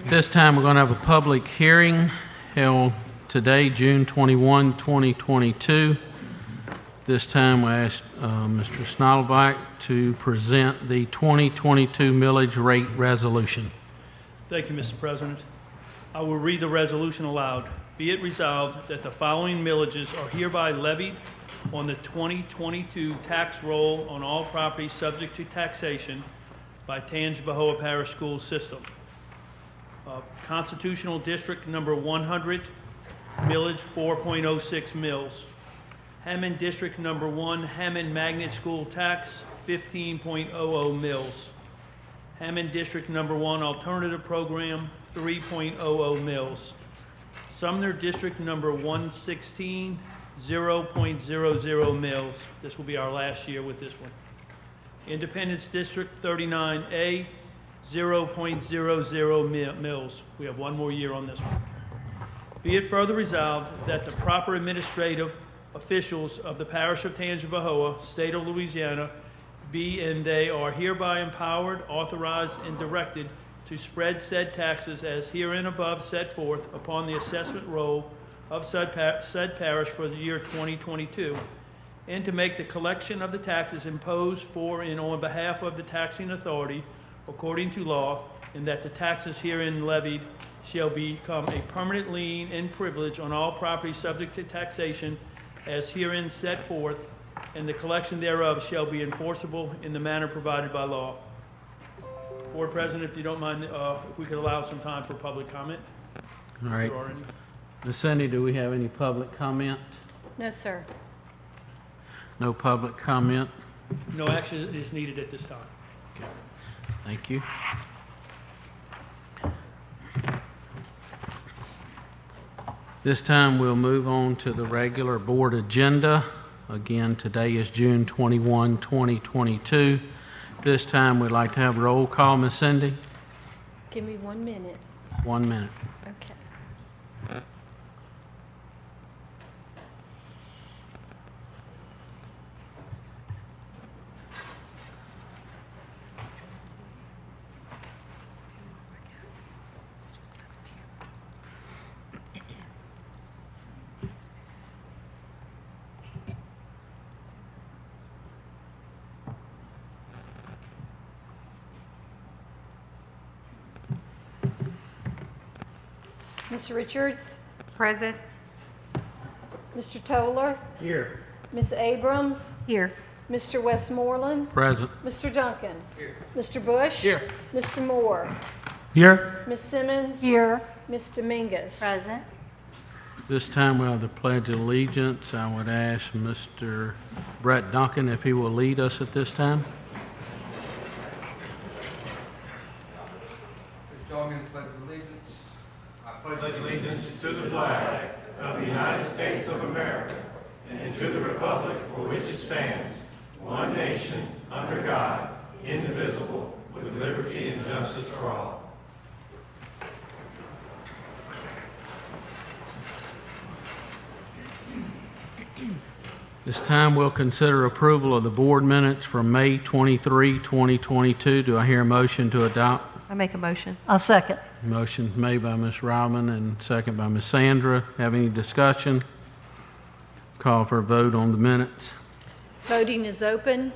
This time, we're going to have a public hearing held today, June 21, 2022. This time, I ask Mr. Snoddelbach to present the 2022 millage rate resolution. Thank you, Mr. President. I will read the resolution aloud. Be it resolved that the following millages are hereby levied on the 2022 tax roll on all property subject to taxation by Tangipahoa Parish School System. Constitutional District Number 100, millage 4.06 mils. Hammond District Number 1, Hammond Magnet School tax 15.00 mils. Hammond District Number 1, Alternative Program 3.00 mils. Sumner District Number 116, 0.00 mils. This will be our last year with this one. Independence District 39A, 0.00 mils. We have one more year on this one. Be it further resolved that the proper administrative officials of the Parish of Tangipahoa, State of Louisiana, be and they are hereby empowered, authorized, and directed to spread said taxes as herein above set forth upon the assessment roll of said parish for the year 2022, and to make the collection of the taxes imposed for and on behalf of the taxing authority according to law, and that the taxes herein levied shall become a permanent lien and privilege on all property subject to taxation as herein set forth, and the collection thereof shall be enforceable in the manner provided by law. Board President, if you don't mind, if we could allow some time for public comment. All right. Ms. Cindy, do we have any public comment? No, sir. No public comment? No action is needed at this time. Thank you. This time, we'll move on to the regular board agenda. Again, today is June 21, 2022. This time, we'd like to have roll call. Ms. Cindy? Give me 1 minute. 1 minute. Okay. Mr. Richards? Present. Mr. Toller? Here. Ms. Abrams? Here. Mr. Westmoreland? Present. Mr. Duncan? Here. Mr. Bush? Here. Mr. Moore? Here. Ms. Simmons? Here. Ms. Dominguez? Present. This time, we'll have the Pledge of Allegiance. I would ask Mr. Brett Duncan if he will lead us at this time. Join me in the Pledge of Allegiance. I pledge allegiance to the flag of the United States of America and to the republic for which it stands, one nation, under God, indivisible, with liberty and justice for all. This time, we'll consider approval of the board minutes from May 23, 2022. Do I hear a motion to adopt? I make a motion. I'll second. Motion made by Ms. Robin and second by Ms. Sandra. Have any discussion? Call for a vote on the minutes. Voting is open.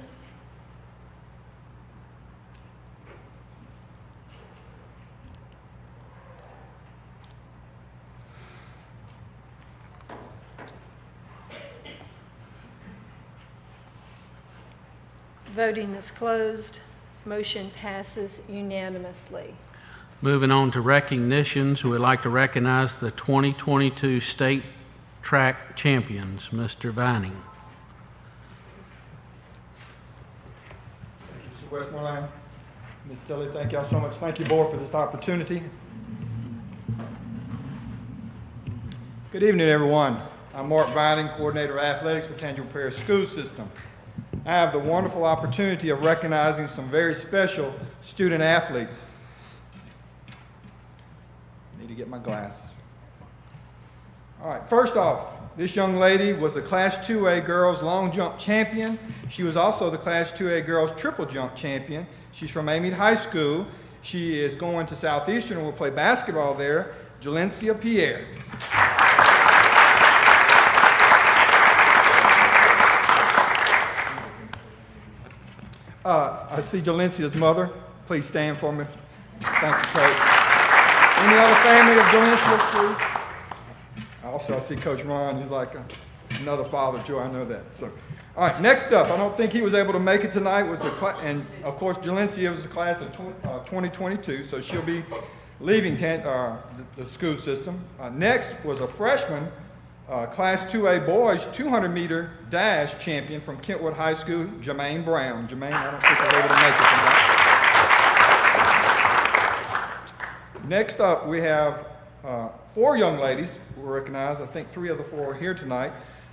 Voting is closed. Motion passes unanimously. Moving on to recognitions, we'd like to recognize the 2022 state track champions, Mr. Vining. Mr. Westmoreland, Ms. Stilley, thank y'all so much. Thank you, board, for this opportunity. Good evening, everyone. I'm Mark Vining, Coordinator of Athletics for Tangipahoa Parish School System. I have the wonderful opportunity of recognizing some very special student athletes. Need to get my glasses. All right, first off, this young lady was a Class 2A girls long jump champion. She was also the Class 2A girls triple jump champion. She's from Amite High School, She is going to Southeastern and will play basketball there, Jalencia Pierre. I see Jalencia's mother. Please stand for me. Thank you, Coach. Any other family of Jalencia, please? Also, I see Coach Ron. He's like another father, too. I know that. So, all right, next up, I don't think he was able to make it tonight, and of course, Jalencia was the class of 2022, so she'll be leaving the school system. Next was a freshman, Class 2A boys 200-meter dash champion from Kentwood High School, Jermaine Brown. Jermaine, I don't think was able to make it tonight. Next up, we have 4 young ladies who were recognized. I think 3 of the 4 are here tonight.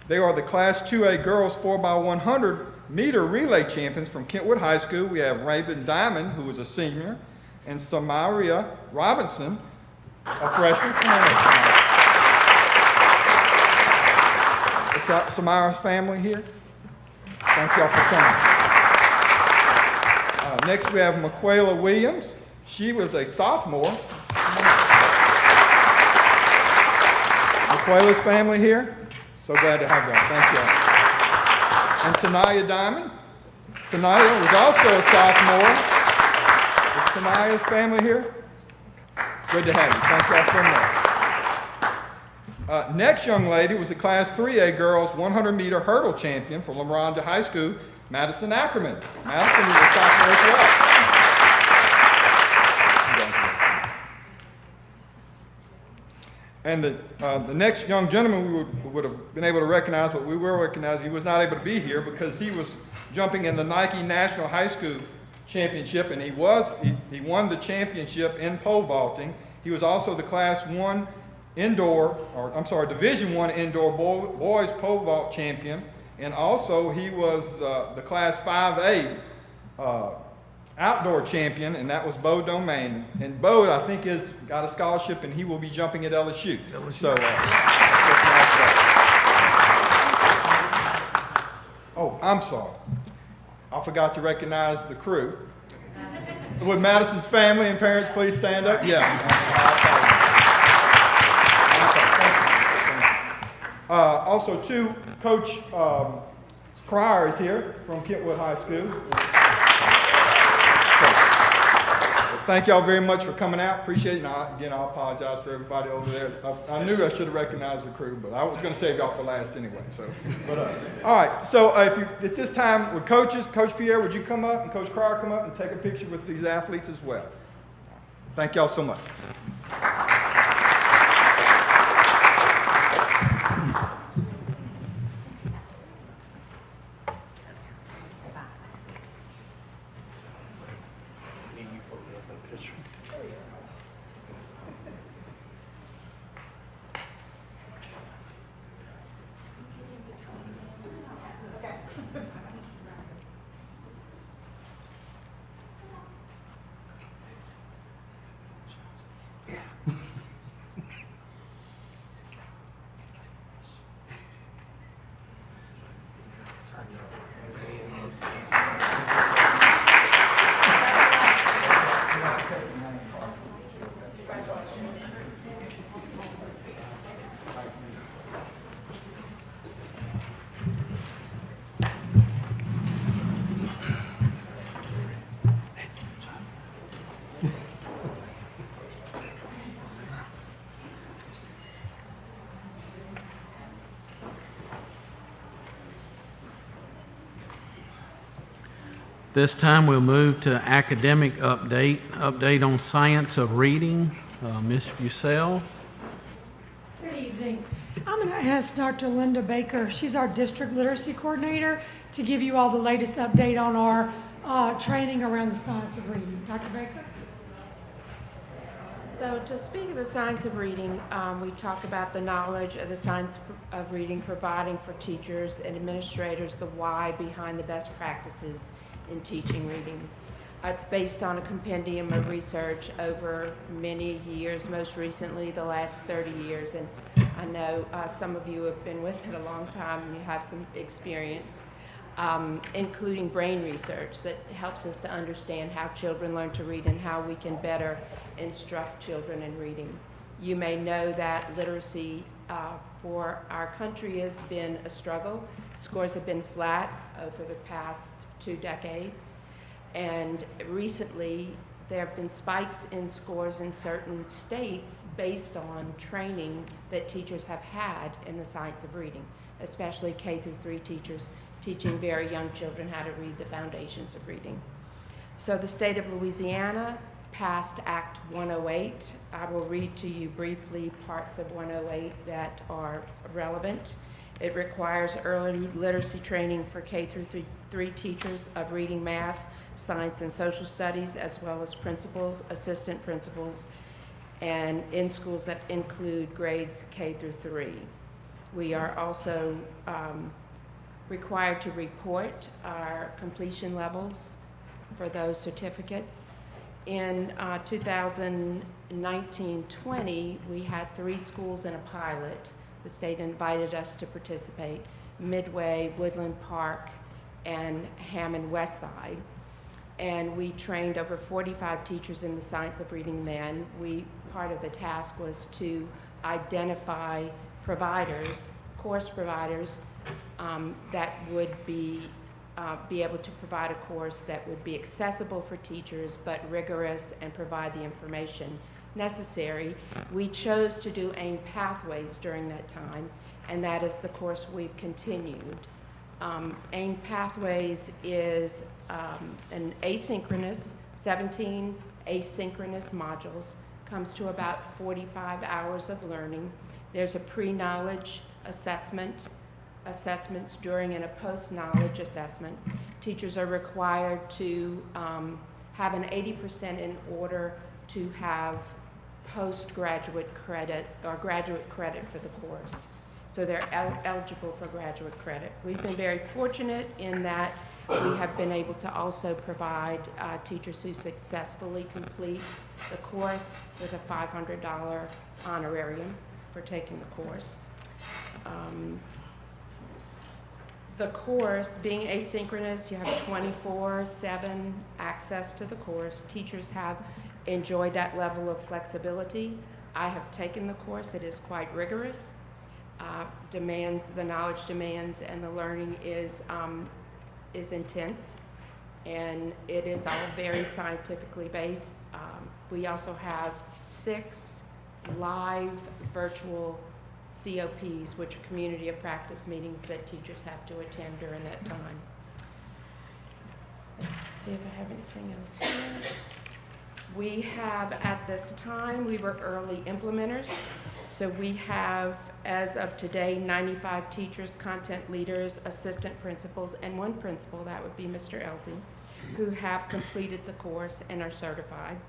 They are the Class 2A girls 4x100-meter relay champions from Kentwood High School. We have Raven Diamond, who is a senior, and Samaria Robinson, a freshman. Is Samara's family here? Thank y'all for coming. Next, we have Maquela Williams. She was a sophomore. Maquela's family here? So glad to have y'all. Thank y'all. And Tanaya Diamond. Tanaya was also a sophomore. Is Tanaya's family here? Good to have you. Thank y'all so much. Next young lady was the Class 3A girls 100-meter hurdle champion from La Miranda High School, Madison Ackerman. Madison is a sophomore as well. And the next young gentleman we would have been able to recognize, but we will recognize he was not able to be here because he was jumping in the Nike National High School Championship, and he won the championship in pole vaulting. He was also the Class 1 Division I indoor boys pole vault champion, and also he was the Class 5A outdoor champion, and that was Bo Domain. And Bo, I think, got a scholarship, and he will be jumping at LSU. So, oh, I'm sorry. I forgot to recognize the crew. Would Madison's family and parents please stand up? Yes. Also, too, Coach Cryer is here from Kentwood High School. Thank y'all very much for coming out. Appreciate it. And again, I apologize for everybody over there. I knew I should have recognized the crew, but I was going to save y'all for last anyway. So, all right. So, if you at this time with coaches, Coach Pierre, would you come up and Coach Cryer come up and take a picture with these athletes as well? Thank y'all so much. This time we'll move to academic update on science of reading. Ms. Bucell. Good evening. I'm going to ask Dr. Linda Baker, she's our district literacy coordinator, to give you all the latest update on our training around the science of reading. Dr. Baker? So to speak of the science of reading, we talk about the knowledge of the science of reading, providing for teachers and administrators the why behind the best practices in teaching reading. It's based on a compendium of research over many years, most recently the last 30 years, and I know some of you have been with it a long time and you have some experience. including brain research that helps us to understand how children learn to read and how we can better instruct children in reading. You may know that literacy for our country has been a struggle. Scores have been flat over the past 2 decades, and recently there have been spikes in scores in certain states based on training that teachers have had in the science of reading, especially K-3 teachers teaching very young children how to read the foundations of reading. So the state of Louisiana passed Act 108. I will read to you briefly parts of 108 that are relevant. It requires early literacy training for K-3 teachers of reading, math, science, and social studies, as well as principals, assistant principals, and in schools that include grades K-3. We are also required to report our completion levels for those certificates. In 2019-20, we had 3 schools in a pilot. The state invited us to participate: Midway, Woodland Park, and Hammond Westside. And we trained over 45 teachers in the science of reading then. Part of the task was to identify providers, course providers, that would be able to provide a course that would be accessible for teachers but rigorous and provide the information necessary. We chose to do AIM Pathways during that time, and that is the course we've continued. AIM Pathways is an asynchronous, 17 asynchronous modules, comes to about 45 hours of learning. There's a pre-knowledge assessments during and a post-knowledge assessment. Teachers are required to have an 80% in order to have postgraduate credit or graduate credit for the course. So they're eligible for graduate credit. We've been very fortunate in that we have been able to also provide teachers who successfully complete the course with a $500 honorarium for taking the course. The course, being asynchronous, you have 24/7 access to the course. Teachers have enjoyed that level of flexibility. I have taken the course. It is quite rigorous. The knowledge demands and the learning is intense, and it is all very scientifically based. We also have 6 live virtual COPs, which are community of practice meetings that teachers have to attend during that time. Let's see if I have anything else here. We have, at this time, we were early implementers. So we have, as of today, 95 teachers, content leaders, assistant principals, and 1 principal, that would be Mr. Elsey, who have completed the course and are certified.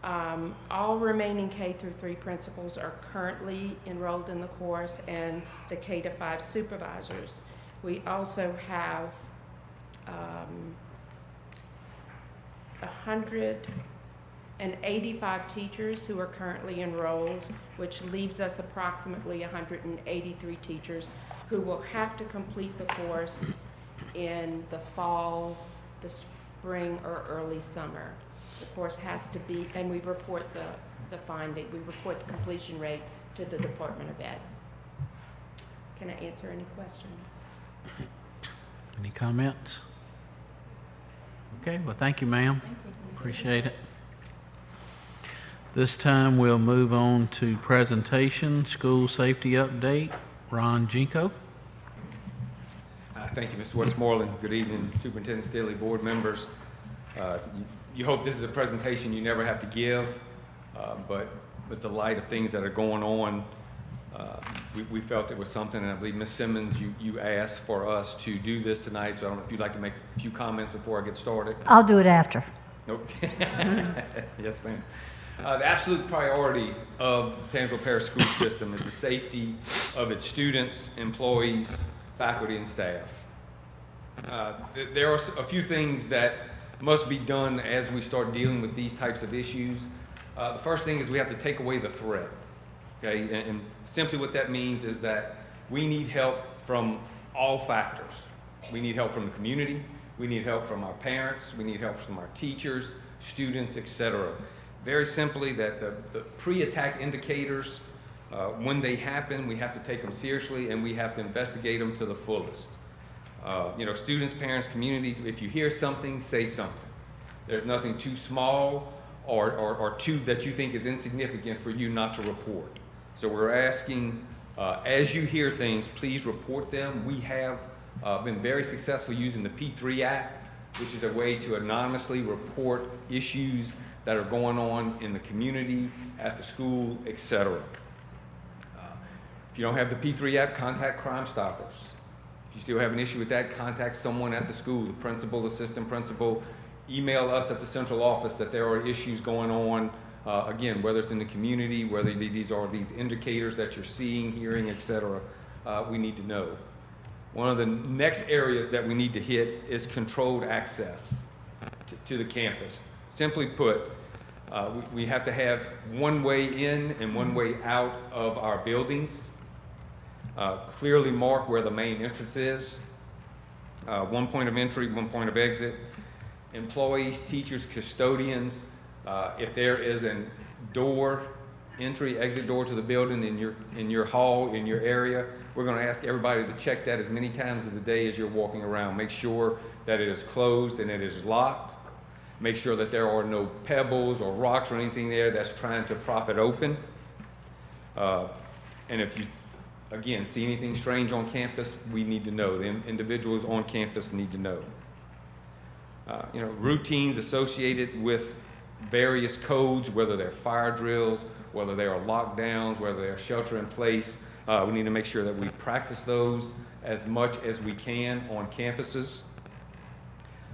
All remaining K-3 principals are currently enrolled in the course, and the K-5 supervisors. We also have 185 teachers who are currently enrolled, which leaves us approximately 183 teachers who will have to complete the course in the fall, the spring, or early summer. The course has to be, and we report the finding, we report the completion rate to the Department of Ed. Can I answer any questions? Any comments? Okay, well, thank you, ma'am. Appreciate it. This time, we'll move on to presentation, school safety update. Ron Jinko. Thank you, Mr. Westmoreland. Good evening, Superintendent Staley, board members. You hope this is a presentation you never have to give, but with the light of things that are going on, we felt it was something, and I believe Ms. Simmons, you asked for us to do this tonight, so I don't know if you'd like to make a few comments before I get started. I'll do it after. Nope. Yes, ma'am. The absolute priority of the Tangipahoa Parish School System is the safety of its students, employees, faculty, and staff. There are a few things that must be done as we start dealing with these types of issues. The first thing is we have to take away the threat. Okay, and simply what that means is that we need help from all factors. We need help from the community. We need help from our parents. We need help from our teachers, students, etc. Very simply, that the pre-attack indicators, when they happen, we have to take them seriously and we have to investigate them to the fullest. Students, parents, communities, if you hear something, say something. There's nothing too small or too that you think is insignificant for you not to report. So we're asking, as you hear things, please report them. We have been very successful using the P3 app, which is a way to anonymously report issues that are going on in the community, at the school, etc. If you don't have the P3 app, contact Crime Stoppers. If you still have an issue with that, contact someone at the school, the principal, assistant principal. Email us at the central office that there are issues going on, again, whether it's in the community, whether these are these indicators that you're seeing, hearing, etc. We need to know. One of the next areas that we need to hit is controlled access to the campus. Simply put, we have to have one way in and one way out of our buildings. Clearly mark where the main entrance is. One point of entry, one point of exit. Employees, teachers, custodians, if there is a door, entry, exit door to the building in your hall, in your area, we're going to ask everybody to check that as many times of the day as you're walking around. Make sure that it is closed and it is locked. Make sure that there are no pebbles or rocks or anything there that's trying to prop it open. And if you, again, see anything strange on campus, we need to know. The individuals on campus need to know. Routines associated with various codes, whether they're fire drills, whether they are lockdowns, whether they're shelter in place. We need to make sure that we practice those as much as we can on campuses.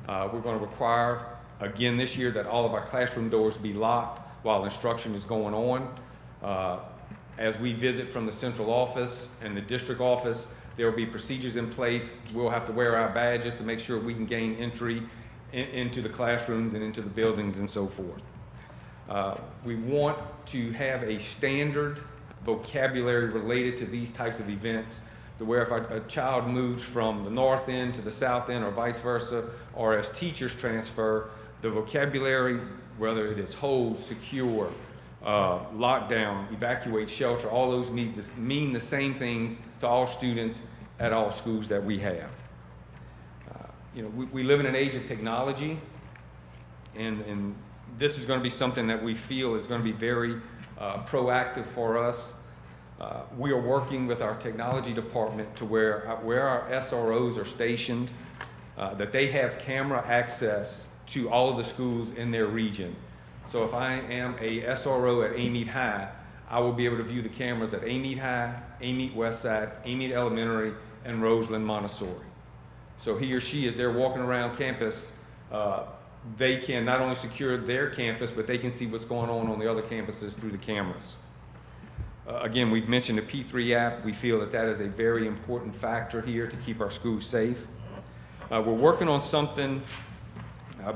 We're going to require, again this year, that all of our classroom doors be locked while instruction is going on. As we visit from the central office and the district office, there will be procedures in place. We'll have to wear our badges to make sure we can gain entry into the classrooms and into the buildings and so forth. We want to have a standard vocabulary related to these types of events, to where if a child moves from the north end to the south end or vice versa, or as teachers transfer, the vocabulary, whether it is hold, secure, lockdown, evacuate, shelter, all those mean the same thing to all students at all schools that we have. We live in an age of technology, and this is going to be something that we feel is going to be very proactive for us. We are working with our technology department to where our SROs are stationed, that they have camera access to all of the schools in their region. So if I am a SRO at Amite High, I will be able to view the cameras at Amite High, Amite Westside, Amite Elementary, and Roseland Montessori. So he or she, as they're walking around campus, they can not only secure their campus, but they can see what's going on the other campuses through the cameras. Again, we've mentioned the P3 app. We feel that that is a very important factor here to keep our schools safe. We're working on something.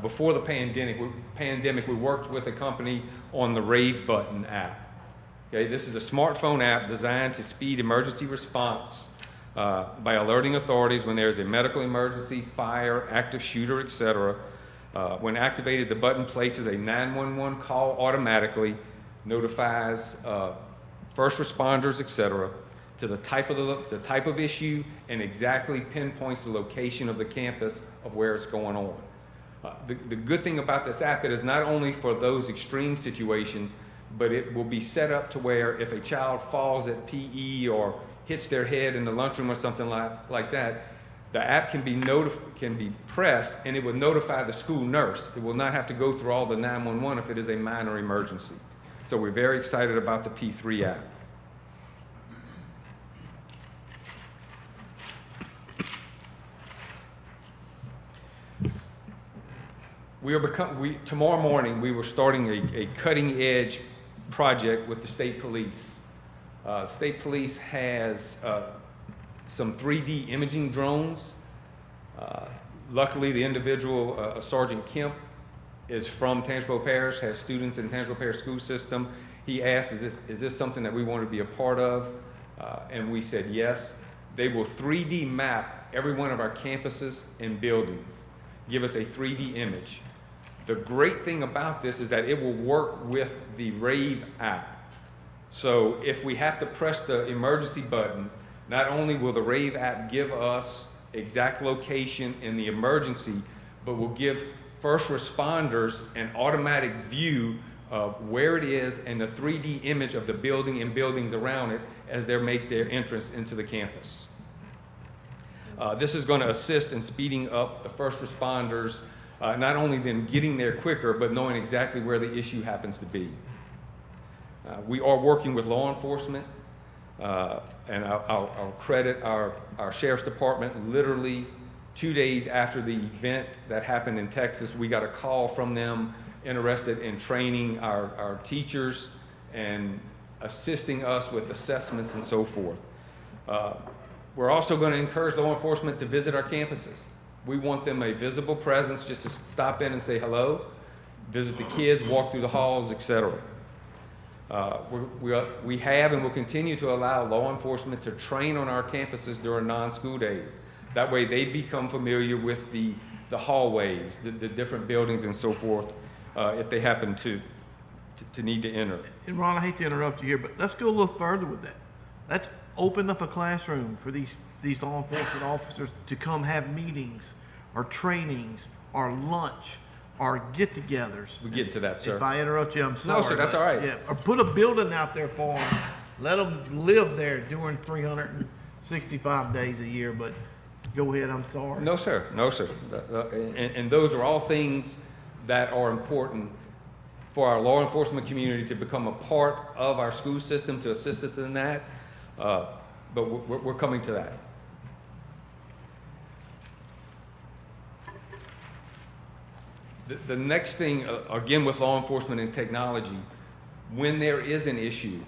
Before the pandemic, we worked with a company on the Rave Button app. Okay, this is a smartphone app designed to speed emergency response by alerting authorities when there's a medical emergency, fire, active shooter, etc. When activated, the button places a 911 call automatically, notifies first responders, etc., to the type of issue, and exactly pinpoints the location of the campus of where it's going on. The good thing about this app, it is not only for those extreme situations, but it will be set up to where if a child falls at PE or hits their head in the lunchroom or something like that, the app can be pressed and it will notify the school nurse. It will not have to go through all the 911 if it is a minor emergency. So we're very excited about the P3 app. Tomorrow morning, we were starting a cutting-edge project with the state police. State police has some 3D imaging drones. Luckily, the individual, Sergeant Kemp, is from Tangipahoa Parish, has students in the Tangipahoa Parish school system. He asked, is this something that we want to be a part of? And we said yes. They will 3D map every one of our campuses and buildings, give us a 3D image. The great thing about this is that it will work with the Rave app. So if we have to press the emergency button, not only will the Rave app give us exact location in the emergency, but will give first responders an automatic view of where it is and the 3D image of the building and buildings around it as they make their entrance into the campus. This is going to assist in speeding up the first responders, not only them getting there quicker, but knowing exactly where the issue happens to be. We are working with law enforcement, and I'll credit our sheriff's department. Literally 2 days after the event that happened in Texas, we got a call from them interested in training our teachers and assisting us with assessments and so forth. We're also going to encourage law enforcement to visit our campuses. We want them a visible presence, just to stop in and say hello, visit the kids, walk through the halls, etc. We have and will continue to allow law enforcement to train on our campuses during non-school days. That way they become familiar with the hallways, the different buildings and so forth, if they happen to need to enter. And Ron, I hate to interrupt you here, but let's go a little further with that. Let's open up a classroom for these law enforcement officers to come have meetings or trainings or lunch or get-togethers. We get to that, sir. If I interrupt you, I'm sorry. No, sir, that's but, all right. Yeah, or put a building out there for them. Let them live there during 365 days a year, but go ahead, I'm sorry. No, sir. No, sir. And those are all things that are important for our law enforcement community to become a part of our school system, to assist us in that. But we're coming to that. The next thing, again with law enforcement and technology, when there is an issue,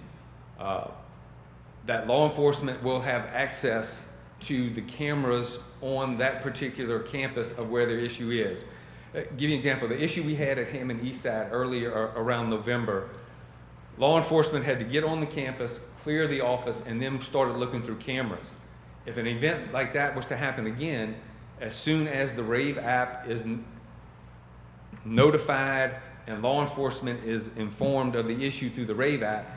that law enforcement will have access to the cameras on that particular campus of where their issue is. Give you an example, the issue we had at Hammond Eastside earlier around November, law enforcement had to get on the campus, clear the office, and then started looking through cameras. If an event like that was to happen again, as soon as the Rave app is notified and law enforcement is informed of the issue through the Rave app,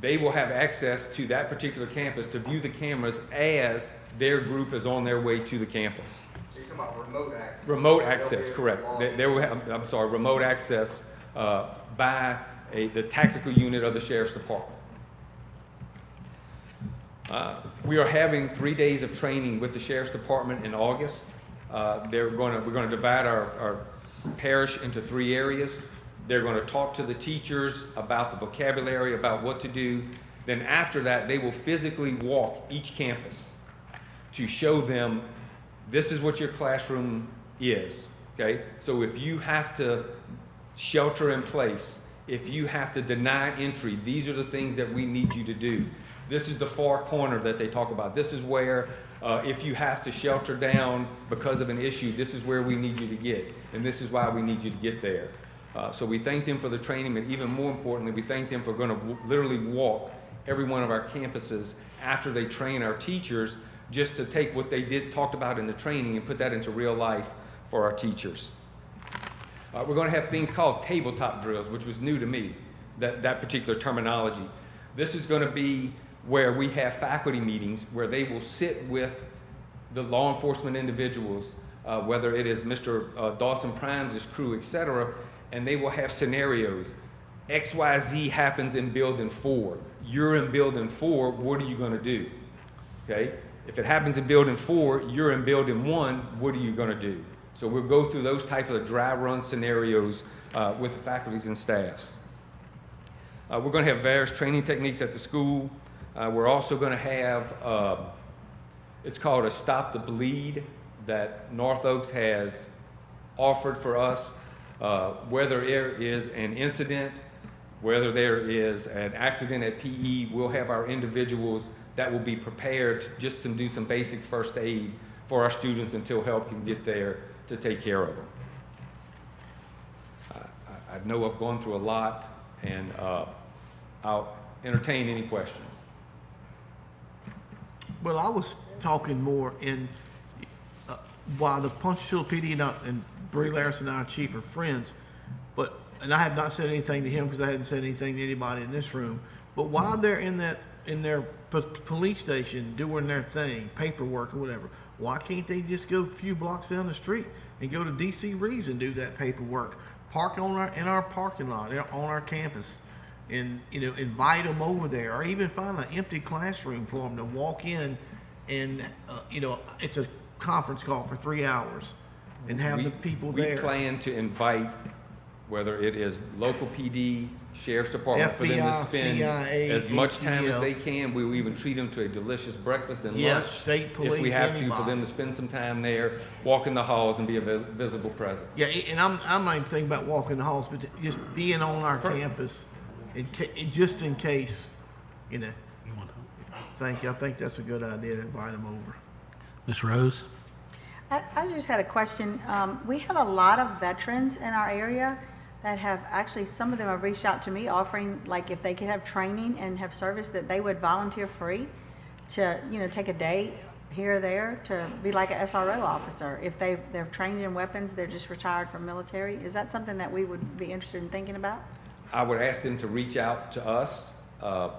they will have access to that particular campus to view the cameras as their group is on their way to the campus. So you're talking about remote access? Remote access, correct. They will have, I'm sorry, remote access by the tactical unit of the Sheriff's Department. We are having 3 days of training with the Sheriff's Department in August. We're going to divide our parish into 3 areas. They're going to talk to the teachers about the vocabulary, about what to do. Then after that, they will physically walk each campus to show them this is what your classroom is, okay? So if you have to shelter in place, if you have to deny entry, these are the things that we need you to do. This is the far corner that they talk about. This is where, if you have to shelter down because of an issue, this is where we need you to get. And this is why we need you to get there. So we thank them for the training, and even more importantly, we thank them for going to literally walk every one of our campuses after they train our teachers, just to take what they talked about in the training and put that into real life for our teachers. We're going to have things called tabletop drills, which was new to me, that particular terminology. This is going to be where we have faculty meetings where they will sit with the law enforcement individuals, whether it is Mr. Dawson Prime's crew, etc., and they will have scenarios. XYZ happens in building 4. You're in building 4, what are you going to do? Okay? If it happens in building 4, you're in building 1, what are you going to do? So we'll go through those types of dry run scenarios with the faculties and staffs. We're going to have various training techniques at the school. We're also going to have, it's called a Stop the Bleed that North Oaks has offered for us. Whether there is an incident, whether there is an accident at PE, we'll have our individuals that will be prepared just to do some basic first aid for our students until help can get there to take care of them. I know I've gone through a lot, and I'll entertain any questions. Well, I was talking more in, while the Ponchatoula PD and Bree Larris and our chief are friends, and I have not said anything to him because I hadn't said anything to anybody in this room, but while they're in their police station doing their thing, paperwork or whatever, why can't they just go a few blocks down the street and go to DC Rees and do that paperwork? Park in our parking lot, on our campus, and, invite them over there, or even find an empty classroom for them to walk in and, it's a conference call for 3 hours and have the people there. We plan to invite, whether it is local PD, sheriff's department, for them to FBI, spend CIA, as much time as ATF. they can. We will even treat them to a delicious breakfast and Yes, lunch. state If we police, have to, for anybody. them to spend some time there, walk in the halls and be a visible presence. Yeah, and I'm not even thinking about walking the halls, but just being on our campus, just in case, I think that's a good idea to invite them over. Ms. Rose? I just had a question. We have a lot of veterans in our area that have, actually, some of them have reached out to me offering, like, if they could have training and have service, that they would volunteer free to, take a day here or there to be like an SRO officer. If they're trained in weapons, they're just retired from military. Is that something that we would be interested in thinking about? I would ask them to reach out to us. The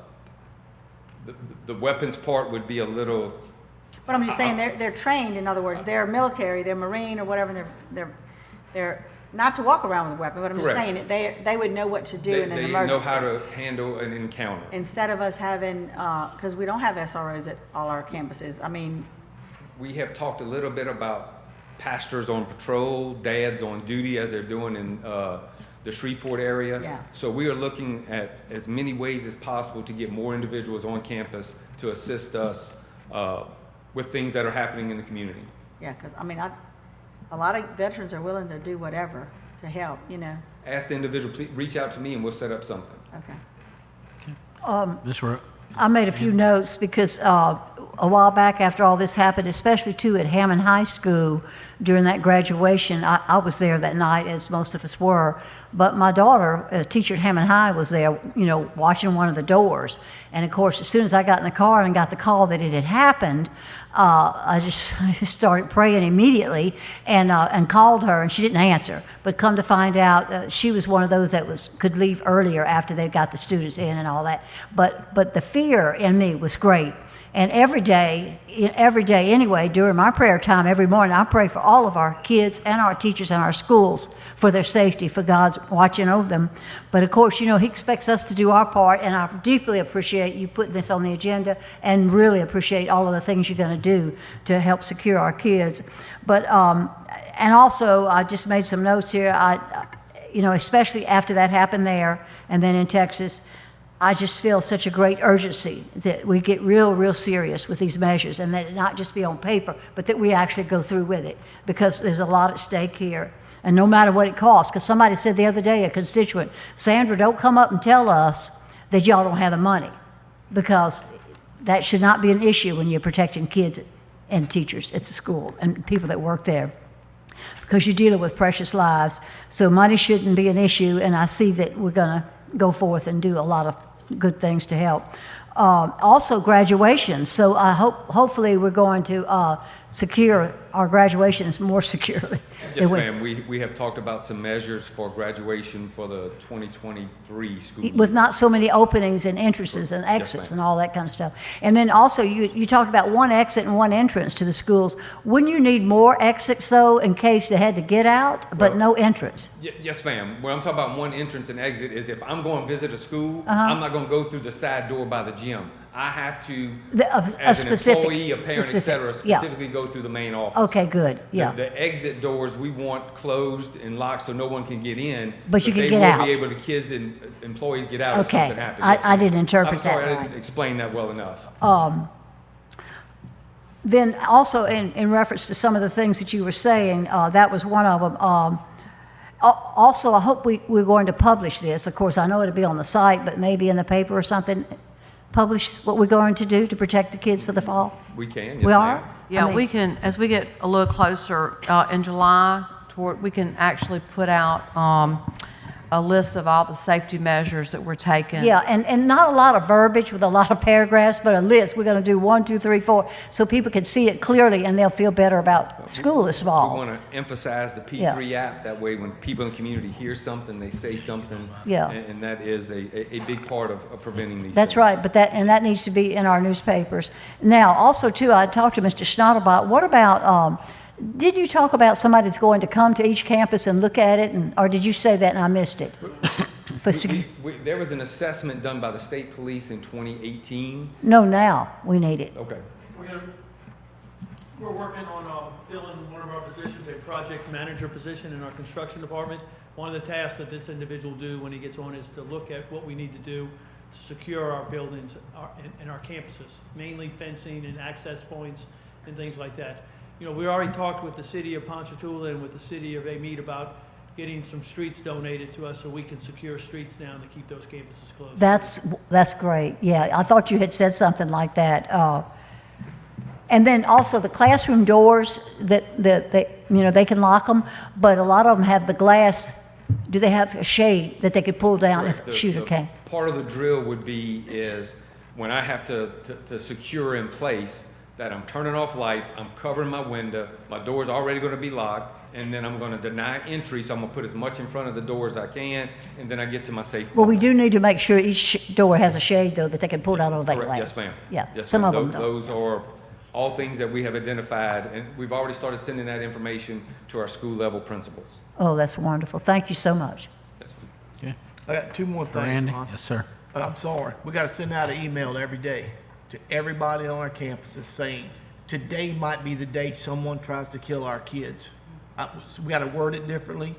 weapons part would be a little, But I'm just saying, they're trained, in other words, they're military, they're Marine or whatever, and they're not to walk around with a weapon, but I'm just Correct. saying, that they would know what to do in an they emergency. know how to handle an encounter. Instead of us having, because we don't have SROs at all our campuses. I mean, We have talked a little bit about pastors on patrol, dads on duty, as they're doing in the Shreveport area. Yeah. So we are looking at as many ways as possible to get more individuals on campus to assist us with things that are happening in the community. yeah, because, I mean, a lot of veterans are willing to do whatever to help, Ask the individual, please reach out to me and we'll set up something. Okay. Ms. Rose? I made a few notes because a while back after all this happened, especially too at Hammond High School during that graduation, I was there that night, as most of us were, but my daughter, a teacher at Hammond High, was there, watching one of the doors. And of course, as soon as I got in the car and got the call that it had happened, I just started praying immediately and called her, and she didn't answer. But come to find out, she was one of those that could leave earlier after they got the students in and all that. But the fear in me was great. And every day anyway, during my prayer time every morning, I pray for all of our kids and our teachers and our schools for their safety, for God's watching over them. But of course, He expects us to do our part, and I deeply appreciate you putting this on the agenda and really appreciate all of the things you're going to do to help secure our kids. But, and also, I just made some notes here, especially after that happened there and then in Texas, I just feel such a great urgency that we get real serious with these measures, and that it not just be on paper, but that we actually go through with it, because there's a lot at stake here. And no matter what it costs, because somebody said the other day, a constituent, Sandra, don't come up and tell us that y'all don't have the money, because that should not be an issue when you're protecting kids and teachers at the school and people that work there, because you're dealing with precious lives. So money shouldn't be an issue, and I see that we're going to go forth and do a lot of good things to help. Also, graduation. So I hopefully we're going to secure our graduations more securely. Yes, ma'am. We have talked about some measures for graduation for the 2023 school year. With not so many openings and entrances and exits and all that kind of stuff. And then also, you talked about one exit and one entrance to the schools. Wouldn't you need more exits, though, in case they had to get out, but no entrance? Yes, ma'am. When I'm talking about one entrance and exit is if I'm going to visit a school, I'm not going to go through the side door by the gym. I have to, as an employee, a parent, et cetera, specifically go through the main office. Okay, good, yeah. The exit doors we want closed and locked so no one can get in. But you can get They out. will be able to, kids and employees get out if Okay, something happens. Yes, I ma'am. didn't interpret I'm sorry, that I right. didn't explain that well enough. Then also in reference to some of the things that you were saying, that was one of them. Also, I hope we're going to publish this. Of course, I know it'll be on the site, but maybe in the paper or something, publish what we're going to do to protect the kids for the fall. We can, yes, We ma'am. are? Yeah, I mean- we can, as we get a little closer in July, we can actually put out a list of all the safety measures that we're taking. Yeah, and not a lot of verbiage with a lot of paragraphs, but a list. We're going to do 1, 2, 3, 4, so people can see it clearly and they'll feel better about school this We fall. want to emphasize the P3 app. That way, when people in the community hear something, they say something. Yeah. And that is a big part of preventing these That's things. right, but that needs to be in our newspapers. Now, also too, I talked to Mr. Schnattelbach. What about, did you talk about somebody that's going to come to each campus and look at it, or did you say that and I missed it? There was an assessment done by the state police in 2018. No, now we need it. Okay. We're working on filling one of our positions, a project manager position in our construction department. One of the tasks that this individual will do when he gets on is to look at what we need to do to secure our buildings and our campuses, mainly fencing and access points and things like that. You know, we already talked with the city of Ponchatoula and with the city of Amite about getting some streets donated to us so we can secure streets now to keep those campuses closed. That's great. Yeah, I thought you had said something like that. And then also the classroom doors that they can lock them, but a lot of them have the glass. Do they have a shade that they could pull down Correct. if a shooter came? Part of the drill would be is when I have to secure in place that I'm turning off lights, I'm covering my window, my door's already going to be locked, and then I'm going to deny entry, so I'm going to put as much in front of the door as I can, and then I get to my safe Well, we corner. do need to make sure each door has a shade, though, that they can pull down all that Correct. glass. Yes, ma'am. Yeah, Yes, some ma'am. of them don't. Those are all things that we have identified, and we've already started sending that information to our school level principals. Oh, that's wonderful. Thank you so much. Yes, ma'am. I got two more things. Randy? Ron. Yes, sir. I'm sorry. We got to send out an email every day to everybody on our campuses saying, today might be the day someone tries to kill our kids. So we got to word it differently.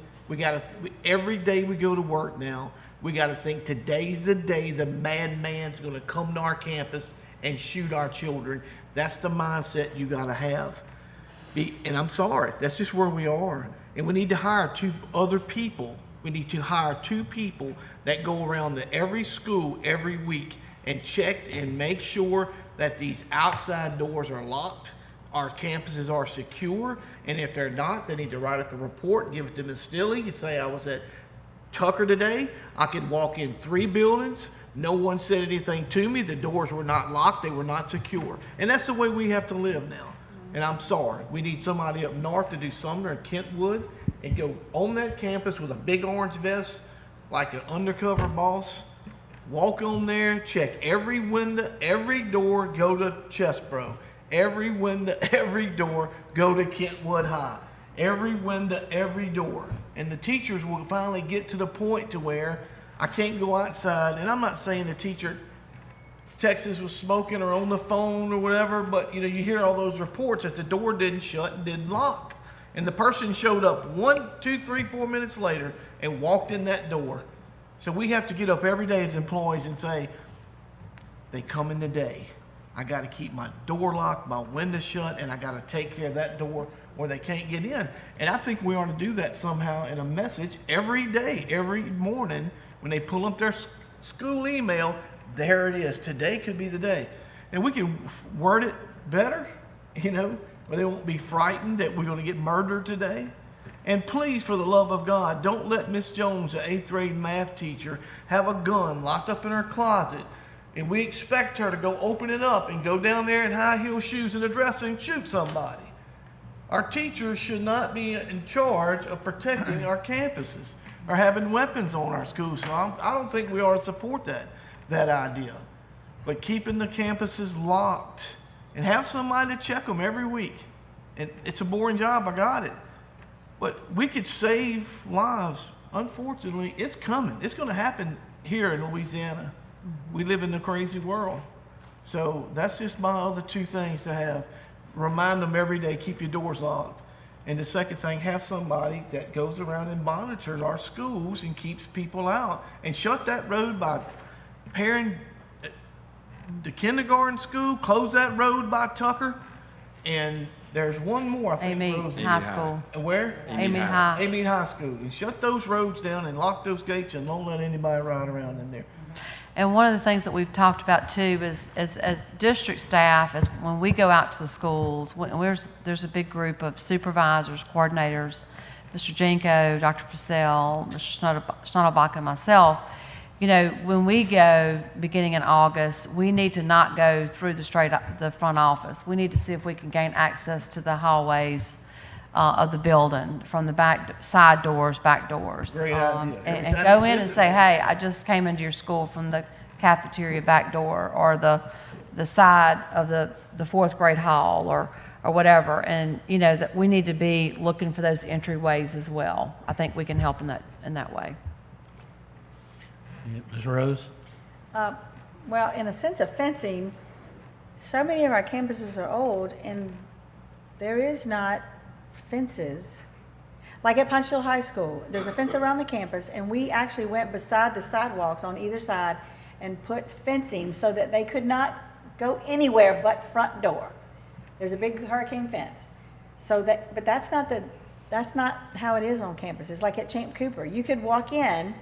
Every day we go to work now, we got to think today's the day the madman's going to come to our campus and shoot our children. That's the mindset you got to have. And I'm sorry, that's just where we are. And we need to hire two other people. We need to hire 2 people that go around to every school every week and check and make sure that these outside doors are locked, our campuses are secure, and if they're not, they need to write up a report and give it to Ms. Stilley and say, I was at Tucker today, I could walk in 3 buildings, no one said anything to me, the doors were not locked, they were not secure. And that's the way we have to live now. And I'm sorry, we need somebody up north to do Sumner and Kentwood and go on that campus with a big orange vest like an undercover boss. Walk on there, check every window, every door, go to Chesbro. Every window, every door, go to Kentwood High. Every window, every door. And the teachers will finally get to the point to where I can't go outside. And I'm not saying the teacher Texas was smoking or on the phone or whatever, but you hear all those reports that the door didn't shut and didn't lock. And the person showed up 1, 2, 3, 4 minutes later and walked in that door. So we have to get up every day as employees and say, they come in today. I got to keep my door locked, my window shut, and I got to take care of that door where they can't get in. And I think we ought to do that somehow in a message every day, every morning, when they pull up their school email, there it is. Today could be the day. And we can word it better, where they won't be frightened that we're going to get murdered today. And please, for the love of God, don't let Miss Jones, the 8th grade math teacher, have a gun locked up in her closet. And we expect her to go open it up and go down there in high heel shoes and a dress and shoot somebody. Our teachers should not be in charge of protecting our campuses or having weapons on our schools. So I don't think we ought to support that idea. But keeping the campuses locked and have somebody to check them every week. And it's a boring job, I got it. But we could save lives. Unfortunately, it's coming. It's going to happen here in Louisiana. We live in a crazy world. So that's just my other 2 things to have. Remind them every day, keep your doors locked. And the second thing, have somebody that goes around and monitors our schools and keeps people out. And shut that road by pairing the kindergarten school, close that road by Tucker. And there's one more, I think. Amite Amite High High. School. And where? Amite High. Amite High School. And shut those roads down and lock those gates and don't let anybody ride around in there. And one of the things that we've talked about too is as district staff, as when we go out to the schools, there's a big group of supervisors, coordinators Mr. Jenko, Dr. Purcell, Mr. Schnottelbach, and myself, when we go beginning in August, we need to not go through the front office. We need to see if we can gain access to the hallways of the building from the side doors, back doors. Great idea. Every And time go you in and visit say, me. hey, I just came into your school from the cafeteria back door, or the side of the fourth grade hall, or whatever. And, that we need to be looking for those entryways as well. I think we can help in that way. Yeah, Ms. Rose? Well, in a sense of fencing, so many of our campuses are old, and there is not fences. Like at Punch Hill High School, there's a fence around the campus, and we actually went beside the sidewalks on either side and put fencing so that they could not go anywhere but front door. There's a big hurricane fence. But that's not how it is on campus. It's like at Champ Cooper. You could walk in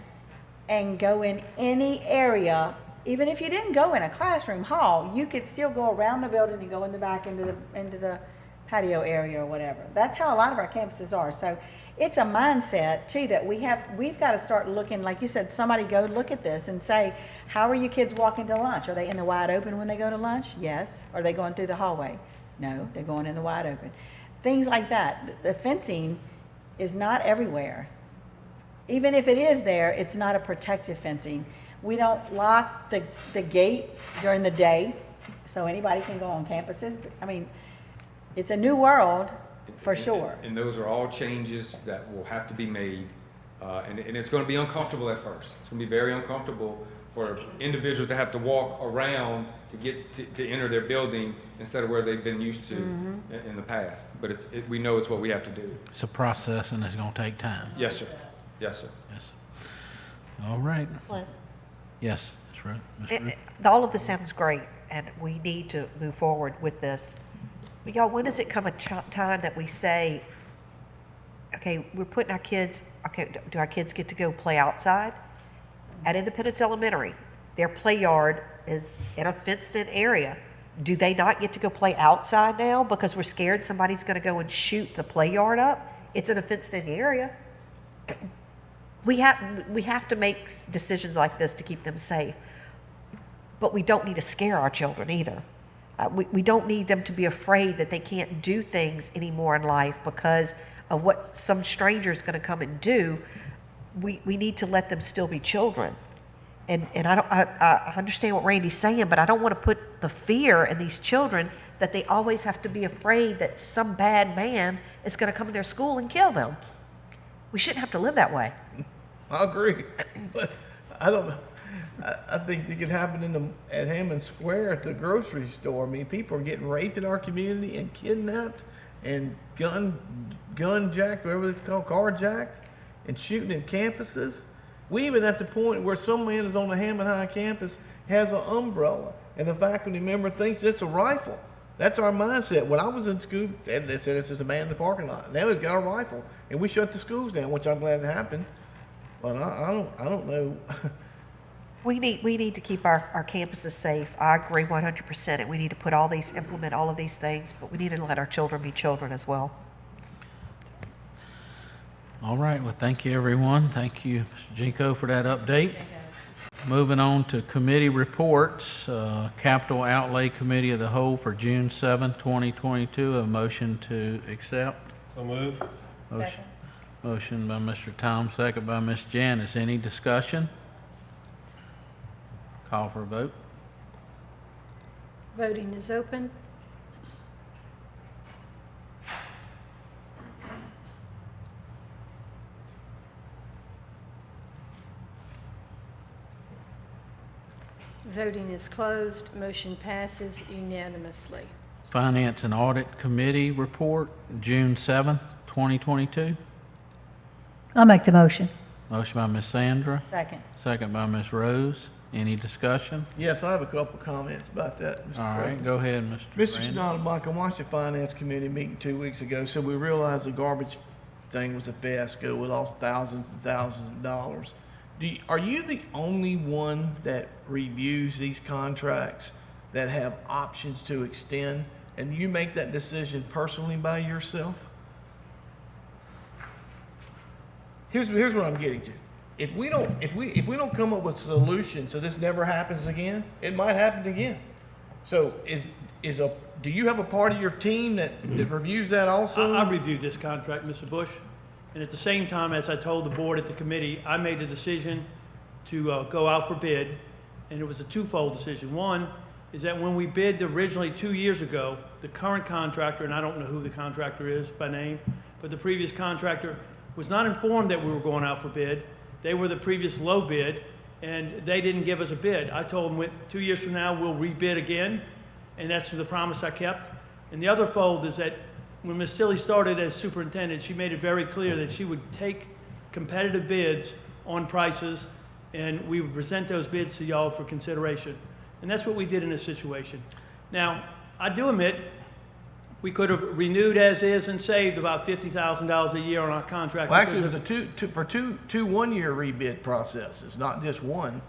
and go in any area. Even if you didn't go in a classroom hall, you could still go around the building and go in the back into the patio area or whatever. That's how a lot of our campuses are. So it's a mindset too that we've got to start looking, like you said, somebody go look at this and say, how are you kids walking to lunch? Are they in the wide open when they go to lunch? Yes. Are they going through the hallway? No, they're going in the wide open. Things like that. The fencing is not everywhere. Even if it is there, it's not a protective fencing. We don't lock the gate during the day so anybody can go on campuses. I mean, it's a new world for sure. And those are all changes that will have to be made, and it's going to be uncomfortable at first. It's going to be very uncomfortable for individuals to have to walk around to get to enter their building instead of where they've been used to in the past. But we know it's what we have to do. It's a process and it's going to take time. Yes, sir. Yes, sir. Yes. All right. Well, Yes, Ms. Rose. Ms. Ruth? all of this sounds great, and we need to move forward with this. But y'all, when does it come a time that we say, okay, we're putting our kids, okay, do our kids get to go play outside? At Independence Elementary, their play yard is in a fenced-in area. Do they not get to go play outside now because we're scared somebody's going to go and shoot the play yard up? It's in a fenced-in area. We have to make decisions like this to keep them safe, but we don't need to scare our children either. We don't need them to be afraid that they can't do things anymore in life because of what some stranger is going to come and do. We need to let them still be children. And I understand what Randy's saying, but I don't want to put the fear in these children that they always have to be afraid that some bad man is going to come to their school and kill them. We shouldn't have to live that way. I agree, but I don't know. I think it could happen at Hammond Square at the grocery store. I mean, people are getting raped in our community and kidnapped and gun jacked, whatever it's called, carjacked, and shooting at campuses. We even at the point where some man is on the Hammond High campus has an umbrella, and the faculty member thinks it's a rifle. That's our mindset. When I was in school, they said it's just a man in the parking lot. Now he's got a rifle, and we shut the schools down, which I'm glad happened. But I don't know. We need to keep our campuses safe. I agree 100%, and we need to implement all of these things, but we need to let our children be children as well. All right, well, thank you, everyone. Thank you, Mr. Jinko, for that update. Moving on to committee reports, Capital Outlay Committee of the Whole for June 7, 2022, a motion to accept. So move. Motion by Mr. Tom, second by Ms. Janice. Any discussion? Call for a vote. Voting is open. Voting is closed. Motion passes unanimously. Finance and Audit Committee report, June 7th, 2022. I'll make the motion. Motion by Ms. Sandra, Second. second by Ms. Rose. Any discussion? Yes, I have a couple comments about that, Mr. All right, President. go ahead, Mr. Mr. Brandon. Schnottelbach, I watched the Finance Committee meeting 2 weeks ago, so we realized the garbage thing was a fiasco. We lost thousands and thousands of dollars. Are you the only one that reviews these contracts that have options to extend, and you make that decision personally by yourself? here's what I'm getting to. If we don't come up with a solution so this never happens again, it might happen again. So do you have a part of your team that reviews that also? I reviewed this contract, Mr. Bush, and at the same time, as I told the board at the committee, I made the decision to go out for bid, and it was a twofold decision. One is that when we bid originally 2 years ago, the current contractor, and I don't know who the contractor is by name, but the previous contractor was not informed that we were going out for bid. They were the previous low bid, and they didn't give us a bid. I told them 2 years from now, we'll rebid again, and that's the promise I kept. And the other fold is that when Ms. Silly started as superintendent, she made it very clear that she would take competitive bids on prices, and we would present those bids to y'all for consideration. And that's what we did in this situation. Now, I do admit, we could have renewed as is and saved about $50,000 a year on our contract. Well, actually, it because was two 1-year rebid processes, not just one.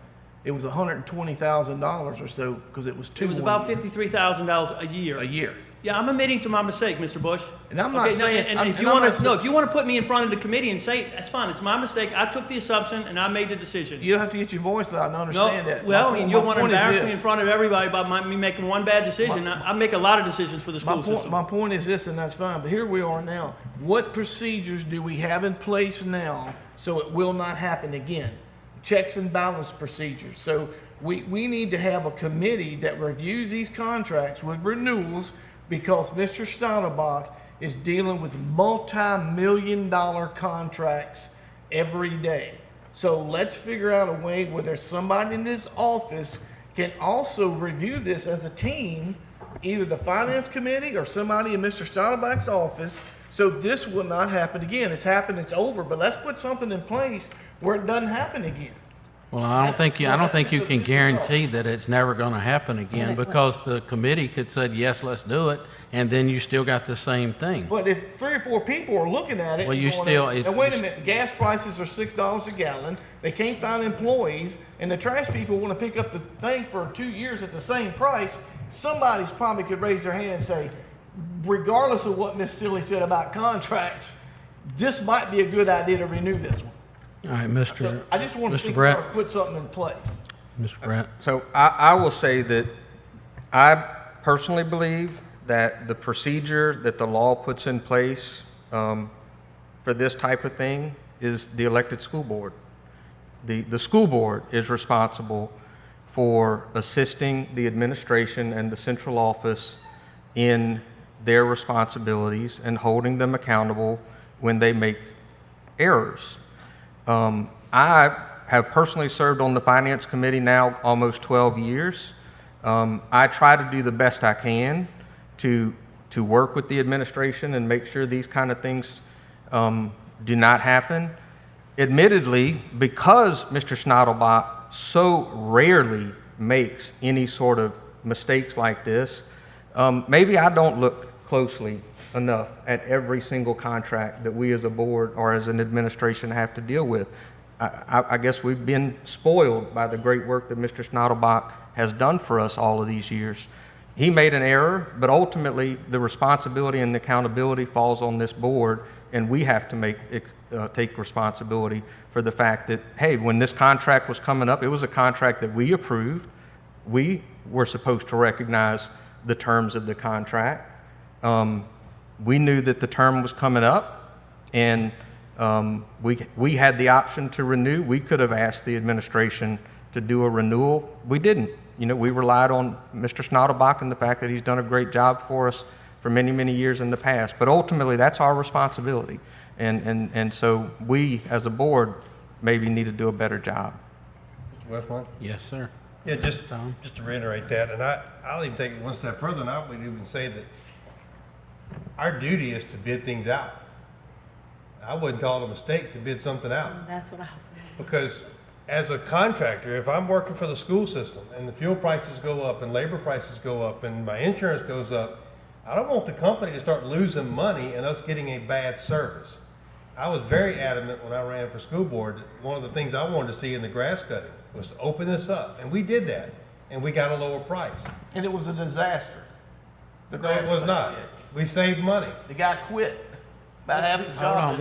It was $120,000 or so because it was two. it was about 1 year. $53,000 a year. A year. Yeah, I'm admitting to my mistake, Mr. Bush. And I'm not saying. And I'm- if and you I'm want not to, no, if you want to put me in front of the committee and say, that's fine, it's my mistake. I took the assumption and I made the decision. You don't have to get your voice out and No, understand that. well, My and point- you'll my want to point is embarrass me this. in front of everybody about me making one bad decision. I make a lot of decisions for the school system. My point is this, and that's fine, but here we are now. What procedures do we have in place now so it will not happen again? Checks and balance procedures. So we need to have a committee that reviews these contracts with renewals because Mr. Steinebach is dealing with multi-million-dollar contracts every day. So let's figure out a way where there's somebody in this office can also review this as a team, either the finance committee or somebody in Mr. Steinebach's office, so this will not happen again. It's happened, it's over, but let's put something in place where it doesn't happen again. Well, I don't think you can guarantee that it's never going to happen again because the committee could say, yes, let's do it, and then you still got the same thing. But if 3 or 4 people are looking at it, Well, you going, still- now wait a minute, the gas prices are $6 a gallon. They can't find employees, and the trash people want to pick up the thing for 2 years at the same price. Somebody's probably could raise their hand and say, regardless of what Ms. Silly said about contracts, this might be a good idea to renew this one. All right, So I just want to Mr. think Brett. about put something in place. Mr. Brett. So I will say that I personally believe that the procedure that the law puts in place for this type of thing is the elected school board. The school board is responsible for assisting the administration and the central office in their responsibilities and holding them accountable when they make errors. I have personally served on the finance committee now almost 12 years. I try to do the best I can to work with the administration and make sure these kind of things do not happen. Admittedly, because Mr. Schneidelbach so rarely makes any sort of mistakes like this, maybe I don't look closely enough at every single contract that we as a board or as an administration have to deal with. I guess we've been spoiled by the great work that Mr. Schneidelbach has done for us all of these years. He made an error, but ultimately the responsibility and the accountability falls on this board, and we have to take responsibility for the fact that, hey, when this contract was coming up, it was a contract that we approved. We were supposed to recognize the terms of the contract. We knew that the term was coming up, and we had the option to renew. We could have asked the administration to do a renewal. We didn't. We relied on Mr. Schneidelbach and the fact that he's done a great job for us for many, many years in the past. But ultimately, that's our responsibility. And so we, as a board, maybe need to do a better job. Westmore? Yes, sir. Yeah, just Tom? to reiterate that, and I'll even take it one step further, and I would even say that our duty is to bid things out. I wouldn't call it a mistake to bid something out. That's what I was saying. Because as a contractor, if I'm working for the school system and the fuel prices go up and labor prices go up and my insurance goes up, I don't want the company to start losing money and us getting a bad service. I was very adamant when I ran for school board that one of the things I wanted to see in the grass cutting was to open this up. And we did that. And we got a lower price. And it was a disaster. No, it was not. We saved money. The guy quit. about half the Hold job. on,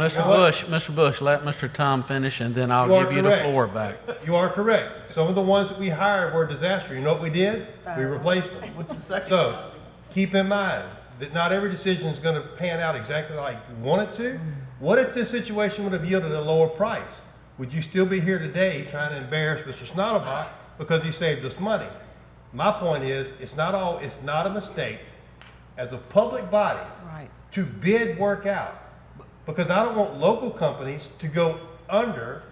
Mr. Bush, let Mr. Tom finish, and then I'll You are give you the correct. floor back. You are correct. Some of the ones that we hired were a disaster. You know what we did? We replaced them. What's the second? So, keep in mind that not every decision is gonna pan out exactly like you want it to. What if this situation would have yielded a lower price? Would you still be here today trying to embarrass Mr. Snodderbock because he saved us money? My point is, it's not a mistake as a public body Right. to bid work out. Because I don't want local companies to go under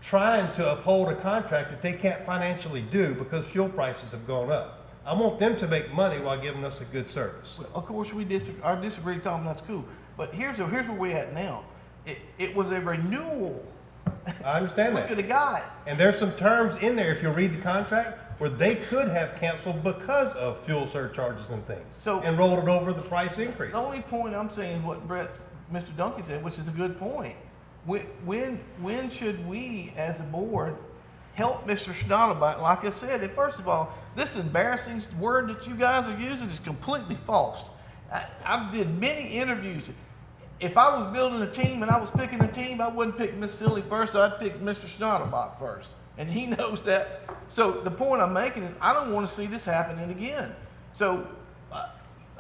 trying to uphold a contract that they can't financially do because fuel prices have gone up. I want them to make money while giving us a good service. Well, of course, we disagree, Tom, that's cool. But here's where we're at now. It was a renewal. I understand Look at that. the guy. And there's some terms in there, if you read the contract, where they could have canceled because of fuel surcharges and things. So- And rolled it over the price increase. The only point I'm saying is what Mr. Duncan said, which is a good point. When should we, as a board, help Mr. Schnatterbeck? Like I said, and first of all, this embarrassing word that you guys are using is completely false. I did many interviews. If I was building a team and I was picking a team, I wouldn't pick Miss Silly first. I'd pick Mr. Schnatterbeck first, and he knows that. So the point I'm making is I don't want to see this happening again. So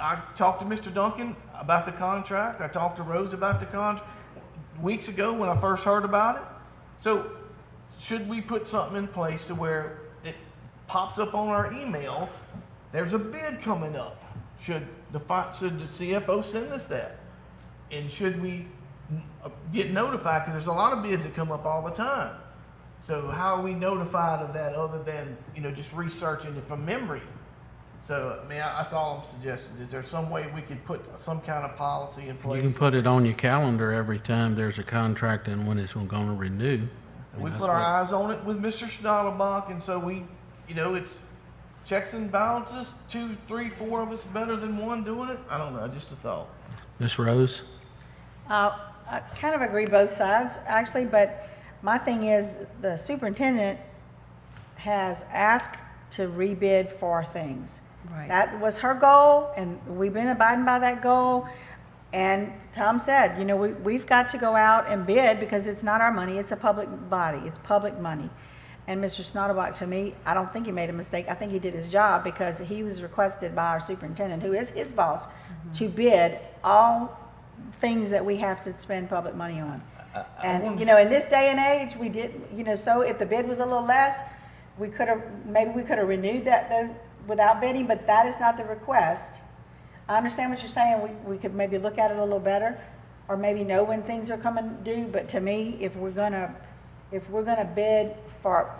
I talked to Mr. Duncan about the contract. I talked to Rose about the contract weeks ago when I first heard about it. So should we put something in place to where it pops up on our email? There's a bid coming up. Should the CFO send us that? And should we get notified? Because there's a lot of bids that come up all the time. So how are we notified of that other than, just researching it from memory? So, I mean, that's all I'm suggesting. Is there some way we could put some kind of policy in place? You can put it on your calendar every time there's a contract and when it's going to renew. I mean, We that's put our what- eyes on it with Mr. Schnattelbach, and so we, it's checks and balances, 2, 3, 4 of us better than one doing it? I don't know, just a thought. Ms. Rose? I kind of agree both sides, actually, but my thing is, the superintendent has asked to rebid for things. Right. That was her goal, and we've been abiding by that goal. And Tom said, we've got to go out and bid because it's not our money, it's a public body, it's public money. And Mr. Snodderbock, to me, I don't think he made a mistake. I think he did his job because he was requested by our superintendent, who is his boss, to bid all things that we have to spend public money on. And, in this day and age, we did, so if the bid was a little less, we could have renewed that though without bidding, but that is not the request. I understand what you're saying. We could maybe look at it a little better, or maybe know when things are coming due. But to me, if we're gonna bid for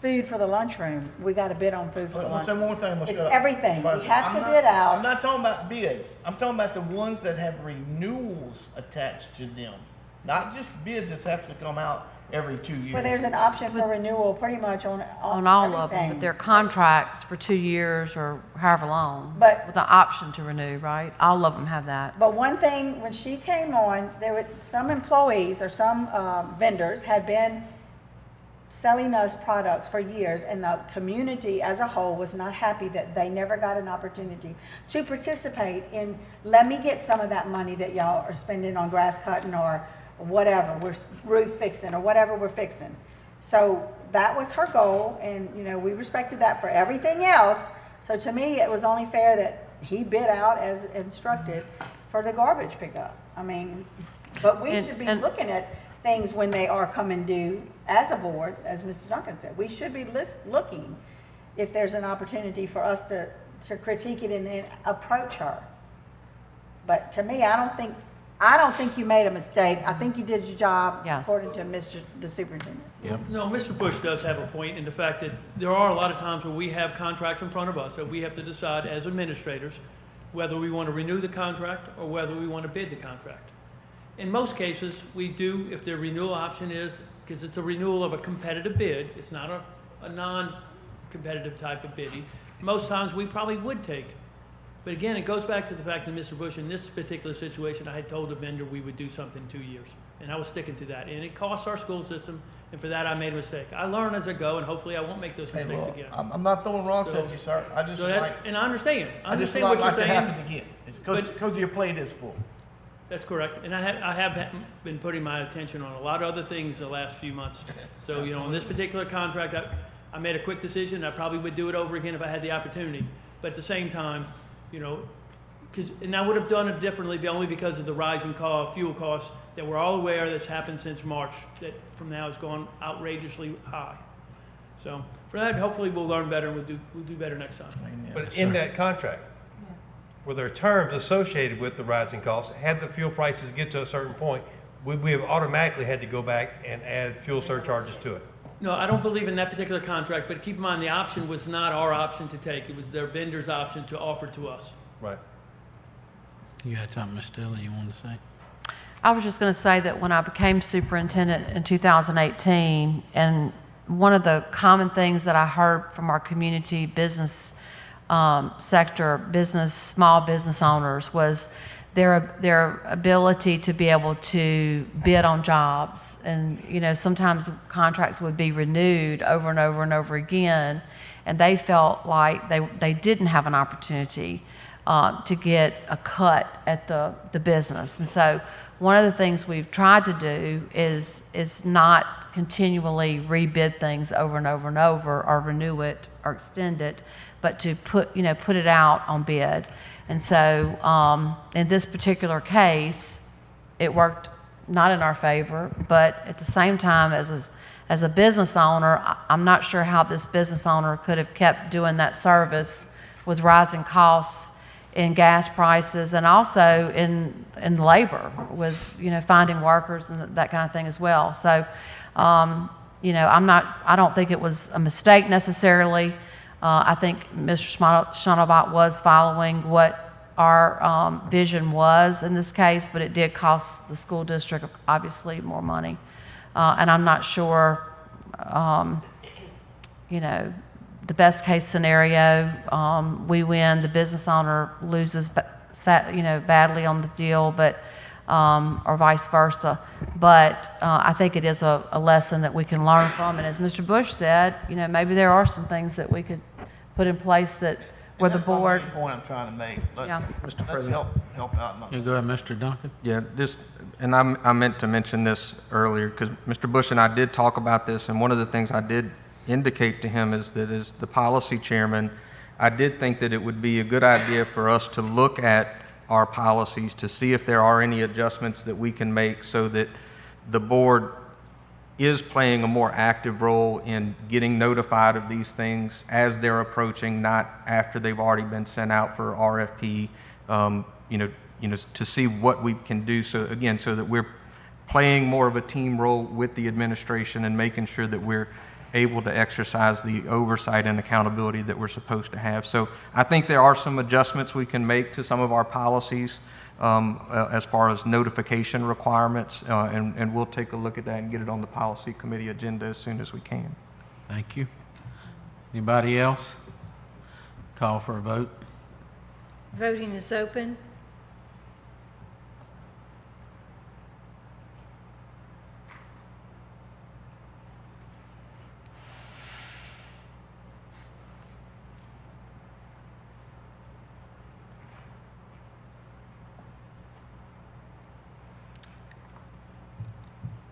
food for the lunchroom, we got to bid on food for the Let's say lunchroom. one thing, It's Michelle. everything. We have to I'm bid out. I'm not talking about bids. I'm talking about the ones that have renewals attached to them. Not just bids that have to come out every 2 years. Well, there's an option for renewal pretty much on On all of them, everything. but they're contracts for 2 years or however long. But- with the option to renew, right? All of them have that. But one thing, when she came on, there were some employees or some vendors had been selling us products for years, and the community as a whole was not happy that they never got an opportunity to participate in, let me get some of that money that y'all are spending on grass cutting or whatever, we're roof fixing or whatever we're fixing. So that was her goal, and, we respected that for everything else. So to me, it was only fair that he bid out as instructed for the garbage pickup. I mean, but we should be looking at things when they are coming due as a board, as Mr. Duncan said. We should be looking if there's an opportunity for us to critique it and then approach her. But to me, I don't think you made a mistake. I think you did your job Yes. according to the superintendent. Yep. No, Mr. Bush does have a point in the fact that there are a lot of times when we have contracts in front of us that we have to decide as administrators whether we want to renew the contract or whether we want to bid the contract. In most cases, we do, if the renewal option is, because it's a renewal of a competitive bid, it's not a non-competitive type of bidding, most times we probably would take. But again, it goes back to the fact that Mr. Bush, in this particular situation, I had told the vendor we would do something in 2 years. And I was sticking to that. And it costs our school system, and for that I made a mistake. I learn as I go, and hopefully I won't make those Hey, mistakes look, again. I'm not throwing rocks So- at you, sir. I just So would that, like, and I understand. I I just understand would what not you're like to saying. happen again. It's because your plate is full. That's correct, and I have been putting my attention on a lot of other things the last few months. So, you know, on this particular contract, I made a quick decision. I probably would do it over again if I had the opportunity. But at the same time, you know, and I would have done it differently only because of the rising fuel costs that we're all aware that's happened since March, that from now has gone outrageously high. So for that, hopefully we'll learn better and we'll do better next time. But in that contract, were there terms associated with the rising costs? Had the fuel prices get to a certain point, would we have automatically had to go back and add fuel surcharges to it? No, I don't believe in that particular contract, but keep in mind, the option was not our option to take. It was their vendor's option to offer to us. Right. You had something, Ms. Dilley, you wanted to say? I was just going to say that when I became superintendent in 2018, and one of the common things that I heard from our community business sector, small business owners, was their ability to be able to bid on jobs. And, you know, sometimes contracts would be renewed over and over and over again, and they felt like they didn't have an opportunity to get a cut at the business. And so one of the things we've tried to do is not continually rebid things over and over and over, or renew it or extend it, but to put it out on bid. And so in this particular case, it worked not in our favor, but at the same time, as a business owner, I'm not sure how this business owner could have kept doing that service with rising costs in gas prices, and also in labor with, you know, finding workers and that kind of thing as well. So, you know, I don't think it was a mistake necessarily. I think Mr. Schnattelbach was following what our vision was in this case, but it did cost the school district obviously more money. And I'm not sure, you know, the best case scenario, we win, the business owner loses, you know, badly on the deal, but or vice versa. But I think it is a lesson that we can learn from. And as Mr. Bush said, you know, maybe there are some things that we could put in place that where the board. That's the point I'm trying to make. Yeah. Mr. President, help out. You go ahead, Mr. Duncan. Yeah, and I meant to mention this earlier, because Mr. Bush and I did talk about this, and one of the things I did indicate to him is that as the policy chairman, I did think that it would be a good idea for us to look at our policies to see if there are any adjustments that we can make so that the board is playing a more active role in getting notified of these things as they're approaching, not after they've already been sent out for RFP, to see what we can do. So again, so that we're playing more of a team role with the administration and making sure that we're able to exercise the oversight and accountability that we're supposed to have. So I think there are some adjustments we can make to some of our policies as far as notification requirements, and we'll take a look at that and get it on the policy committee agenda as soon as we can. Thank you. Anybody else? Call for a vote. Voting is open.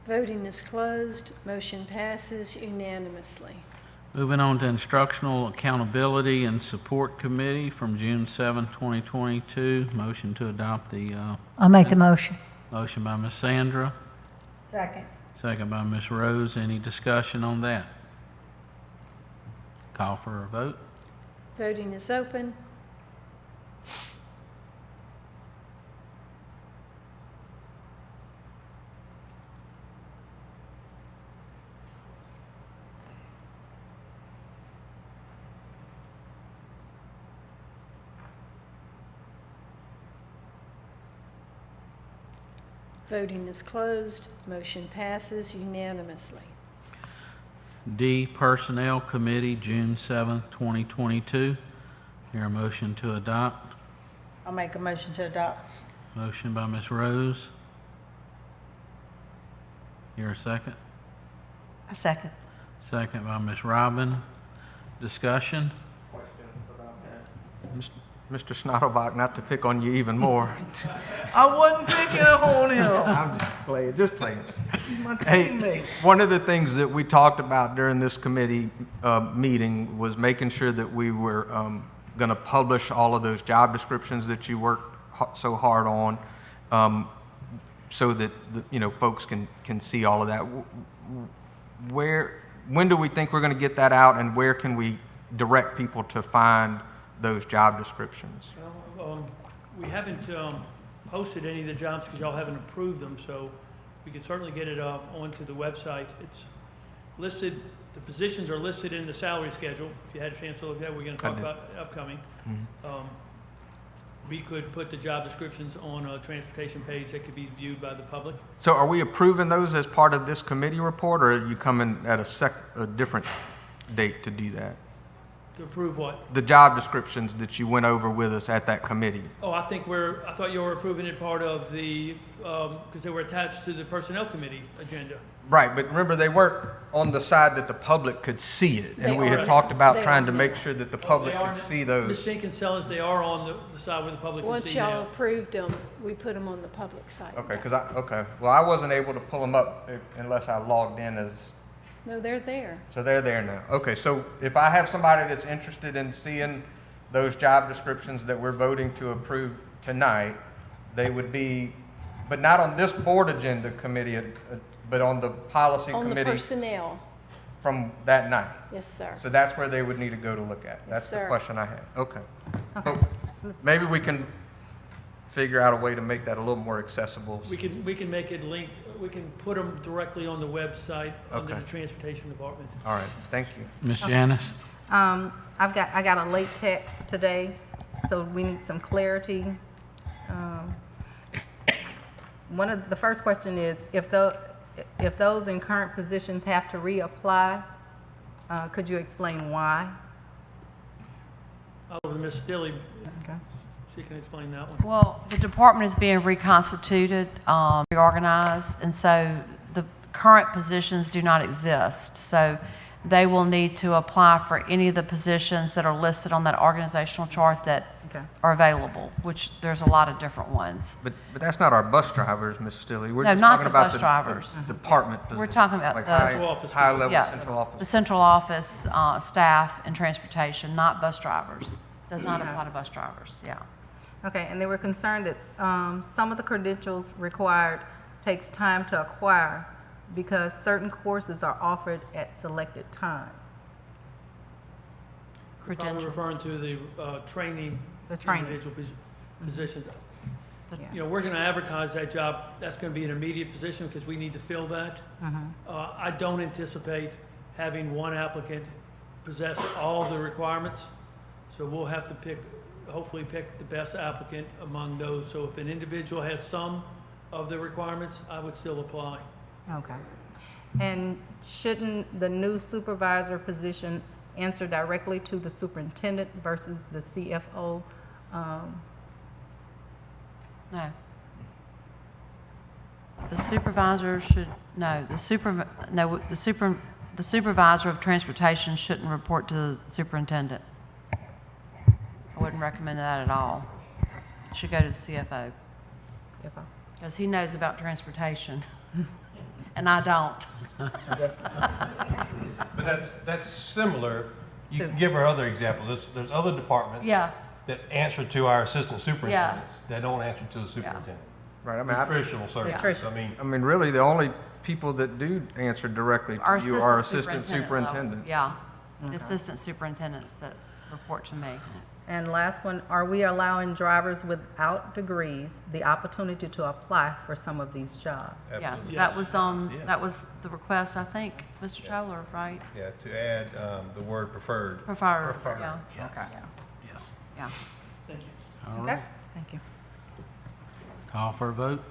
Voting is closed. Motion passes unanimously. Moving on to Instructional Accountability and Support Committee from June 7, 2022. Motion to adopt the I'll make the motion. motion by Ms. Sandra, Second. second by Ms. Rose. Any discussion on that? Call for a vote. Voting is open. Voting is closed. Motion passes unanimously. D, Personnel Committee, June 7, 2022. Hear a motion to adopt. I'll make a motion to adopt. Motion by Ms. Rose. Hear a second. A second. Second by Ms. Robin. Discussion? Question about that. Mr. Schnattlerbach, not to pick on you even more. I wasn't picking on him. I'm just playing. He's my Hey, teammate. one of the things that we talked about during this committee meeting was making sure that we were going to publish all of those job descriptions that you worked so hard on, so that folks can see all of that. When do we think we're going to get that out, and where can we direct people to find those job descriptions? We haven't posted any of the jobs because y'all haven't approved them, so we can certainly get it onto the website. It's listed, the positions are listed in the salary schedule. If you had a chance to look at it, we're going to talk about upcoming. We could put the job descriptions on a transportation page that could be viewed by the public. So are we approving those as part of this committee report, or are you coming at a different date to do that? To approve what? The job descriptions that you went over with us at that committee. Oh, I thought you were approving it part of the, because they were attached to the Personnel Committee agenda. Right, but remember, they weren't on the side that the public could see it. And They we are. had talked about They trying are to now. make sure that the public They are could now. see Ms. those. Jenkins tells us they are on the side where the public can Once see y'all now. approved them, we put them on the public site. Okay, well, I wasn't able to pull them up unless I logged in as, No, they're there. so they're there now. Okay, so if I have somebody that's interested in seeing those job descriptions that we're voting to approve tonight, they would be, but not on this board agenda committee, but on the policy On the committee personnel, from that night. yes, sir. So that's where they would need to go to look at. That's the sir. question I had. Okay. Okay. So maybe we can figure out a way to make that a little more accessible. We can make it link, we can put them directly on the website under Okay. the Transportation Department. All right, thank you. Ms. Janice? I got a late text today, so we need some clarity. The first question is, if those in current positions have to reapply, could you explain why? Over to Ms. Stilley, Okay. she can explain that one. Well, the department is being reconstituted, reorganized, and so the current positions do not exist. So they will need to apply for any of the positions that are listed on that organizational chart that Okay. are available, which there's a lot of different ones. But that's not our bus drivers, Ms. Stilley. We're No, just not talking the about bus drivers. department We're positions, talking about like the- Central office people. high-level Yeah. central office. The central office, staff and transportation, not bus drivers. Does not apply to bus drivers, yeah. Okay, and they were concerned that some of the credentials required takes time to acquire because certain courses are offered at selected times. Probably Credentials. referring to the training. The training. Individual positions. Yeah. You know, we're going to advertise that job. That's going to be an immediate position because we need to fill that. I don't anticipate having one applicant possess all the requirements. So we'll have to hopefully pick the best applicant among those. So if an individual has some of the requirements, I would still apply. Okay. And shouldn't the new supervisor position answer directly to the superintendent versus the CFO? No. The supervisor should, no, the supervisor of transportation shouldn't report to the superintendent. I wouldn't recommend that at all. It should go to the CFO, CFO. because he knows about transportation, and I don't. But that's similar. You can give her other examples. There's other departments Yeah, that answer to our assistant superintendents that don't answer to the superintendent. Right, I mean, Nutritional services, I mean, really, the only people that do answer directly our to you are assistant assistant superintendent. level. superintendents. Yeah, the assistant superintendents that report to me. And last one, are we allowing drivers without degrees the opportunity to apply for some of these jobs? Yes, Yes. that was the request, I think, Mr. Toller, right? yeah, to add the word preferred. Preferred, yeah, Okay. Yes. yeah. Thank you. All Okay, right. thank you. Call for a vote.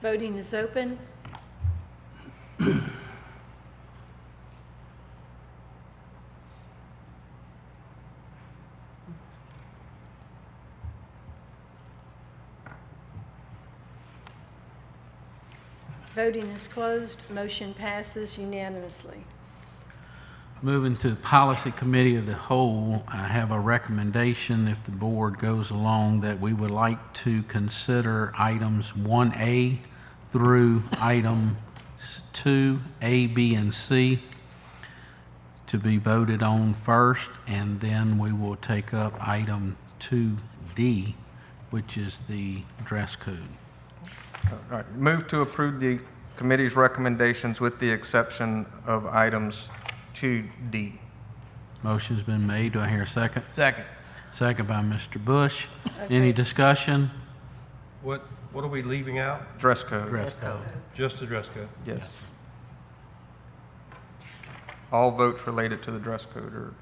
Voting is open. Voting is closed. Motion passes unanimously. Moving to the Policy Committee of the Whole, I have a recommendation, if the board goes along, that we would like to consider items 1A through items 2, A, B, and C to be voted on first, and then we will take up item 2D, which is the dress code. All right, move to approve the committee's recommendations with the exception of items 2D. Motion's been made. Do I hear a second? Second. Second by Mr. Bush. Okay. Any discussion? What are we leaving out? Dress code. Dress code. Just the dress code? Yes. All votes related to the dress code are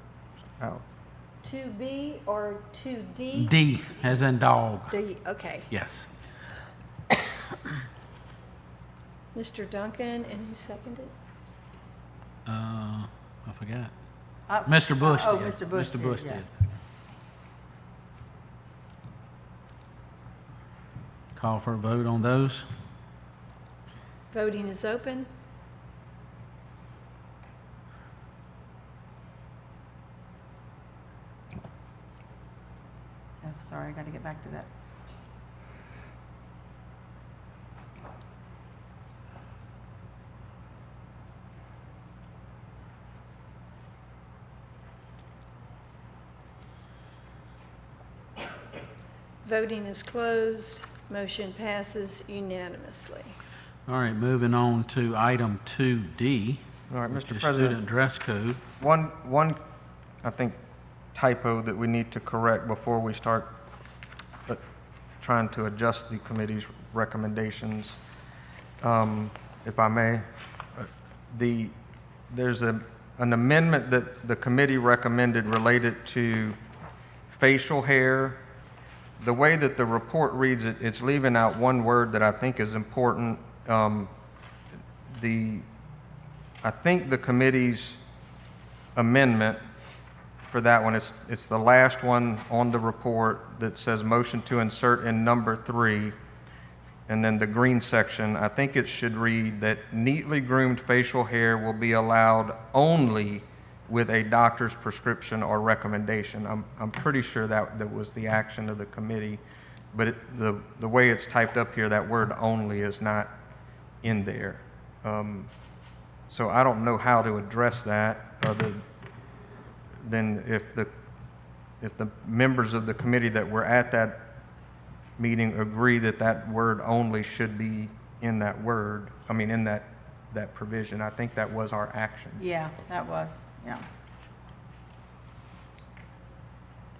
out. 2B or 2D? D, as in dog. D, okay. Yes. Mr. Duncan, and who seconded? I forgot. Uh, Mr. Bush oh, did. Mr. Bush Mr. Bush did, yeah. did. Call for a vote on those. Voting is open. Oh, sorry, I got to get back to that. Voting is closed. Motion passes unanimously. All right, moving on to item 2D. All right, which Mr. is President. Student dress code. One, I think, typo that we need to correct before we start trying to adjust the committee's recommendations, if I may. There's an amendment that the committee recommended related to facial hair. The way that the report reads it, it's leaving out one word that I think is important. I think the committee's amendment for that one, it's the last one on the report that says motion to insert in number 3, and then the green section, I think it should read that neatly groomed facial hair will be allowed only with a doctor's prescription or recommendation. I'm pretty sure that was the action of the committee, but the way it's typed up here, that word only is not in there. So I don't know how to address that other than if the members of the committee that were at that meeting agree that that word only should be in that word, in that provision. I think that was our action. Yeah, that was, yeah.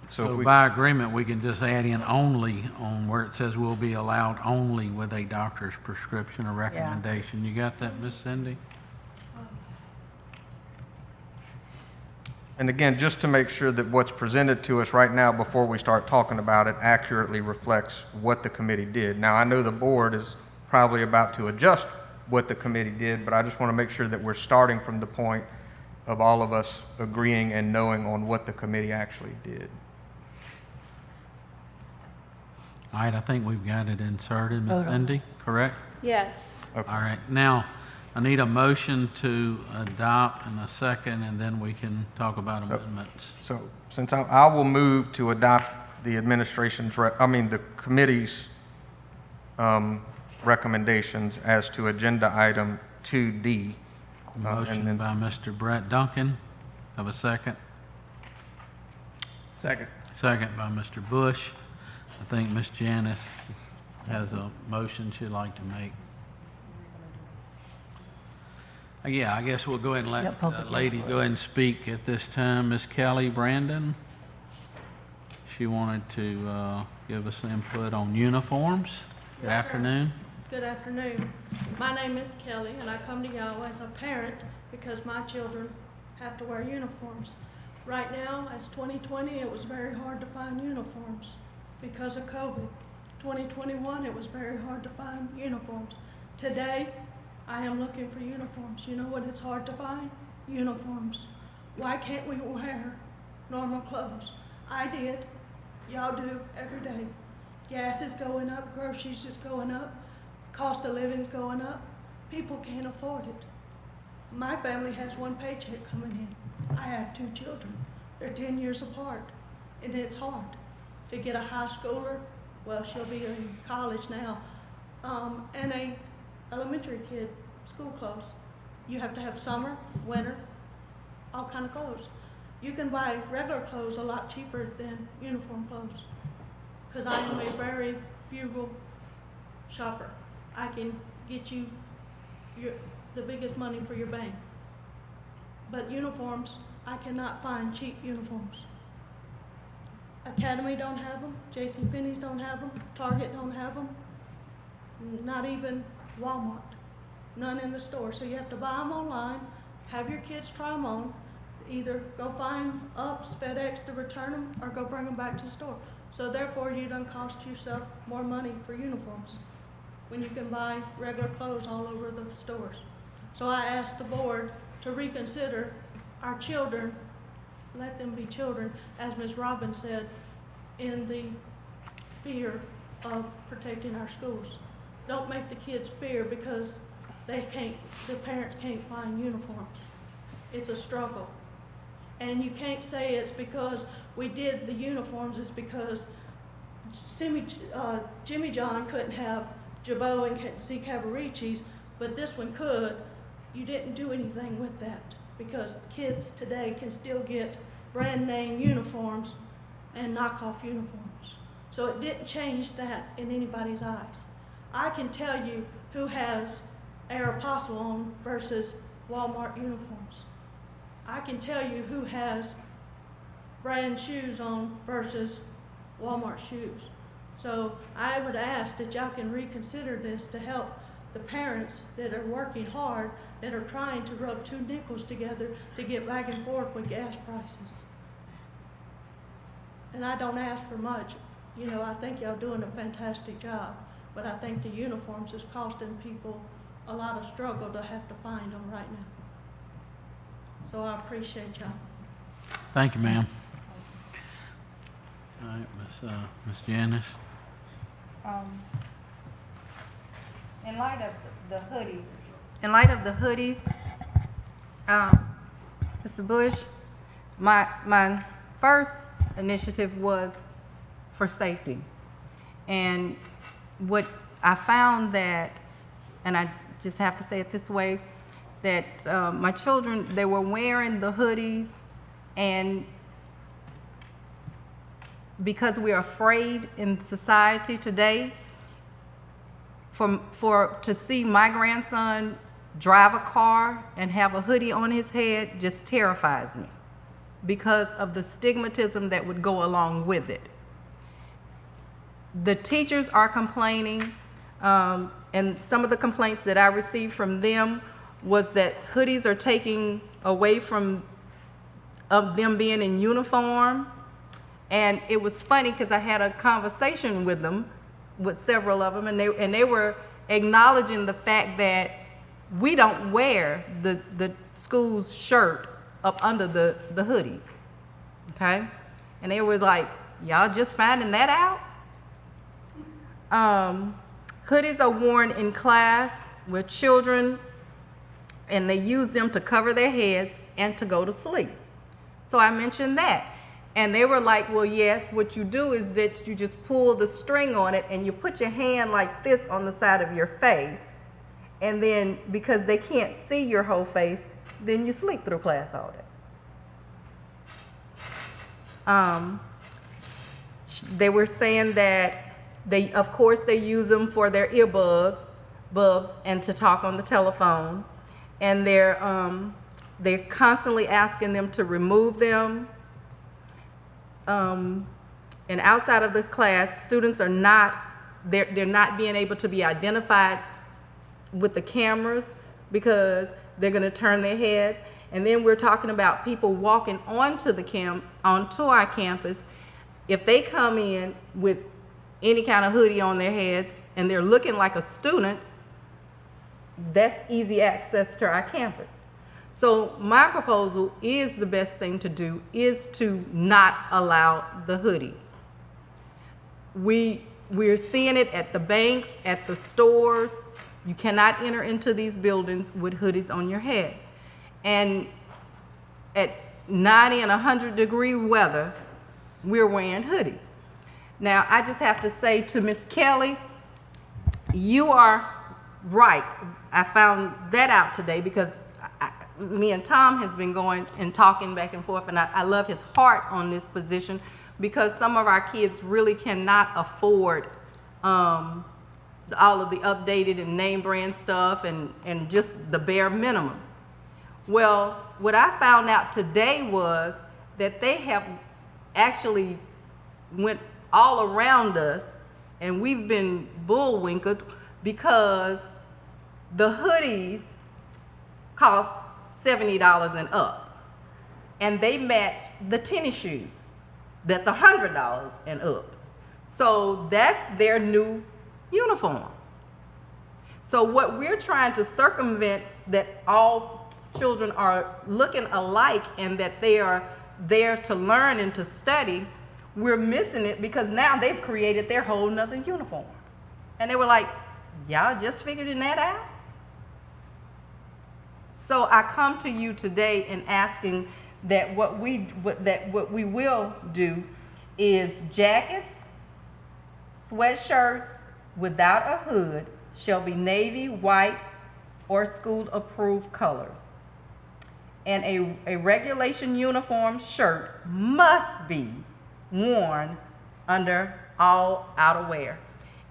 So if So we- by agreement, we can just add in only on where it says will be allowed only with a doctor's prescription or recommendation. You got that, Ms. Cindy? And again, just to make sure that what's presented to us right now before we start talking about it accurately reflects what the committee did. Now, I know the board is probably about to adjust what the committee did, but I just want to make sure that we're starting from the point of all of us agreeing and knowing on what the committee actually did. All right, I think we've got it inserted, Ms. Hold on. Cindy, correct? Yes. Okay. All right, now, I need a motion to adopt in a second, and then we can talk about amendments. So since I will move to adopt the administration's, the committee's recommendations as to agenda item 2D. Motion by Mr. Brett Duncan. Have a second? Second. Second by Mr. Bush. I think Ms. Janice has a motion she'd like to make. Yeah, I guess we'll go ahead and let Yep, public the lady go ahead and speak at this time. Ms. Kelly Brandon. She wanted to give us input on uniforms. Good afternoon. Good afternoon. My name is Kelly, and I come to y'all as a parent because my children have to wear uniforms. Right now, as 2020, it was very hard to find uniforms because of COVID. 2021, it was very hard to find uniforms. Today, I am looking for uniforms. You know what it's hard to find? Uniforms. Why can't we wear normal clothes? I did. Y'all do every day. Gas is going up, groceries is going up, cost of living is going up. People can't afford it. My family has one paycheck coming in. I have 2 children. They're 10 years apart, and it's hard to get a high schooler, well, she'll be in college now, and a elementary kid, school clothes. You have to have summer, winter, all kind of clothes. You can buy regular clothes a lot cheaper than uniform clothes, because I am a very frugal shopper. I can get you the biggest money for your bank. But uniforms, I cannot find cheap uniforms. Academy don't have them, JCPenney's don't have them, Target don't have them, not even Walmart. None in the store. So you have to buy them online, have your kids try them on, either go find UPS, FedEx to return them, or go bring them back to the store. So therefore, you done cost yourself more money for uniforms when you can buy regular clothes all over the stores. So I asked the board to reconsider our children, let them be children, as Ms. Robbins said, in the fear of protecting our schools. Don't make the kids fear because the parents can't find uniforms. It's a struggle. And you can't say it's because we did the uniforms, it's because Jimmy John couldn't have Jabot and Z Cavaricci's, but this one could. You didn't do anything with that because kids today can still get brand name uniforms and knockoff uniforms. So it didn't change that in anybody's eyes. I can tell you who has Aeropostale on versus Walmart uniforms. I can tell you who has brand shoes on versus Walmart shoes. So I would ask that y'all can reconsider this to help the parents that are working hard, that are trying to rub 2 nickels together to get back and forth with gas prices. And I don't ask for much. You know, I think y'all doing a fantastic job, but I think the uniforms is costing people a lot of struggle to have to find them right now. So I appreciate y'all. Thank you, ma'am. All right, Ms. Janice. In light of the hoodies, Mr. Bush, my first initiative was for safety. And what I found that, and I just have to say it this way, that my children, they were wearing the hoodies, and because we're afraid in society today, to see my grandson drive a car and have a hoodie on his head just terrifies me because of the stigmatism that would go along with it. The teachers are complaining, and some of the complaints that I received from them was that hoodies are taking away from them being in uniform. And it was funny because I had a conversation with them, with several of them, and they were acknowledging the fact that we don't wear the school's shirt up under the hoodies, okay? And they were like, y'all just finding that out? Hoodies are worn in class with children, and they use them to cover their heads and to go to sleep. So I mentioned that. And they were like, well, yes, what you do is that you just pull the string on it and you put your hand like this on the side of your face. And then because they can't see your whole face, then you sleep through class all day. They were saying that of course they use them for their earbuds and to talk on the telephone. And they're constantly asking them to remove them. And outside of the class, students are they're not being able to be identified with the cameras because they're going to turn their heads. And then we're talking about people walking onto our campus. If they come in with any kind of hoodie on their heads and they're looking like a student, that's easy access to our campus. So my proposal is the best thing to do is to not allow the hoodies. We're seeing it at the banks, at the stores. You cannot enter into these buildings with hoodies on your head. And 90 and 100-degree weather, we're wearing hoodies. Now, I just have to say to Ms. Kelly, you are right. I found that out today because me and Tom has been going and talking back and forth, and I love his heart on this position because some of our kids really cannot afford all of the updated and name brand stuff and just the bare minimum. Well, what I found out today was that they have actually went all around us and we've been bullwinkled because the hoodies cost $70 and up, and they match the tennis shoes. That's $100 and up. So that's their new uniform. So what we're trying to circumvent, that all children are looking alike and that they are there to learn and to study, we're missing it because now they've created their whole nother uniform. And they were like, y'all just figured that out? So I come to you today and asking that what we will do is jackets, sweatshirts without a hood shall be navy, white, or school-approved colors. And a regulation uniform shirt must be worn under all outerwear.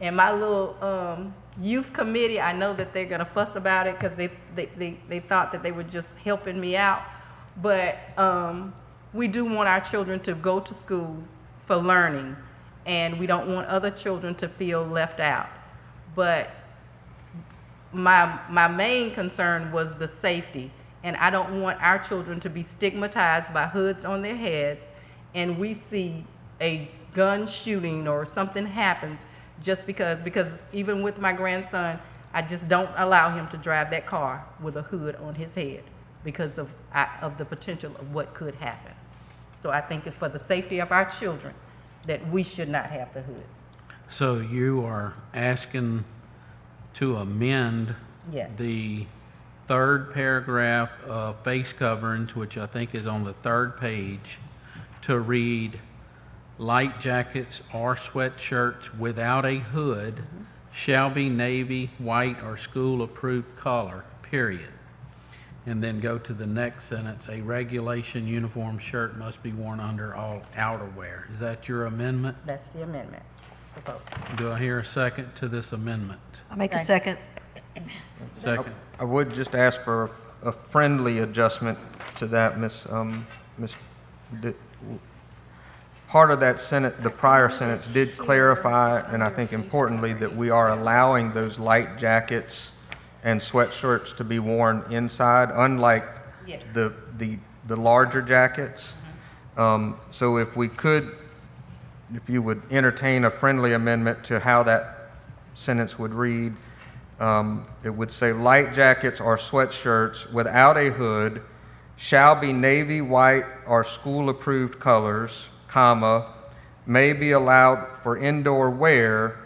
And my little youth committee, I know that they're gonna fuss about it because they thought that they were just helping me out. But we do want our children to go to school for learning, and we don't want other children to feel left out. But my main concern was the safety, and I don't want our children to be stigmatized by hoods on their heads, and we see a gun shooting or something happens just because even with my grandson, I just don't allow him to drive that car with a hood on his head because of the potential of what could happen. So I think for the safety of our children, that we should not have the hoods. So you are asking to amend Yes. the third paragraph of face coverings, which I think is on the third page, to read, light jackets or sweatshirts without a hood shall be navy, white, or school-approved color, period. And then go to the next sentence, a regulation uniform shirt must be worn under all outerwear. Is that your amendment? That's the amendment proposed. Do I hear a second to this amendment? I'll make a second. Second. I would just ask for a friendly adjustment to that, part of that sentence, the prior sentence did clarify, and I think importantly, that we are allowing those light jackets and sweatshirts to be worn inside, unlike Yes. the larger jackets. So if you would entertain a friendly amendment to how that sentence would read, it would say, light jackets or sweatshirts without a hood shall be navy, white, or school-approved colors, comma, may be allowed for indoor wear,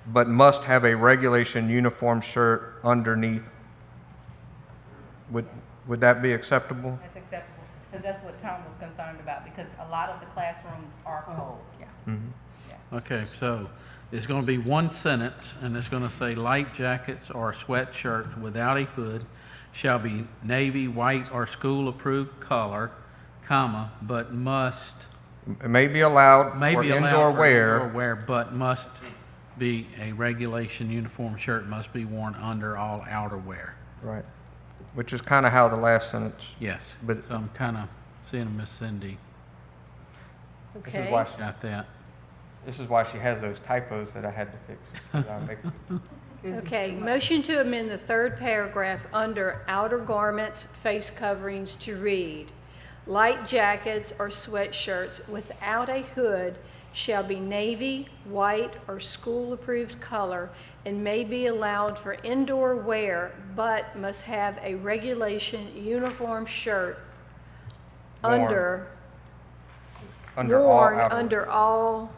but must have a regulation uniform shirt underneath. Would that be acceptable? That's acceptable, because that's what Tom was concerned about, because a lot of the classrooms are cold. Yeah. Okay, so it's going to be one sentence, and it's going to say light jackets or sweatshirts without a hood shall be navy, white, or school-approved color, comma, but must, It may be allowed may for be allowed indoor for wear. indoor wear, but must be a regulation uniform shirt must be worn under all outerwear. Right. Which is kind of how the last sentence. Yes, But- so I'm kind of seeing Miss Cindy This is Okay. why got that. This is why she has those typos that I had to fix. 'Cause I make- Okay, motion to amend the third paragraph under outer garments, face coverings to read, light jackets or sweatshirts without a hood shall be navy, white, or school-approved color and may be allowed for indoor wear, but must have a regulation uniform shirt Worn. Under all worn outer, under all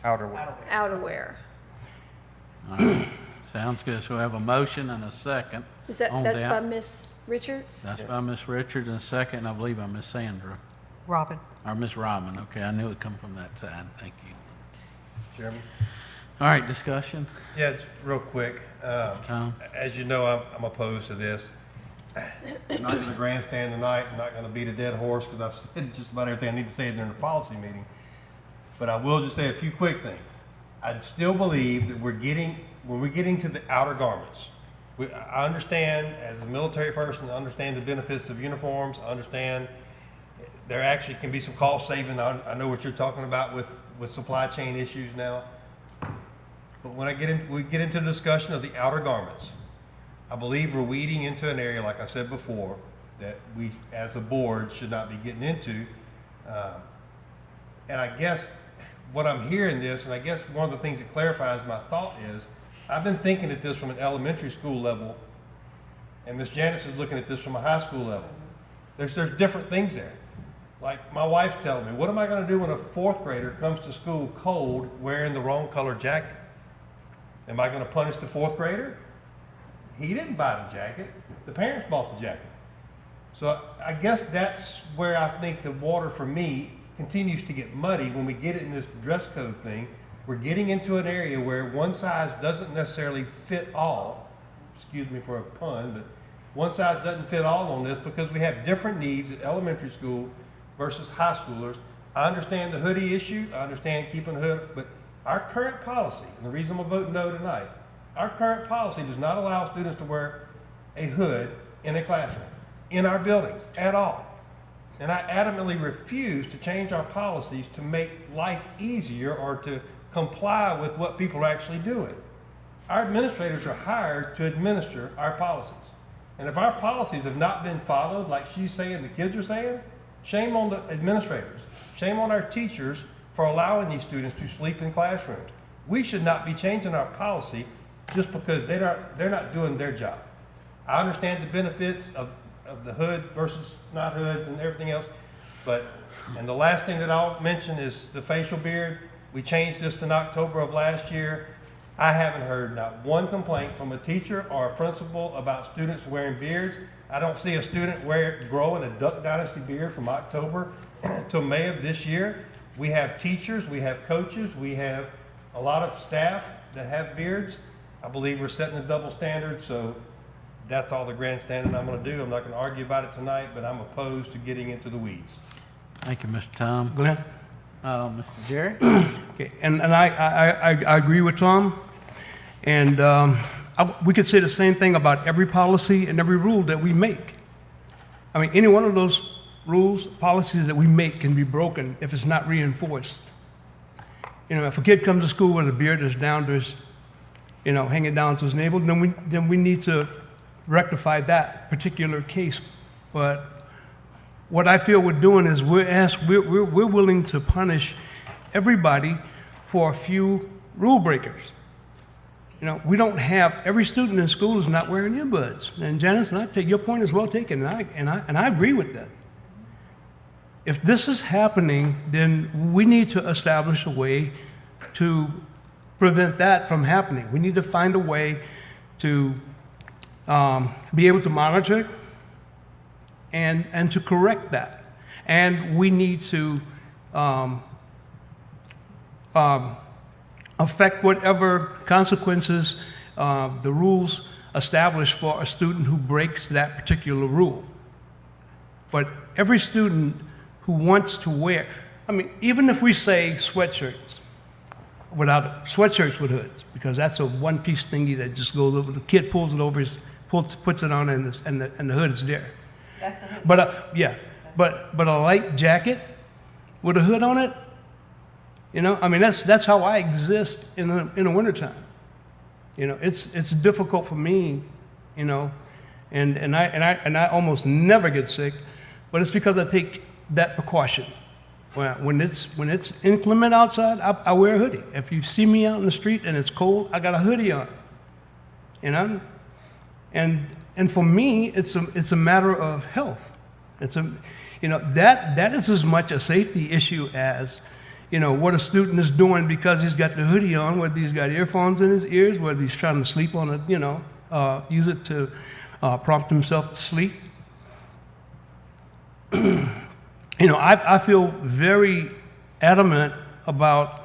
outerwear. outerwear. All right, sounds good. So we have a motion and a second. Is that, on that's that. by Ms. Richards? That's by Ms. Richards, and a second, I believe, by Ms. Sandra. Robin. Or Ms. Robin, okay, I knew it'd come from that side, thank you. Chairman? All right, discussion, Yeah, just real quick. Tom? As you know, I'm opposed to this. I'm not going to grandstand tonight. I'm not going to beat a dead horse because I've said just about everything I need to say during the policy meeting. But I will just say a few quick things. I still believe that when we're getting to the outer garments, I understand as a military person, I understand the benefits of uniforms. I understand there actually can be some cost saving. I know what you're talking about with supply chain issues now. But when we get into the discussion of the outer garments, I believe we're weeding into an area, like I said before, that we, as a board, should not be getting into. And I guess what I'm hearing this, and I guess one of the things that clarifies my thought is, I've been thinking at this from an elementary school level, and Ms. Janice is looking at this from a high school level. There's different things there. Like my wife's telling me, what am I going to do when a fourth grader comes to school cold wearing the wrong color jacket? Am I going to punish the fourth grader? He didn't buy the jacket. The parents bought the jacket. So I guess that's where I think the water for me continues to get muddy when we get in this dress code thing. We're getting into an area where one size doesn't necessarily fit all. Excuse me for a pun, but one size doesn't fit all on this because we have different needs at elementary school versus high schoolers. I understand the hoodie issue. I understand keeping the hood, but our current policy, and the reason I'm voting no tonight, our current policy does not allow students to wear a hood in a classroom, in our buildings, at all. And I adamantly refuse to change our policies to make life easier or to comply with what people are actually doing. Our administrators are hired to administer our policies. And if our policies have not been followed, like she's saying, the kids are saying, shame on the administrators. Shame on our teachers for allowing these students to sleep in classrooms. We should not be changing our policy just because they're not doing their job. I understand the benefits of the hood versus not hoods and everything else, and the last thing that I'll mention is the facial beard. We changed this in October of last year. I haven't heard not one complaint from a teacher or a principal about students wearing beards. I don't see a student growing a Duck Dynasty beard from October till May of this year. We have teachers, we have coaches, we have a lot of staff that have beards. I believe we're setting a double standard, so that's all the grandstanding I'm going to do. I'm not going to argue about it tonight, but I'm opposed to getting into the weeds. Thank you, Mr. Tom. Glenn? Mr. Jerry? Okay, and I agree with Tom, and we could say the same thing about every policy and every rule that we make. I mean, any one of those rules, policies that we make can be broken if it's not reinforced. You know, if a kid comes to school with a beard that's down to his, hanging down to his navel, then we need to rectify that particular case. But what I feel we're doing is we're willing to punish everybody for a few rule breakers. We don't have every student in school is not wearing earbuds. And Janice, and I take your point is well taken, and I agree with that. If this is happening, then we need to establish a way to prevent that from happening. We need to find a way to be able to monitor and to correct that. And we need to affect whatever consequences the rules establish for a student who breaks that particular rule. But every student who wants to wear, even if we say sweatshirts with hoods, because that's a one-piece thingy that just goes over, the kid pulls it over, puts it on, and the hood is there. That's the hood. But a light jacket with a hood on it, that's how I exist in the wintertime. It's difficult for me, and I almost never get sick, but it's because I take that precaution. When it's inclement outside, I wear a hoodie. If you see me out in the street and it's cold, I got a hoodie on. And for me, it's a matter of health. That is as much a safety issue as what a student is doing because he's got the hoodie on, whether he's got earphones in his ears, whether he's trying to sleep on it, use it to prompt himself to sleep. you know, I feel very adamant about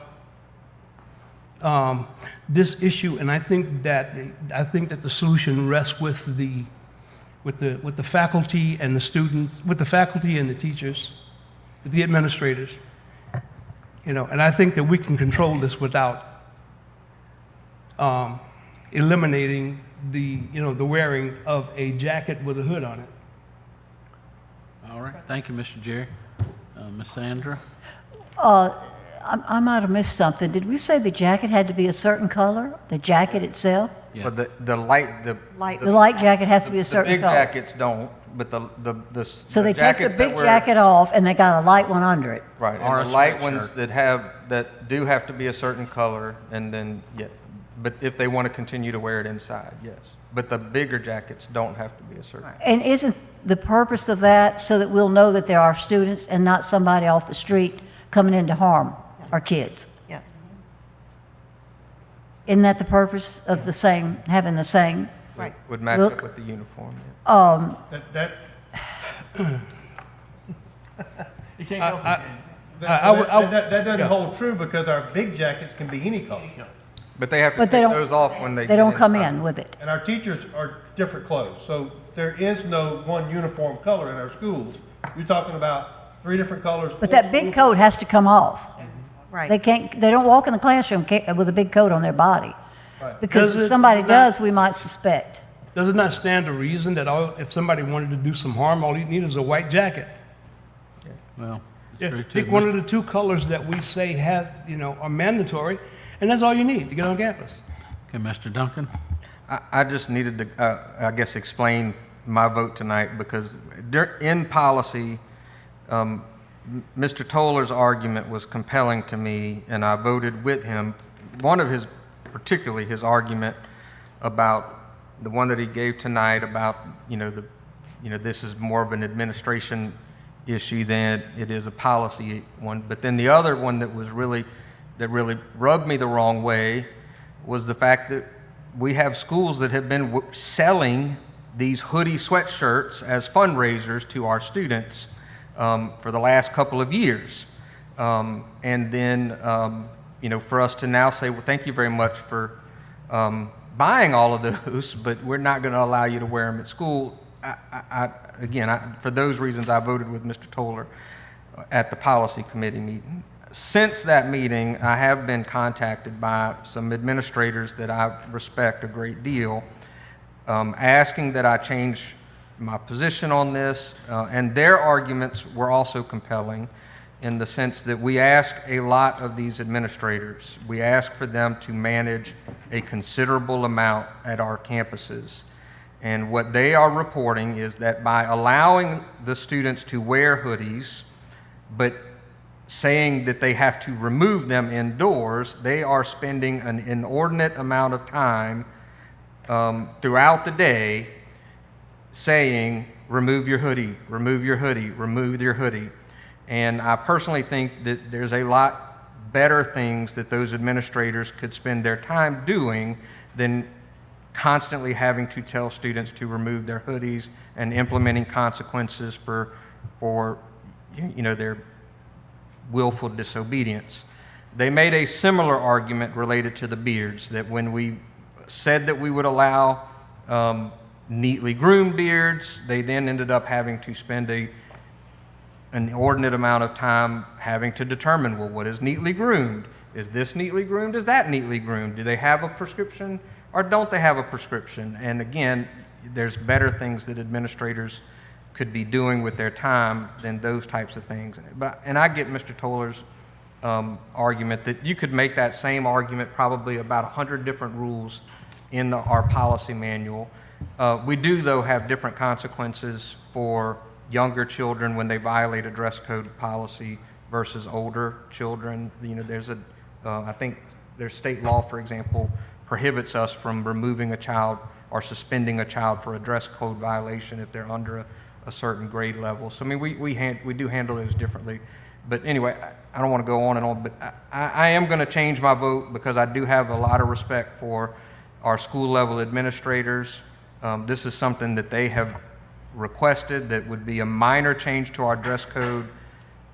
this issue, and I think that the solution rests with the faculty and the students, with the faculty and the teachers, with the administrators, you know, and I think that we can control this without eliminating the wearing of a jacket with a hood on it. All right, thank you, Mr. Jerry. Ms. Sandra? I might have missed something. Did we say the jacket had to be a certain color? The jacket itself? Yes. But the light, The light jacket has to be a the certain big color. jackets don't, but So they take the jackets that big wear- jacket off and they got a light one under it. Right, Or and a the light sweatshirt. ones that do have to be a certain color, and then, yeah, but if they want to continue to wear it inside, yes. But the bigger jackets don't have to be a certain. And isn't the purpose of that so that we'll know that there are students and not somebody off the street coming in to harm our kids? Yes. Isn't that the purpose of having the same? Right. Would match Look. up with the uniform, yeah. You can't I- help I- it. I- That doesn't yeah. hold true because our big jackets can be any color. But they have to But they take don't- those off when they They don't get come inside. in with it. And our teachers are different clothes, so there is no one uniform color in our schools. You're talking about 3 different colors. But that big coat has to come off. Right. They don't walk in the classroom with a big coat on their body. Right. Because Does if it somebody not- does, we might suspect. Does it not stand to reason that if somebody wanted to do some harm, all you need is a white jacket? Well, Yeah, it's true, too. pick one of the 2 colors that we say are mandatory, and that's all you need to get on campus. Okay, Mr. Duncan? I just needed to, I guess, explain my vote tonight because in policy, Mr. Toller's argument was compelling to me, and I voted with him. One of his, particularly his argument about the one that he gave tonight about, this is more of an administration issue than it is a policy one. But then the other one that really rubbed me the wrong way was the fact that we have schools that have been selling these hoodie sweatshirts as fundraisers to our students for the last couple of years. And then, for us to now say, well, thank you very much for buying all of those, but we're not going to allow you to wear them at school. For those reasons, I voted with Mr. Toller at the policy committee meeting. Since that meeting, I have been contacted by some administrators that I respect a great deal, asking that I change my position on this, and their arguments were also compelling in the sense that we ask a lot of these administrators. We ask for them to manage a considerable amount at our campuses. And what they are reporting is that by allowing the students to wear hoodies, but saying that they have to remove them indoors, they are spending an inordinate amount of time throughout the day saying, remove your hoodie, remove your hoodie, remove your hoodie. And I personally think that there's a lot better things that those administrators could spend their time doing than constantly having to tell students to remove their hoodies and implementing consequences for their willful disobedience. They made a similar argument related to the beards, that when we said that we would allow neatly groomed beards, they then ended up having to spend an inordinate amount of time having to determine, well, what is neatly groomed? Is this neatly groomed? Is that neatly groomed? Do they have a prescription or don't they have a prescription? And again, there's better things that administrators could be doing with their time than those types of things. And I get Mr. Toller's argument that you could make that same argument probably about 100 different rules in our policy manual. We do, though, have different consequences for younger children when they violate a dress code policy versus older children. I think there's state law, for example, prohibits us from removing a child or suspending a child for a dress code violation if they're under a certain grade level. So, I mean, we do handle those differently. But anyway, I don't want to go on and on, but I am going to change my vote because I do have a lot of respect for our school level administrators. This is something that they have requested that would be a minor change to our dress code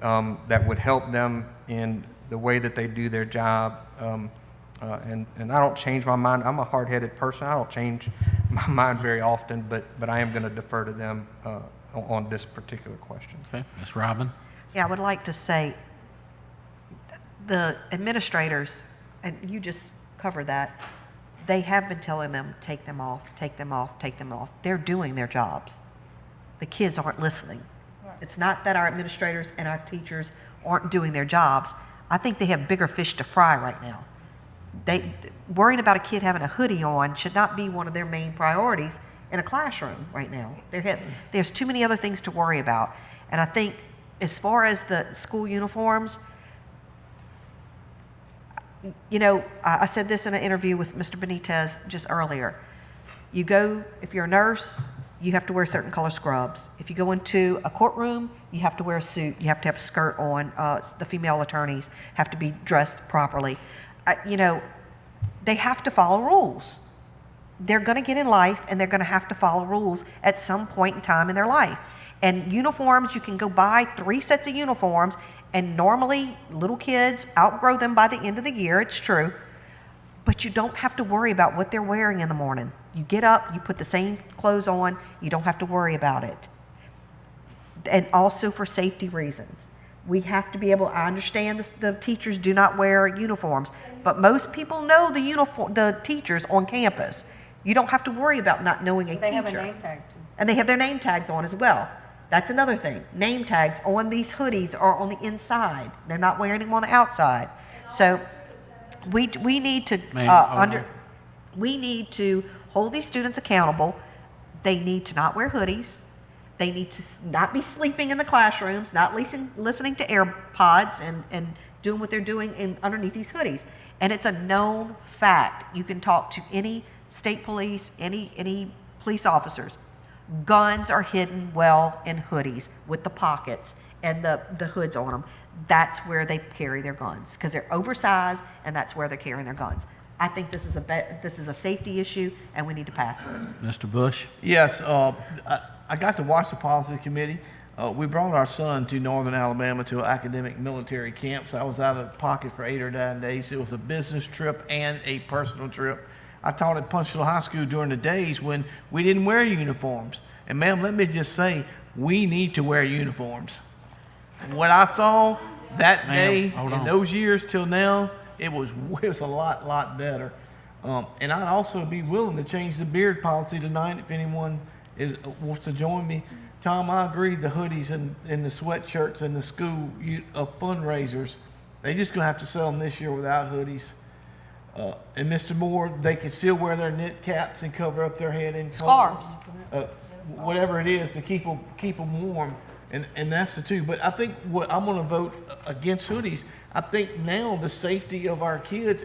that would help them in the way that they do their job. And I don't change my mind. I'm a hard-headed person. I don't change my mind very often, but I am going to defer to them on this particular question. Okay, Ms. Robin? Yeah, I would like to say, the administrators, and you just covered that, they have been telling them, take them off, take them off, take them off. They're doing their jobs. The kids aren't listening. It's not that our administrators and our teachers aren't doing their jobs. I think they have bigger fish to fry right now. Worrying about a kid having a hoodie on should not be one of their main priorities in a classroom right now. There's too many other things to worry about. And I think as far as the school uniforms, you know, I said this in an interview with Mr. Benitez just earlier. You go, if you're a nurse, you have to wear certain color scrubs. If you go into a courtroom, you have to wear a suit. You have to have a skirt on. The female attorneys have to be dressed properly. You know, they have to follow rules. They're going to get in life, and they're going to have to follow rules at some point in time in their life. And uniforms, you can go buy 3 sets of uniforms, and normally little kids outgrow them by the end of the year, it's true. But you don't have to worry about what they're wearing in the morning. You get up, you put the same clothes on, you don't have to worry about it. And also for safety reasons. We have to be able, I understand the teachers do not wear uniforms, but most people know the teachers on campus. You don't have to worry about not knowing a teacher. They have a name tag too. And they have their name tags on as well. That's another thing. Name tags on these hoodies are on the inside. They're not wearing them on the outside. So we need to we need to hold these students accountable. They need to not wear hoodies. They need to not be sleeping in the classrooms, not listening to AirPods and doing what they're doing underneath these hoodies. And it's a known fact. You can talk to any state police, any police officers. Guns are hidden well in hoodies with the pockets and the hoods on them. That's where they carry their guns because they're oversized, and that's where they're carrying their guns. I think this is a safety issue, and we need to pass this. Mr. Bush? Yes, I got to watch the policy committee. We brought our son to Northern Alabama to an academic military camp, so I was out of pocket for 8 or 9 days. It was a business trip and a personal trip. I taught at Punchville High School during the days when we didn't wear uniforms. And ma'am, let me just say, we need to wear uniforms. What I saw that day in those years till now, it was a lot better. And I'd also be willing to change the beard policy tonight if anyone wants to join me. Tom, I agree, the hoodies and the sweatshirts and the school fundraisers, they just gonna have to sell them this year without hoodies. And Mr. Moore, they can still wear their knit caps and cover up their head and Scarves. Whatever it is to keep them warm, and that's the two. But I think what I'm going to vote against hoodies. I think now the safety of our kids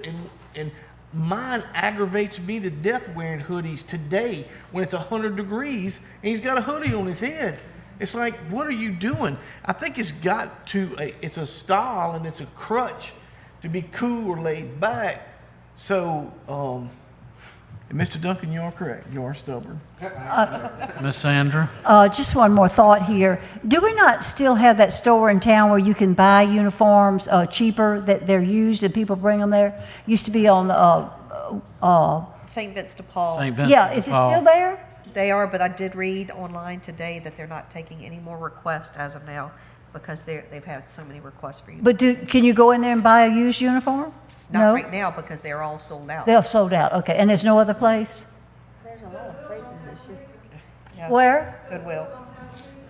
and mine aggravates me to death wearing hoodies today when it's 100 degrees and he's got a hoodie on his head. It's like, what are you doing? I think it's it's a style and it's a crutch to be cool or laid back. So, Mr. Duncan, you are correct. You are stubborn. Ms. Sandra? Just one more thought here. Do we not still have that store in town where you can buy uniforms cheaper, that they're used and people bring them there? Used to be on St. Vincent de Paul. St. Vincent yeah, de is it Paul. still there? They are, but I did read online today that they're not taking any more requests as of now because they've had so many requests for you. But can you go in there and buy a used uniform? Not No? right now because they're all sold out. They're sold out, okay. And there's no other place? There's a lot of places, it's just, Yeah. Where? Goodwill.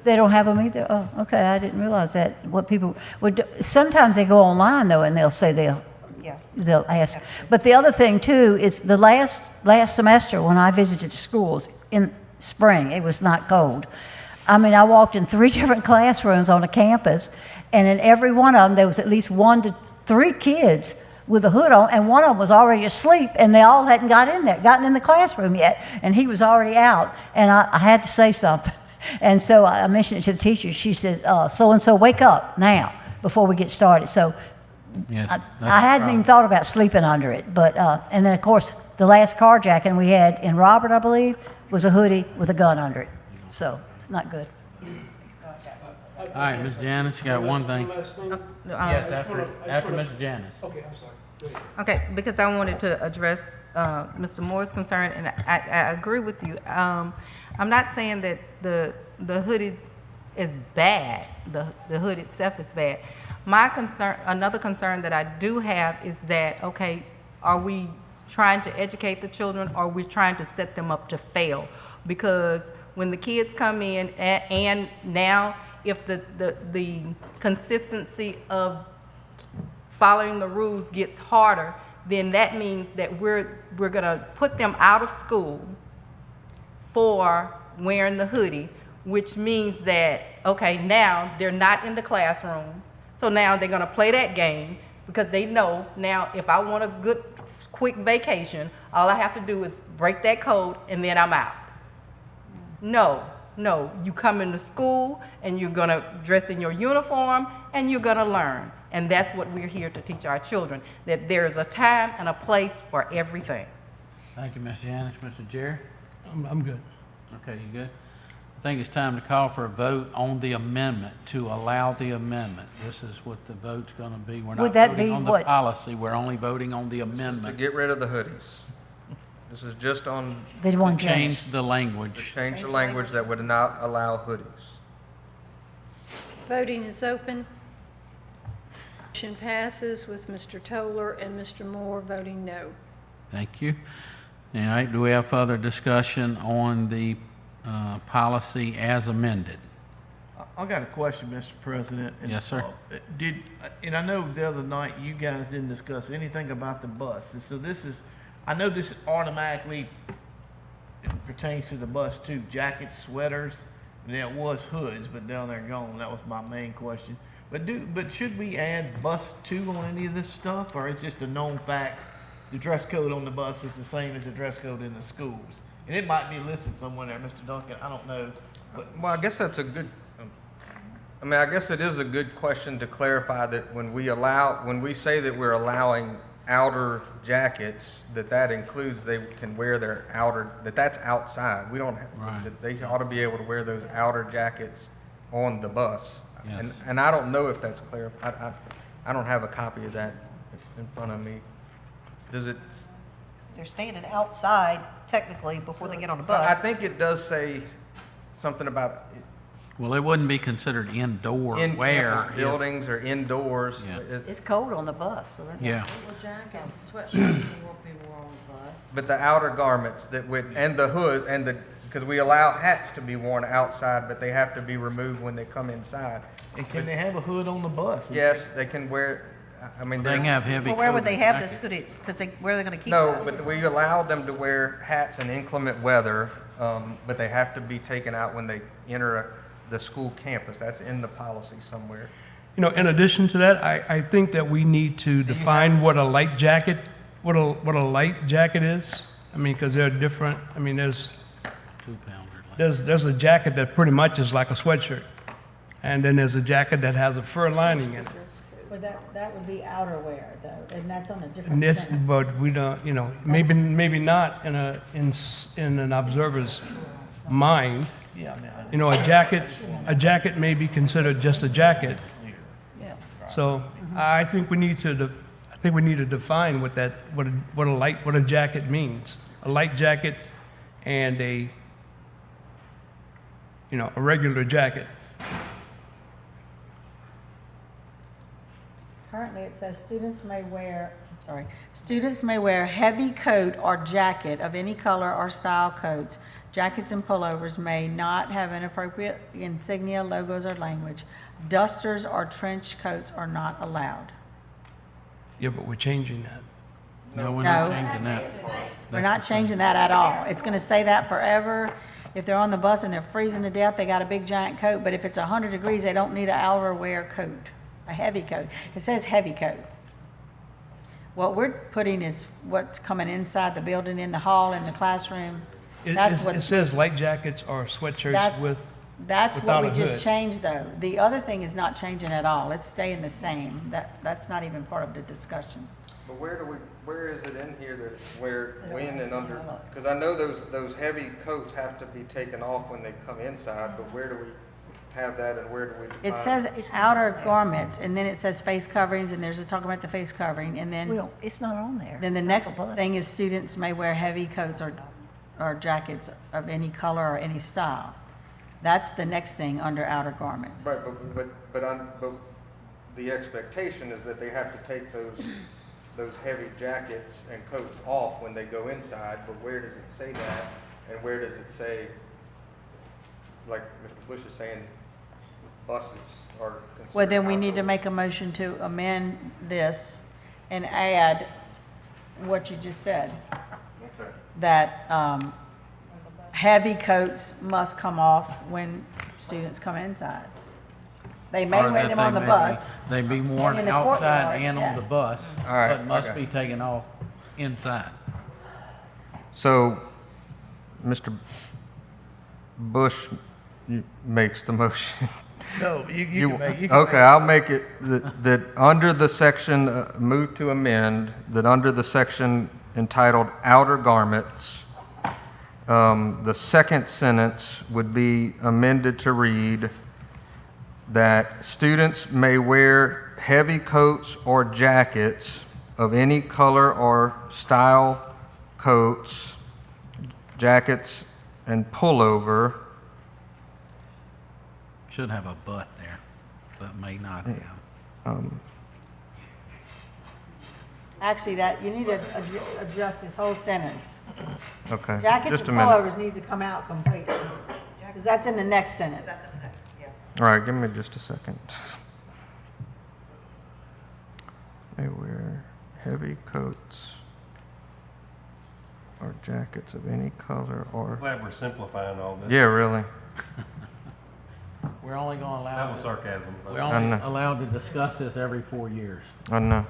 They don't have them either? Oh, okay, I didn't realize that. What people would do. Sometimes they go online though and they'll say they'll ask. But the other thing too is the last semester when I visited schools in spring, it was not cold. I mean, I walked in 3 different classrooms on a campus, and in every one of them there was at least 1 to 3 kids with a hood on, and one of them was already asleep, and they all hadn't gotten in the classroom yet, and he was already out, and I had to say something. And so I mentioned it to the teacher. She said, so-and-so, wake up now before we get started. So Yes, I hadn't even thought about sleeping under it. But and then, of course, the last carjacking we had in Robert, I believe, was a hoodie with a gun under it. So it's not good. All right, Ms. Janice, you got one thing. Yes, after Mr. Janice. Okay, I'm sorry. Go ahead. Okay, because I wanted to address Mr. Moore's concern, and I agree with you. I'm not saying that the hoodies is bad, the hood itself is bad. My concern, another concern that I do have is that, okay, are we trying to educate the children, or are we trying to set them up to fail? Because when the kids come in, and now if the consistency of following the rules gets harder, then that means that we're gonna put them out of school for wearing the hoodie, which means that, okay, now they're not in the classroom, so now they're gonna play that game, because they know now if I want a good quick vacation, all I have to do is break that code and then I'm out. No, you come into school and you're gonna dress in your uniform and you're gonna learn. And that's what we're here to teach our children, that there is a time and a place for everything. Thank you, Ms. Janice. Mr. Jerry? I'm good. Okay, you good? I think it's time to call for a vote on the amendment, to allow the amendment. This is what the vote's going to be. We're not Would that voting be on the what? policy, we're only voting on the To amendment. get rid of the hoodies. This is just on, They To want change Janice. the to language. change the language that would not allow hoodies. Voting is open. Motion passes with Mr. Toller and Mr. Moore voting no. Thank you. All right, do we have further discussion on the policy as amended? I got a question, Mr. President. And, Yes, sir. And I know the other night you guys didn't discuss anything about the bus. And so this is, I know this automatically pertains to the bus too, jackets, sweaters, and there was hoods, but now they're gone. That was my main question. But should we add bus 2 on any of this stuff, or it's just a known fact the dress code on the bus is the same as the dress code in the schools? And it might be listed somewhere there, Mr. Duncan, I don't know. But Well, I guess that's a good, I guess it is a good question to clarify that when we say that we're allowing outer jackets, that includes they can wear their outer, that's outside. We don't have, Right. that they ought to be able to wear those outer jackets on the bus. Yes. And I don't know if that's clear. I don't have a copy of that in front of me. Does it? They're standing outside technically before they get on the I bus. think it does say something about Well, it wouldn't be considered indoor wear. in-campus if- buildings or indoors. Yes. It's cold on the bus, so they're Yeah, Jackets, sweatshirts will be worn on the bus. But the outer garments that would, and the hood, because we allow hats to be worn outside, but they have to be removed when they come inside. and can they have a hood on the bus? Yes, they can wear, they can have heavy. Well, where would they coated have this jackets. hoodie? Because where are they going to keep No, that? but we allow them to wear hats in inclement weather, but they have to be taken out when they enter the school campus. That's in the policy somewhere. You know, in addition to that, I think that we need to define what a light jacket, what a light jacket is. I mean, because they're different. I mean, there's 2-pounder. there's a jacket that pretty much is like a sweatshirt, and then there's a jacket that has a fur lining in it. But that would be outerwear though, and that's on a And different this, sentence. but we don't, you know, maybe not in an observer's mind. You know, a jacket may be considered just a jacket. So I think we need to define what a jacket means. A light jacket and a regular jacket. Currently, it says students may wear heavy coat or jacket of any color or style coats. Jackets and pullovers may not have inappropriate insignia, logos, or language. Dusters or trench coats are not allowed. Yeah, but we're changing that. No, we're not No. changing that. We're not changing that at all. It's gonna say that forever. If they're on the bus and they're freezing to death, they got a big giant coat, but if it's 100 degrees, they don't need an outerwear coat, a heavy coat. It says heavy coat. What we're putting is what's coming inside the building, in the hall, in the classroom. That's what. It says light jackets or sweatshirts That's- with, That's without what we a just hood. changed, though. The other thing is not changing at all. It's staying the same. That's not even part of the discussion. But where is it in here that where when and under, because I know those heavy coats have to be taken off when they come inside, but where do we have that, and where do we define? It says outer garments, and then it says face coverings, and there's a talk about the face covering, and Well, it's not on there. then the Not next the bus. thing is students may wear heavy coats or jackets of any color or any style. That's the next thing under outer garments. Right, but the expectation is that they have to take those heavy jackets and coats off when they go inside, but where does it say that? And where does it say, like Mr. Bush is saying, buses are considered Well, then we need to outdoor? make a motion to amend this and add what you just said, Okay. that heavy coats must come off when students come inside. They may Or wear that them they on the may bus. They be worn in the outside courtyard, and yeah. on the bus, All right, but must okay. be taken off inside. So, Mr. Bush makes the motion. No, you can make, you can Okay, make. I'll make it that under the section, move to amend, that under the section entitled Outer Garments, the second sentence would be amended to read that students may wear heavy coats or jackets of any color or style coats, jackets, and pullover. Should have a but there, but may not have. Actually, that, you need to adjust this whole sentence. Okay, Jackets just a and minute. pullovers needs to come out completely, because that's in the next sentence. All right, give me just a second. They wear heavy coats or jackets of any color or, Glad we're simplifying all this. yeah, really. We're only gonna allow. That was sarcasm. We're I only know. allowed to discuss this every 4 years. I know.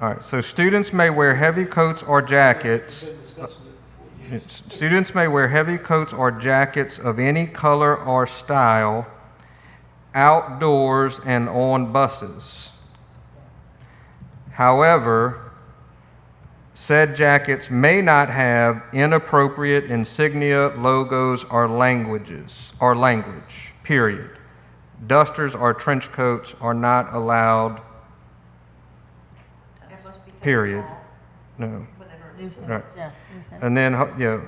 All right, so students may wear heavy coats or jackets. Students may wear heavy coats or jackets of any color or style outdoors and on buses. However, said jackets may not have inappropriate insignia, logos, or language, period. Dusters or trench coats are not allowed, period. No. New sentence, Right. yeah, new sentence. And then, yeah.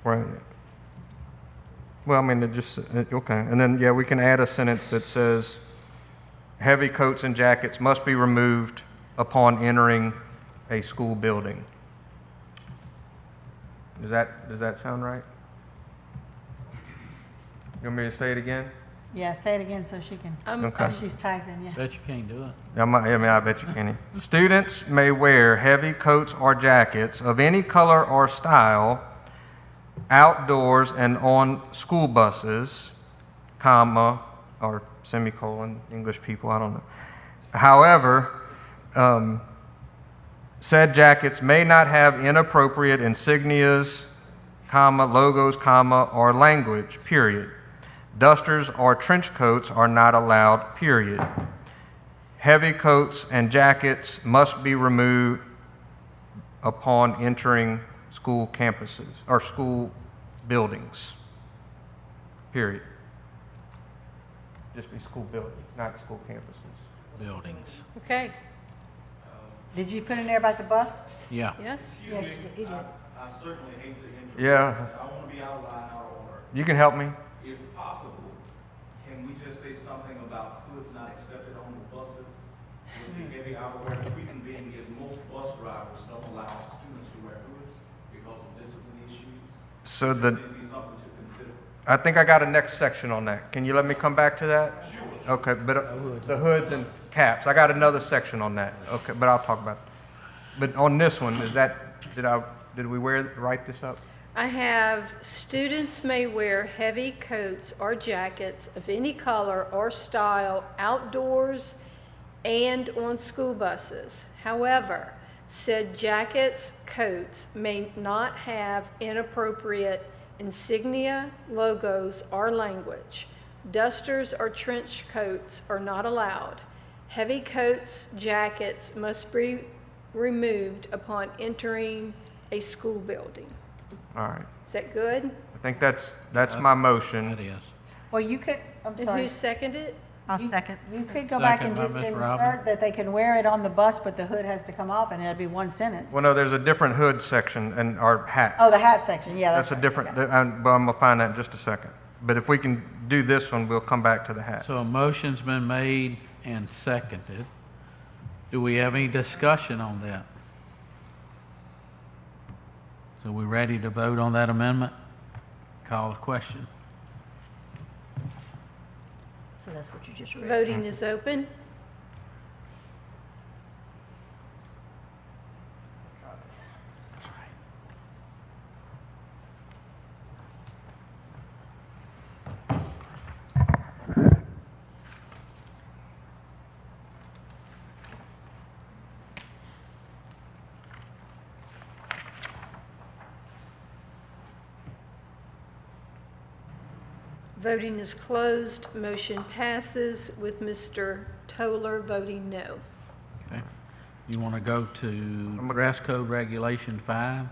Right. Well, I mean, it just, okay. And then, yeah, we can add a sentence that says, heavy coats and jackets must be removed upon entering a school building. Does that sound right? You want me to say it again? Yeah, say it again so she can, Okay. she's typing, yeah. Bet you can't do it. I bet you can. Students may wear heavy coats or jackets of any color or style outdoors and on school buses, comma, or semicolon, English people, I don't know. However, said jackets may not have inappropriate insignias, comma, logos, comma, or language, period. Dusters or trench coats are not allowed, period. Heavy coats and jackets must be removed upon entering school campuses or school buildings, period. Just be school buildings, not school campuses. Buildings. Okay, Did you put in there about the bus? Yeah. yes? Yes, he did. I certainly hate to interrupt. Yeah. I want to be out of line, out of order. You can help me? If possible, can we just say something about hoods not accepted on the buses with the heavy outerwear? The reason being is most bus drivers don't allow students to wear hoods because of discipline issues. So This may be something to consider. I think I got a next section on that. Can you let me come back to that? Sure. Okay, but the hoods and caps, I got another section on that. Okay, but I'll talk about it. But on this one, did we write this up? I have, students may wear heavy coats or jackets of any color or style outdoors and on school buses. However, said jackets, coats may not have inappropriate insignia, logos, or language. Dusters or trench coats are not allowed. Heavy coats, jackets must be removed upon entering a school building. All right. Is that good? I think that's my motion. That is. Well, you could, I'm And sorry. who seconded it? I'll second. You could go back and Second by just Ms. Robin. insert that they can wear it on the bus, but the hood has to come off, and it'd be one sentence. Well, no, there's a different hood section and our hat. Oh, the hat section, yeah, That's a right. different, Okay. but I'm gonna find that in just a second. But if we can do this one, we'll come back to the hat. So a motion's been made and seconded. Do we have any discussion on that? So we ready to vote on that amendment? Call the question. So that's what you just read. Voting is open. Voting is closed. Motion passes with Mr. Toller voting no. Okay. You want to go to dress code regulation 5?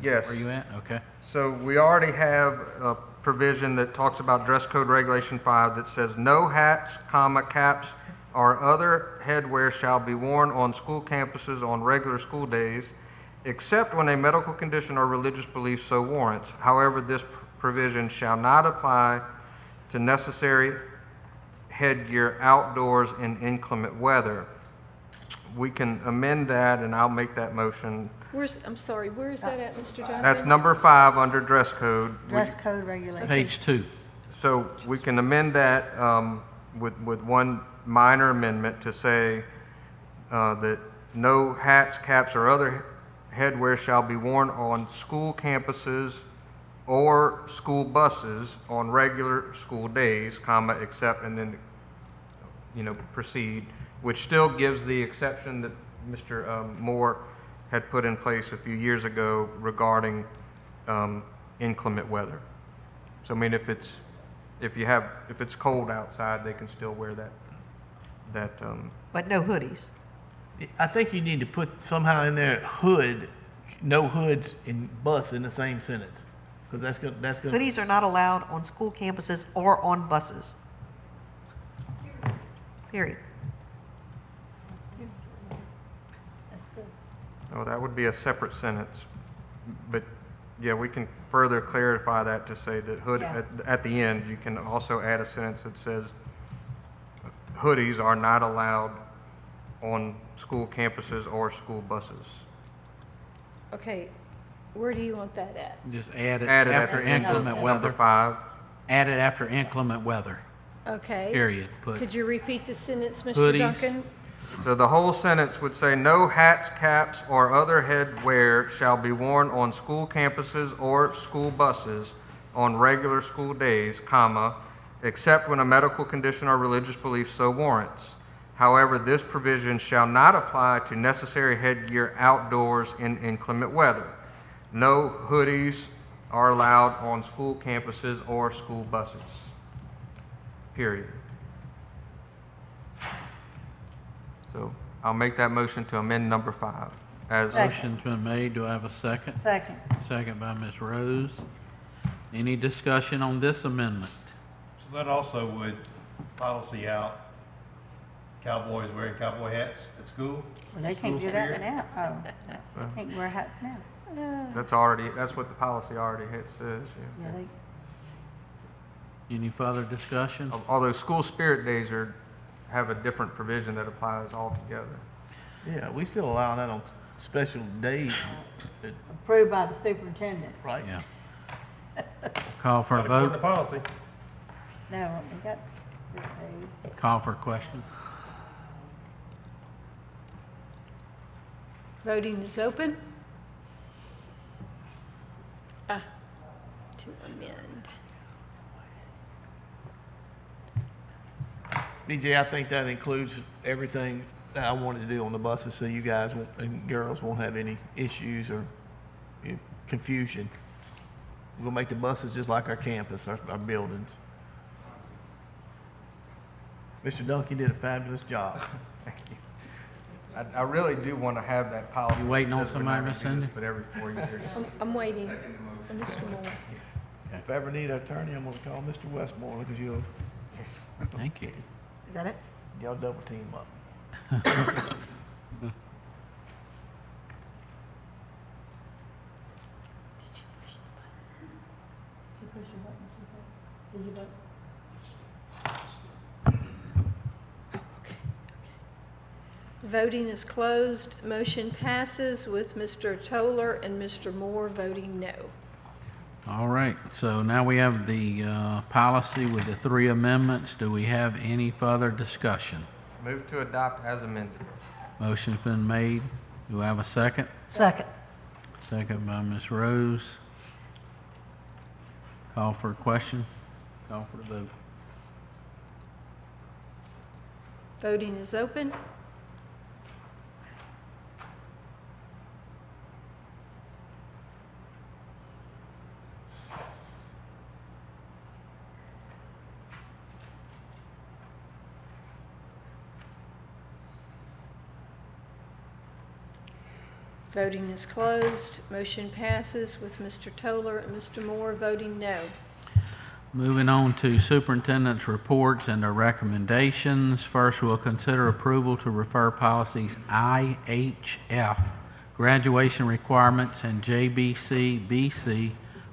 Yes. Where you at? Okay. So we already have a provision that talks about dress code regulation 5 that says, "No hats, comma, caps, or other headwear shall be worn on school campuses on regular school days, except when a medical condition or religious belief so warrants. However, this provision shall not apply to necessary headgear outdoors in inclement weather." We can amend that, and I'll make that motion. I'm sorry, where is that at, Mr. Duncan? That's number 5 under dress code. Dress code regulation. Page 2. So we can amend that with one minor amendment to say that no hats, caps, or other headwear shall be worn on school campuses or school buses on regular school days, comma, except, and then, proceed, which still gives the exception that Mr. Moore had put in place a few years ago regarding inclement weather. So, I mean, if it's cold outside, they can still wear that. But no hoodies. I think you need to put somehow in there hood, no hoods and bus in the same sentence. Because that's gonna. Hoodies are not allowed on school campuses or on buses. Period. That's good. Oh, that would be a separate sentence. But, yeah, we can further clarify that to say that hood, Yeah. at the end, you can also add a sentence that says hoodies are not allowed on school campuses or school buses. Okay, where do you want that at? Just add it Add it at after the end of inclement number weather. 5. Add it after inclement weather, Okay. period. Put Could you repeat the sentence, Mr. Hoodies. Duncan? So the whole sentence would say, "No hats, caps, or other headwear shall be worn on school campuses or school buses on regular school days, comma, except when a medical condition or religious belief so warrants. However, this provision shall not apply to necessary headgear outdoors in inclement weather. No hoodies are allowed on school campuses or school buses." Period. So I'll make that motion to amend number 5 as, Motion's been made. Do I have a second? Second. Second by Ms. Rose. Any discussion on this amendment? So that also would policy out cowboys wearing cowboy hats at school? Well, they can't do that now. Oh, they can't wear hats now. that's what the policy already says, yeah. Yeah, they, Any further discussion? Although school spirit days have a different provision that applies altogether. Yeah, we still allow that on special days, approved by the superintendent. right? Yeah. Call for a Not according to vote. policy. No, they got spirit days. Call for a question. Voting is open. To amend. BJ, I think that includes everything that I wanted to do on the buses, so you guys and girls won't have any issues or confusion. We'll make the buses just like our campus, our buildings. Mr. Duncan did a fabulous job. Thank you. I really do want to have that policy. You waiting on that says we're not somebody, gonna Miss do this, Cindy? But every 4 years. I'm waiting. Second motion. and Mr. Moore. If I ever need an attorney, I'm gonna call Mr. Westmoreland, because you'll, Thank you. Is that it? y'all double team up. Voting is closed. Motion passes with Mr. Toller and Mr. Moore voting no. All right, so now we have the policy with the 3 amendments. Do we have any further discussion? Move to adopt as amended. Motion's been made. Do I have a second? Second. Second by Ms. Rose. Call for a question. Call for the vote. Voting is open. Voting is closed. Motion passes with Mr. Toller and Mr. Moore voting no. Moving on to superintendent's reports and their recommendations. First, we'll consider approval to refer policies IHF, graduation requirements, and JBC, BC,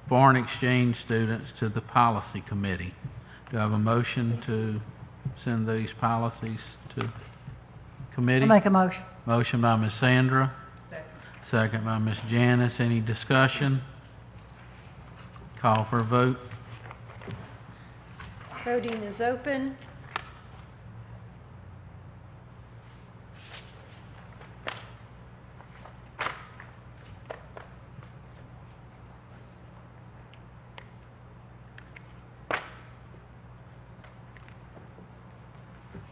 foreign exchange students, to the policy committee. Do I have a motion to send these policies to committee? I'll make a motion. Motion by Ms. Sandra. Second by Ms. Janice. Any discussion? Call for a vote. Voting is open.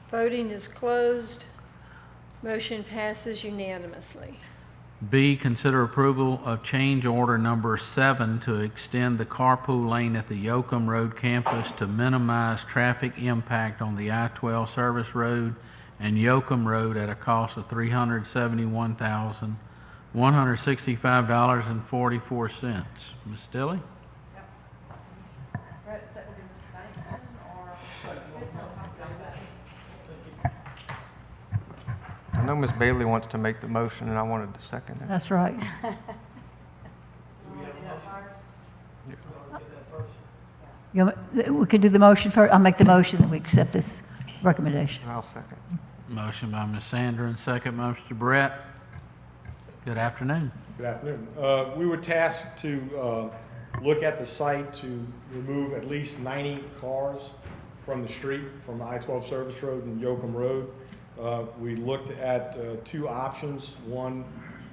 Voting is closed. Motion passes unanimously. B, consider approval of change order number 7 to extend the carpool lane at the Yoakum Road campus to minimize traffic impact on the I-12 service road and Yoakum Road at a cost of $371,165.44. Ms. Stilley? I know Ms. Bailey wants to make the motion, and I wanted to second it. That's right. We could do the motion first. I'll make the motion that we accept this recommendation. And I'll second. Motion by Ms. Sandra and second by Mr. Brett. Good afternoon. Good afternoon. We were tasked to look at the site to remove at least 90 cars from the street, from I-12 Service Road and Yoakum Road. We looked at 2 options. One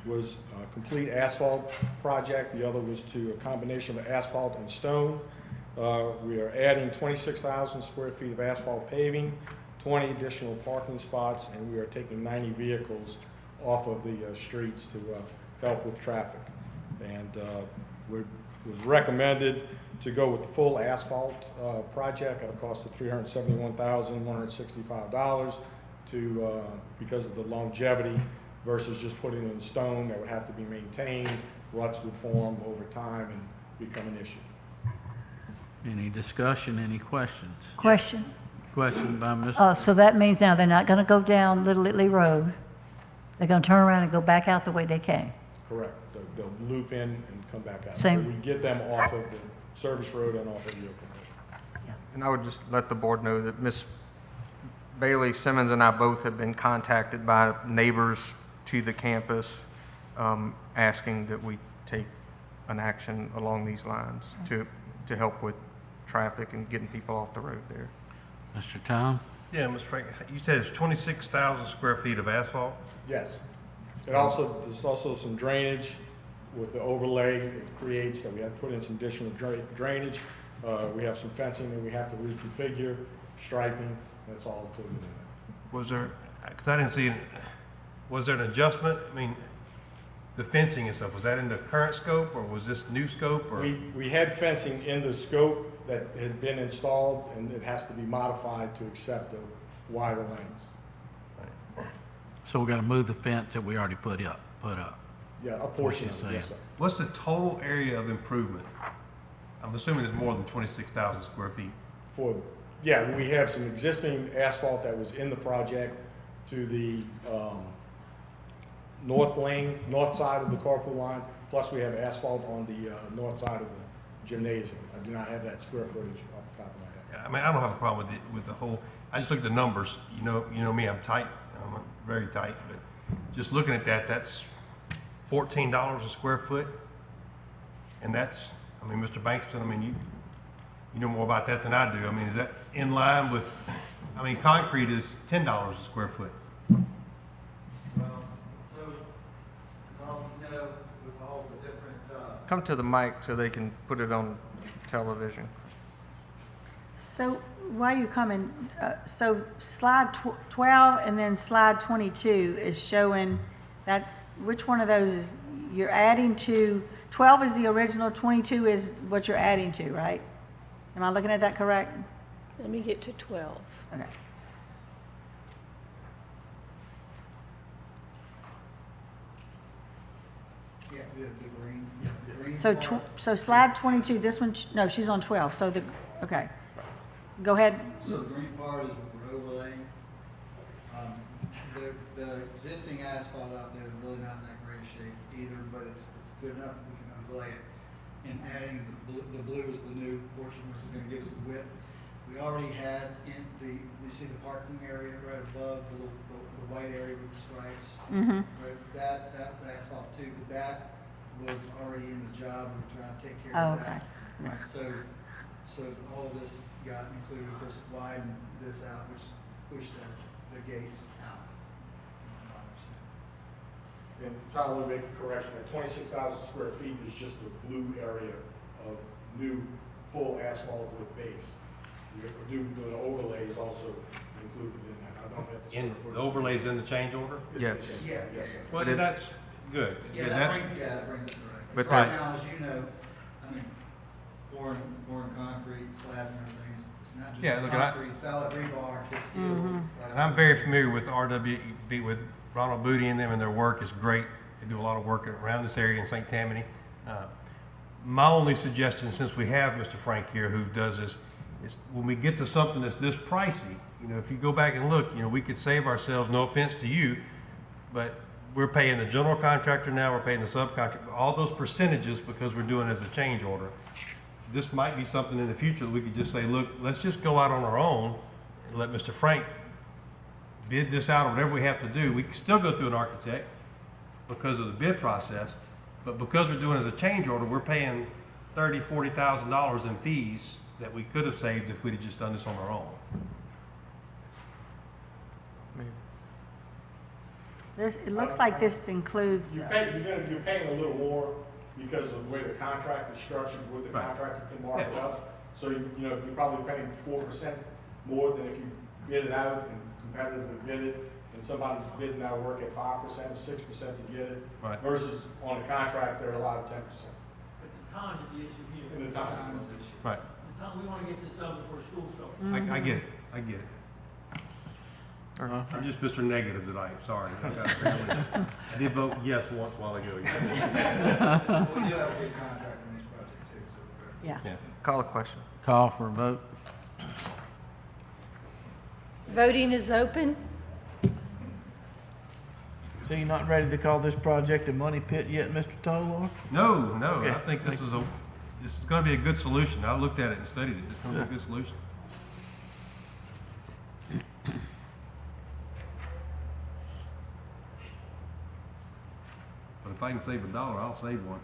was a complete asphalt project. The other was to a combination of asphalt and stone. We are adding 26,000 square feet of asphalt paving, 20 additional parking spots, and we are taking 90 vehicles off of the streets to help with traffic. And it was recommended to go with the full asphalt project at a cost of $371,165 because of the longevity versus just putting it in stone that would have to be maintained. Ruts would form over time and become an issue. Any discussion, any questions? Question. Question by Ms. So that means now they're not going to go down Little Italy Road. They're going to turn around and go back out the way they came. Correct. They'll loop in and come back out. Same. We get them off of the service road and off of the open road. And I would just let the board know that Ms. Bailey Simmons and I both have been contacted by neighbors to the campus asking that we take an action along these lines to help with traffic and getting people off the road there. Mr. Tom? Yeah, Ms. Frank, you said it's 26,000 square feet of asphalt? Yes. There's also some drainage with the overlay it creates that we have to put in some additional drainage. We have some fencing that we have to reconfigure, striping, that's all included in that. Was there, because I didn't see, was there an adjustment? I mean, the fencing and stuff, was that in the current scope, or was this new scope, or? We had fencing in the scope that had been installed, and it has to be modified to accept the wider lanes. So we're going to move the fence that we already put up. Yeah, a portion of it, yes, sir. What's the total area of improvement? I'm assuming it's more than 26,000 square feet. Yeah, we have some existing asphalt that was in the project to the north side of the carpool line, plus we have asphalt on the north side of the gymnasium. I do not have that square footage off the top of my head. I mean, I don't have a problem with the whole, I just looked at the numbers. You know me, I'm tight, I'm very tight, but just looking at that, that's $14 a square foot. And that's, I mean, Mr. Bankston, I mean, you know more about that than I do. I mean, is that in line with, I mean, concrete is $10 a square foot. Well, so, you know, with all the different, Come to the mic so they can put it on television. So while you're coming, so slide 12 and then slide 22 is showing, that's, which one of those is, you're adding to, 12 is the original, 22 is what you're adding to, right? Am I looking at that correct? Let me get to 12. Okay. yeah, the green So, part. so slide 22, this one, no, she's on 12, so the, okay. Go ahead. So the green part is what we're overlaying. The existing asphalt out there is really not in that great shape either, but it's good enough we can overlay it. And adding the blue is the new portion, which is gonna give us the width. We already had you see the parking area right above the white area with the stripes? Mm-hmm. Right, that's asphalt too, but that was already in the job, we're trying to take care of that. Okay. Right, so all of this got included, of course, widen this out, which pushed the gates out. And Tyler, let me make a correction, that 26,000 square feet is just the blue area of new full asphalt with base. The overlay is also included in that. I don't have the In, square footage. the overlay's in the change order? Yes. Yeah. Yes, sir. Well, But that's good. Yeah, that brings it correct. But Right that- now, as you know, I mean, pouring concrete, slabs and everything, it's not Yeah, just look, I- concrete, solid rebar, just steel. And I'm very familiar with RWB, with Ronald Booty and them, and their work is great. They do a lot of work around this area in St. Tammany. My only suggestion, since we have Mr. Frank here who does this, is when we get to something that's this pricey, you know, if you go back and look, you know, we could save ourselves, no offense to you, but we're paying the general contractor now, we're paying the subcontractor, all those percentages because we're doing it as a change order. This might be something in the future that we could just say, look, let's just go out on our own and let Mr. Frank bid this out or whatever we have to do. We can still go through an architect because of the bid process, but because we're doing it as a change order, we're paying $30,000, $40,000 in fees that we could have saved if we'd have just done this on our own. It looks like this includes, You're paying a little more because of the way the contract is structured, with the Right. contractor can mark it up. So, you're probably paying 4% more than if you bid it out and competitively bid it, and somebody's bidding out work at 5% or 6% to get it. Right. Versus on a contract, they're allowed 10%. But the time is the issue here. And the time. Right. The time, we want to get this done before school starts. I get it. I get it. I'm just Mr. Negative tonight, sorry. I did vote yes once a while ago. We do have a good contract on this project too, so. yeah. Yeah. Call a question. Call for a vote. Voting is open. So you're not ready to call this project a money pit yet, Mr. Tolar? No, Okay. I think this is gonna be a good solution. I looked at it and studied it. It's gonna be a good solution. But if I can save $1, I'll save one.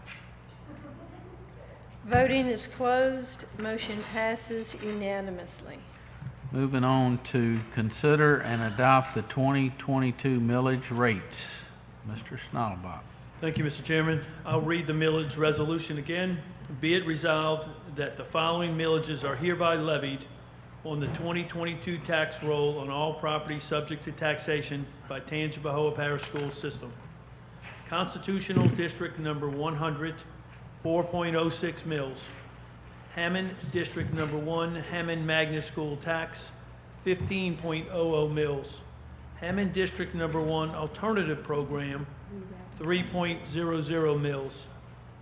Voting is closed. Motion passes unanimously. Moving on to consider and adopt the 2022 millage rates. Mr. Schnattelbach. Thank you, Mr. Chairman. I'll read the millage resolution again. Be it resolved that the following millages are hereby levied on the 2022 tax roll on all property subject to taxation by Tangipahoa Parish School System. Constitutional District Number 100, 4.06 mils. Hammond District Number 1, Hammond Magnet School Tax, 15.00 mils. Hammond District Number 1 Alternative Program, 3.00 mils.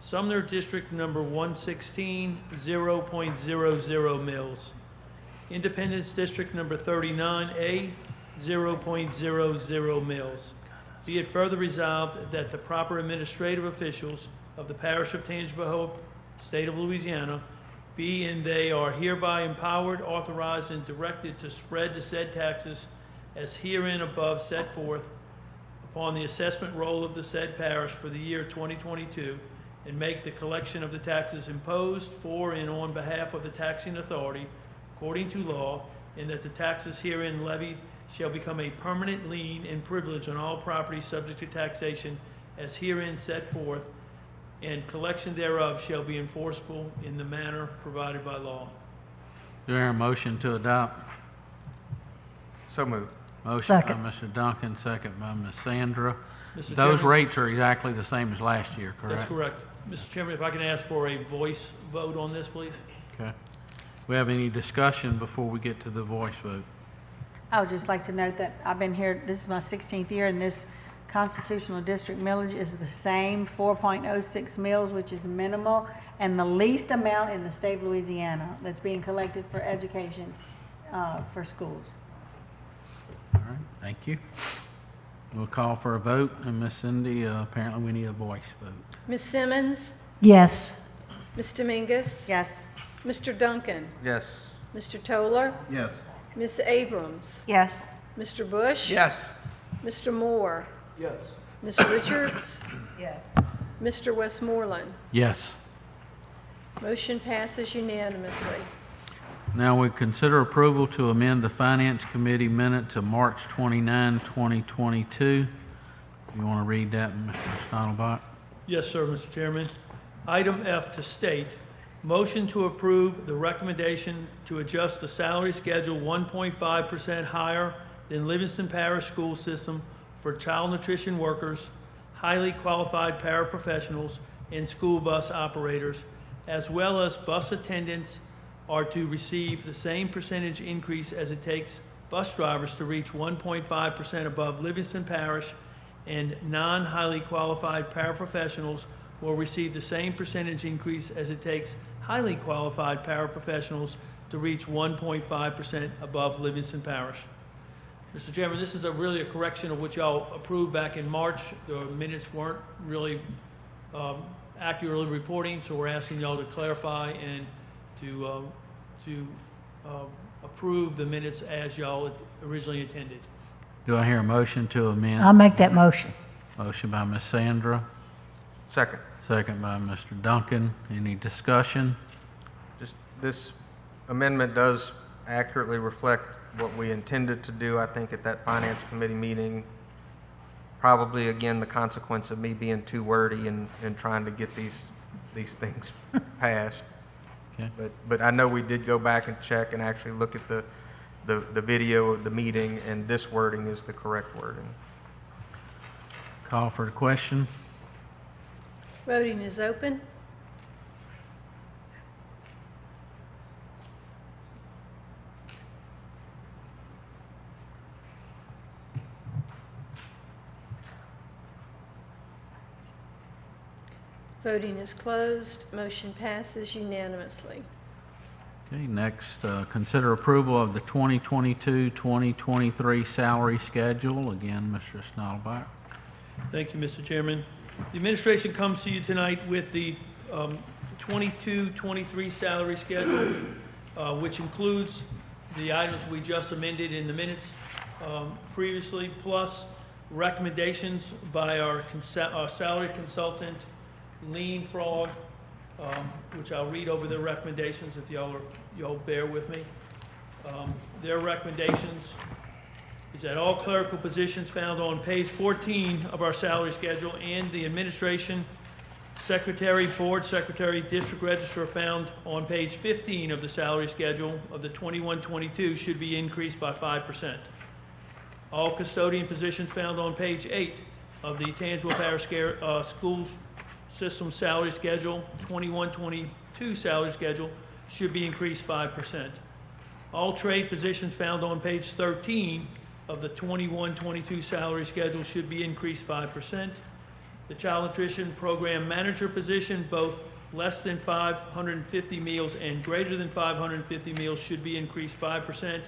Sumner District Number 116, 0.00 mils. Independence District Number 39A, 0.00 mils. Be it further resolved that the proper administrative officials of the Parish of Tangipahoa, State of Louisiana, be and they are hereby empowered, authorized, and directed to spread the said taxes as herein above set forth upon the assessment roll of the said parish for the year 2022, and make the collection of the taxes imposed for and on behalf of the taxing authority according to law, and that the taxes herein levied shall become a permanent lien and privilege on all property subject to taxation as herein set forth, and collection thereof shall be enforceable in the manner provided by law. Do I hear a motion to adopt? So moved. Motion by Second. Mr. Duncan, second by Ms. Sandra. Mr. Those Chairman? rates are exactly the same as last year, correct? That's correct. Mr. Chairman, if I can ask for a voice vote on this, please? Okay. We have any discussion before we get to the voice vote? I would just like to note that I've been here, this is my 16th year, and this constitutional district millage is the same, 4.06 mils, which is minimal, and the least amount in the state of Louisiana that's being collected for education for schools. All right, thank you. We'll call for a vote, and Ms. Cindy, apparently we need a voice vote. Ms. Simmons? Yes. Ms. Dominguez? Yes. Mr. Duncan? Yes. Mr. Toller? Yes. Ms. Abrams? Yes. Mr. Bush? Yes. Mr. Moore? Yes. Ms. Richards? Yes. Mr. Westmoreland? Yes. Motion passes unanimously. Now we consider approval to amend the Finance Committee minute to March 29, 2022. You want to read that, Mr. Stottleback? Yes, sir, Mr. Chairman. Item F to state, motion to approve the recommendation to adjust the salary schedule 1.5% higher than Livingston Parish School System for child nutrition workers, highly qualified paraprofessionals, and school bus operators, as well as bus attendants, are to receive the same percentage increase as it takes bus drivers to reach 1.5% above Livingston Parish, and non-highly qualified paraprofessionals will receive the same percentage increase as it takes highly qualified paraprofessionals to reach 1.5% above Livingston Parish. Mr. Chairman, this is really a correction of what y'all approved back in March. The minutes weren't really accurately reporting, so we're asking y'all to clarify and to approve the minutes as y'all originally intended. Do I hear a motion to amend? I'll make that motion. Motion by Ms. Sandra, Second. second by Mr. Duncan. Any discussion? Just, this amendment does accurately reflect what we intended to do, I think, at that Finance Committee meeting. Probably, again, the consequence of me being too wordy and trying to get these things passed. Okay. But I know we did go back and check and actually look at the video of the meeting, and this wording is the correct wording. Call for the question. Voting is open. Voting is closed. Motion passes unanimously. Okay, next, consider approval of the 2022-2023 salary schedule. Again, Mr. Stottleback. Thank you, Mr. Chairman. The administration comes to you tonight with the 22-23 salary schedule, which includes the items we just amended in the minutes previously, plus recommendations by our salary consultant, Lean Frog, which I'll read over their recommendations if y'all bear with me. Their recommendations is that all clerical positions found on page 14 of our salary schedule and the administration, secretary, board secretary, district registrar found on page 15 of the salary schedule of the 21-22 should be increased by 5%. All custodian positions found on page 8 of the Tangipahoa Parish School System salary schedule, 21-22 salary schedule, should be increased 5%. All trade positions found on page 13 of the 21-22 salary schedule should be increased 5%. The child nutrition program manager position, both less than 550 meals and greater than 550 meals, should be increased 5%,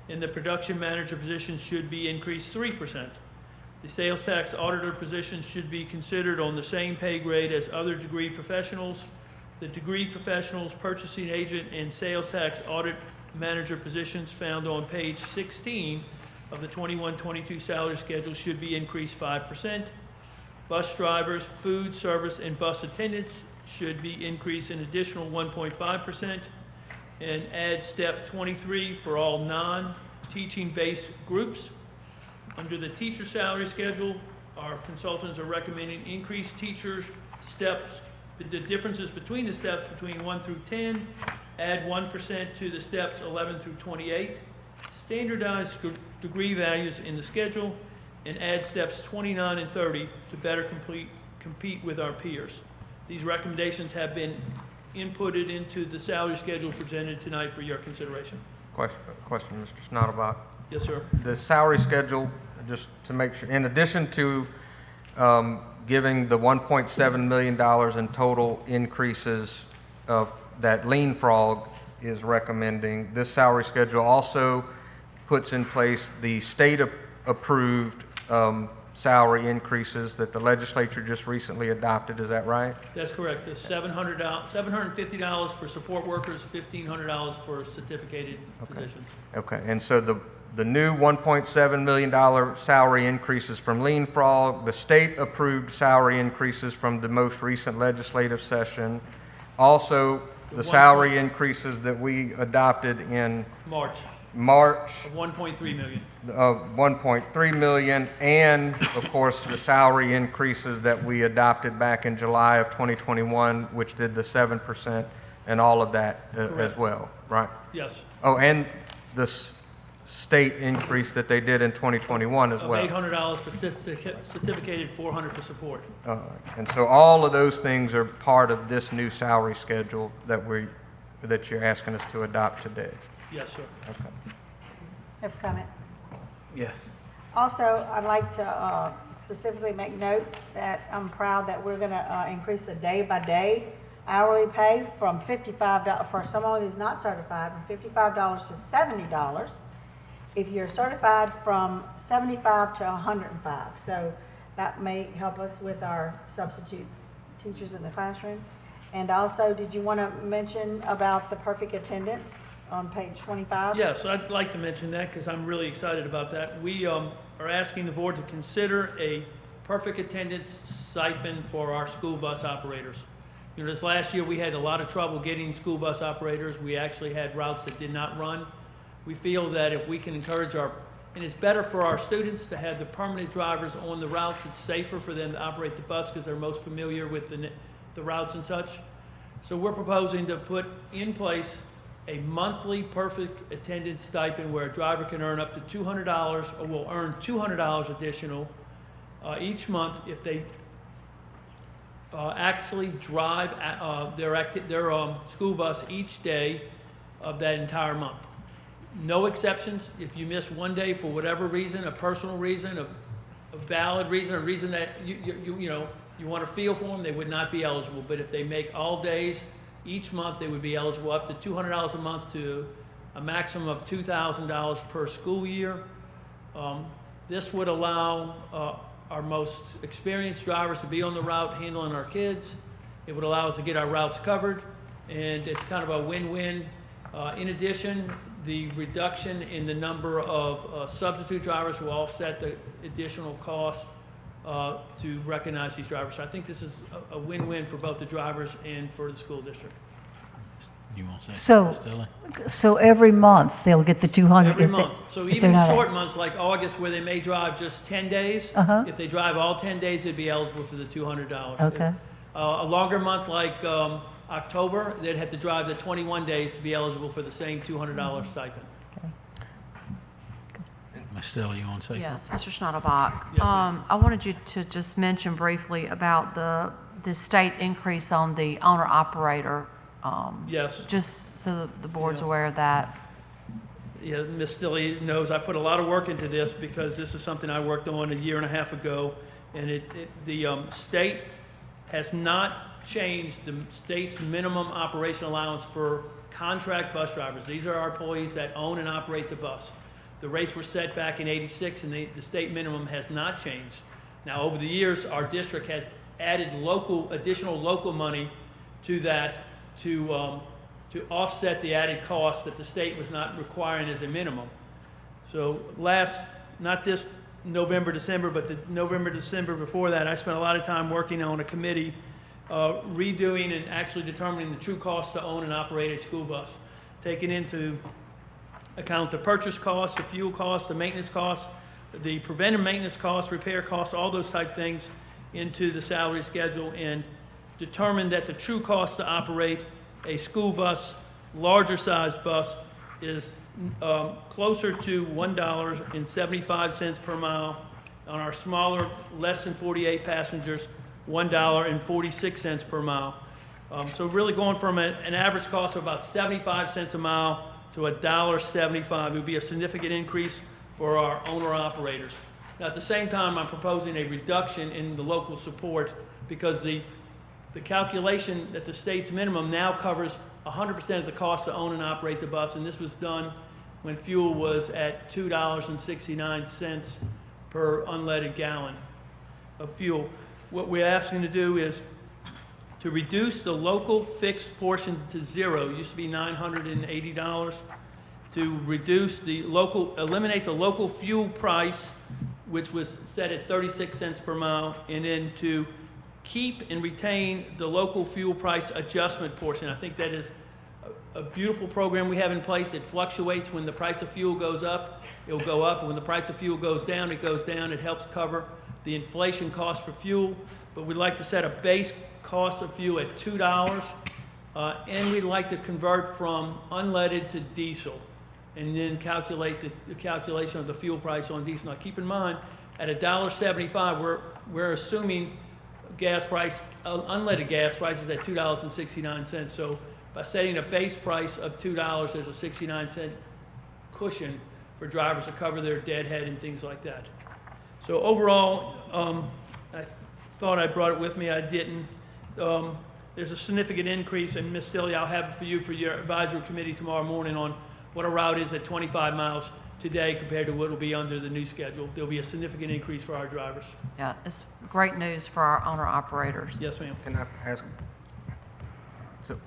and the production manager position should be increased 3%. The sales tax auditor position should be considered on the same pay grade as other degree professionals. The degree professionals, purchasing agent, and sales tax audit manager positions found on page 16 of the 21-22 salary schedule should be increased 5%. Bus drivers, food service, and bus attendants should be increased an additional 1.5%. And add step 23 for all non-teaching based groups. Under the teacher salary schedule, our consultants are recommending increased teachers steps, the differences between the steps between 1 through 10, add 1% to the steps 11 through 28, standardize degree values in the schedule, and add steps 29 and 30 to better compete with our peers. These recommendations have been inputted into the salary schedule presented tonight for your consideration. Question, Mr. Schnadelbach. Yes, sir. The salary schedule, just to make sure, in addition to giving the $1.7 million in total increases of that Lean Frog is recommending, this salary schedule also puts in place the state-approved salary increases that the legislature just recently adopted. Is that right? That's correct. It's $750 for support workers, $1,500 for certificated positions. Okay, and so the new $1.7 million salary increases from Lean Frog, the state-approved salary increases from the most recent legislative session, also the salary increases that we adopted in March of 1.3 million. Of 1.3 million, and of course the salary increases that we adopted back in July of 2021, which did the 7% and all of that as well, right? Yes. Oh, and the state increase that they did in 2021 as well. $800 for certificated, $400 for support. And so all of those things are part of this new salary schedule that you're asking us to adopt today. Yes, sir. Okay. Have a comment? Yes. Also, I'd like to specifically make note that I'm proud that we're going to increase the day-by-day hourly pay from $55 for someone who's not certified, from $55 to $70. If you're certified, from $75 to $105. So that may help us with our substitute teachers in the classroom. And also, did you want to mention about the perfect attendance on page 25? Yes, I'd like to mention that because I'm really excited about that. We are asking the board to consider a perfect attendance stipend for our school bus operators. You know, this last year we had a lot of trouble getting school bus operators. We actually had routes that did not run. We feel that if we can encourage and it's better for our students to have the permanent drivers on the routes. It's safer for them to operate the bus because they're most familiar with the routes and such. So we're proposing to put in place a monthly perfect attendance stipend where a driver can earn up to $200 or will earn $200 additional each month if they actually drive their school bus each day of that entire month. No exceptions. If you miss one day for whatever reason, a personal reason, a valid reason, a reason that you want to feel for them, they would not be eligible. But if they make all days each month, they would be eligible up to $200 a month to a maximum of $2,000 per school year. This would allow our most experienced drivers to be on the route handling our kids. It would allow us to get our routes covered, and it's kind of a win-win. In addition, the reduction in the number of substitute drivers will offset the additional cost to recognize these drivers. So I think this is a win-win for both the drivers and for the school district. You won't say So every month they'll get the 200? Every month. So even short months like August where they may drive just 10 days, if they drive all 10 days, they'd be eligible for the $200. Okay. A longer month like October, they'd have to drive the 21 days to be eligible for the same $200 stipend. Ms. Stella, you want to say Yes, something? Mr. Schnadelbach. Yes, ma'am. I wanted you to just mention briefly about the state increase on the owner-operator. Yes. Just so that the board's aware of that. Yeah, Ms. Stille knows I put a lot of work into this because this is something I worked on a year and a half ago, And the state has not changed the state's minimum operation allowance for contract bus drivers. These are our employees that own and operate the bus. The rates were set back in '86, and the state minimum has not changed. Now, over the years, our district has added additional local money to that to offset the added cost that the state was not requiring as a minimum. So not this November, December, but the November, December before that, I spent a lot of time working on a committee redoing and actually determining the true cost to own and operate a school bus, taking into account the purchase cost, the fuel cost, the maintenance cost, the preventive maintenance costs, repair costs, all those type things into the salary schedule, and determined that the true cost to operate a school bus, larger size bus, is closer to $1.75 per mile. On our smaller, less than 48 passengers, $1.46 per mile. So really going from an average cost of about 75 cents a mile to $1.75 would be a significant increase for our owner-operators. Now, at the same time, I'm proposing a reduction in the local support because the calculation that the state's minimum now covers 100% of the cost to own and operate the bus, and this was done when fuel was at $2.69 per unleaded gallon of fuel. What we're asking to do is to reduce the local fixed portion to zero. It used to be $980. To reduce eliminate the local fuel price, which was set at 36 cents per mile, and then to keep and retain the local fuel price adjustment portion. I think that is a beautiful program we have in place. It fluctuates. When the price of fuel goes up, it'll go up. And when the price of fuel goes down, it goes down. It helps cover the inflation cost for fuel. But we'd like to set a base cost of fuel at $2, and we'd like to convert from unleaded to diesel, and then calculate the calculation of the fuel price on diesel. Now, keep in mind, at $1.75, we're assuming gas price, unleaded gas price is at $2.69. So by setting a base price of $2, there's a 69-cent cushion for drivers to cover their deadhead and things like that. So overall, I thought I brought it with me. I didn't. There's a significant increase, and Ms. Stilley, I'll have it for you for your advisory committee tomorrow morning on what a route is at 25 miles today compared to what will be under the new schedule. There'll be a significant increase for our drivers. Yeah, it's great news for our owner-operators. Yes, ma'am. Can I ask? So,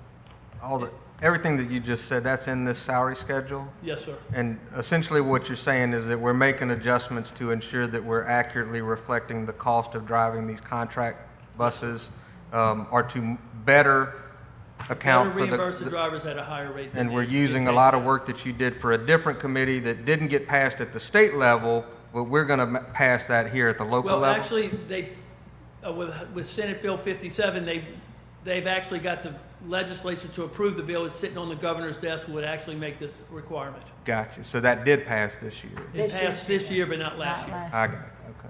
everything that you just said, that's in this salary schedule? Yes, sir. And essentially what you're saying is that we're making adjustments to ensure that we're accurately reflecting the cost of driving these contract buses, or to better account for reimburse the drivers at a higher rate. And we're using a lot of work that you did for a different committee that didn't get passed at the state level, but we're going to pass that here at the local level? Well, actually, they, with Senate Bill 57, they've actually got the legislature to approve the bill. It's sitting on the governor's desk, would actually make this requirement. Gotcha. So that did pass this year? It passed this year, but not last year. I got it, okay.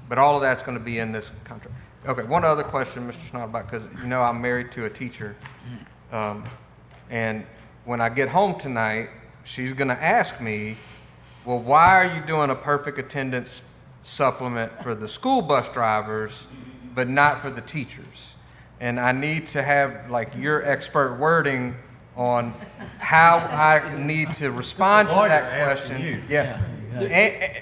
But all of that's going to be in this contract. Okay, one other question, Mr. Schneiderbach, because you know I'm married to a teacher, and when I get home tonight, she's going to ask me, well, why are you doing a perfect attendance supplement for the school bus drivers, but not for the teachers? And I need to have like your expert wording on how I need to respond to that question. Yeah.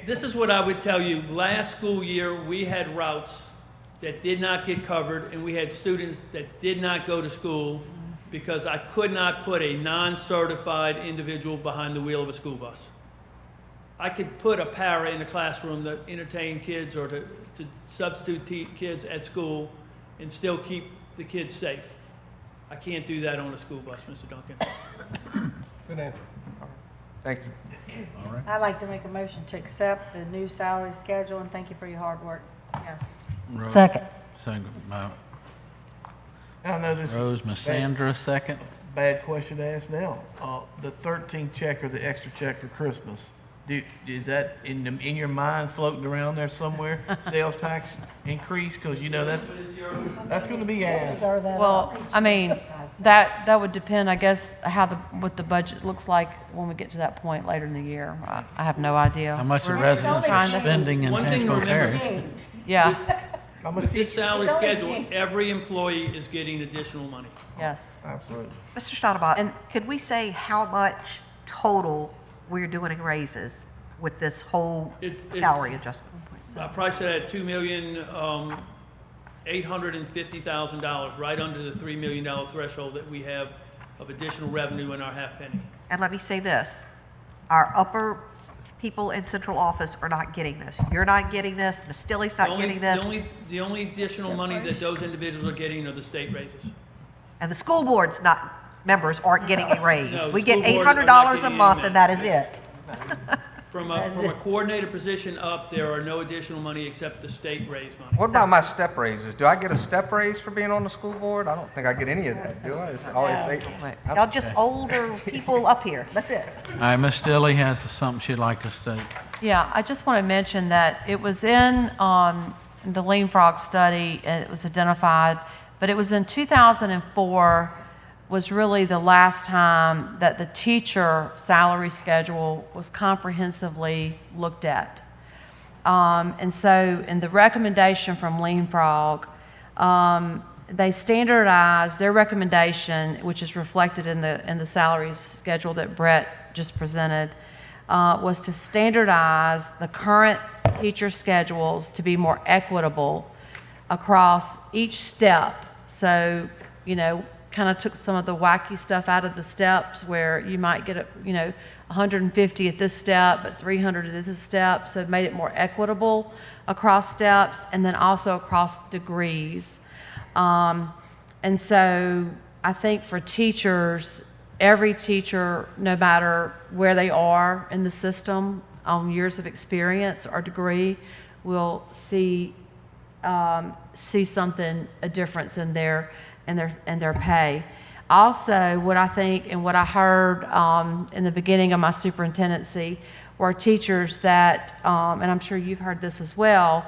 This is what I would tell you. Last school year, we had routes that did not get covered, and we had students that did not go to school because I could not put a non-certified individual behind the wheel of a school bus. I could put a para in the classroom to entertain kids or to substitute kids at school and still keep the kids safe. I can't do that on a school bus, Mr. Duncan. Good answer. Thank you. All right. I'd like to make a motion to accept the new salary schedule, and thank you for your hard work. Yes. Second. Second by I know this Rose, Miss Sandra, second. bad question to ask now. The 13th check or the extra check for Christmas, is that in your mind floating around there somewhere? Sales tax increase, because you know that's going to be asked. Well, I mean, that would depend, I guess, what the budget looks like when we get to that point later in the year. I have no idea. How much the We're residents trying are to- spending in One thing to Tangible remember- Parish. Yeah, With this salary It's only schedule, June. every employee is getting additional money. yes. Absolutely. Mr. Stottlebach, could we say how much total we're doing in raises with this whole It's- salary adjustment? I priced it at $2,850,000, right under the $3 million threshold that we have of additional revenue in our half penny. And let me say this, our upper people in central office are not getting this. You're not getting this, Ms. Stilley's not getting this, The only additional money that those individuals are getting are the state raises. and the school board's not, members aren't getting a raise. No, We the get school board are not $800 a getting month any and that is it. From a coordinator position up, there are no additional money except the state raise money. What about my step raises? Do I get a step raise for being on the school board? I don't think I get any of that, do I? It's always Y'all just older people up here, that's it. All right, Ms. Stilley has something she'd like to state. Yeah, I just want to mention that it was in the Lean Frog study, and it was identified, but it was in 2004 was really the last time that the teacher salary schedule was comprehensively looked at. And so in the recommendation from Lean Frog, they standardized their recommendation, which is reflected in the salary schedule that Brett just presented, was to standardize the current teacher schedules to be more equitable across each step. So, kind of took some of the wacky stuff out of the steps where you might get 150 at this step, but 300 at this step. So it made it more equitable across steps and then also across degrees. And so I think for teachers, every teacher, no matter where they are in the system, on years of experience or degree, will see something, a difference in their pay. Also, what I think and what I heard in the beginning of my superintendency were teachers that, and I'm sure you've heard this as well,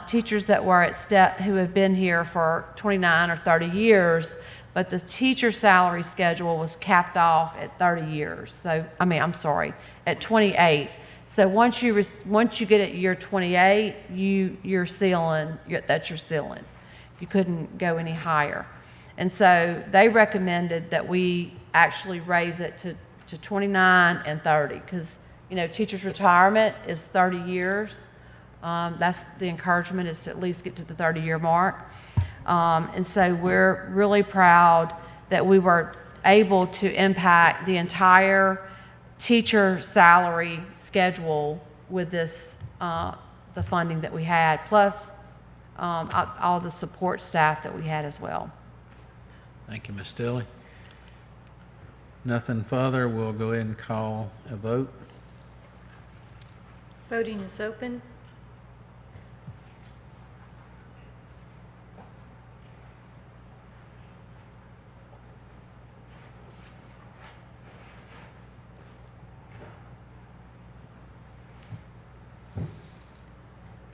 teachers that were at step who have been here for 29 or 30 years, but the teacher salary schedule was capped off at 30 years. So, at 28. So once you get at year 28, you're ceiling. That's your ceiling. You couldn't go any higher. And so they recommended that we actually raise it to 29 and 30 because, teachers' retirement is 30 years. That's the encouragement is to at least get to the 30-year mark. And so we're really proud that we were able to impact the entire teacher salary schedule with this, the funding that we had, plus all the support staff that we had as well. Thank you, Ms. Stilley. Nothing further, we'll go ahead and call a vote. Voting is open.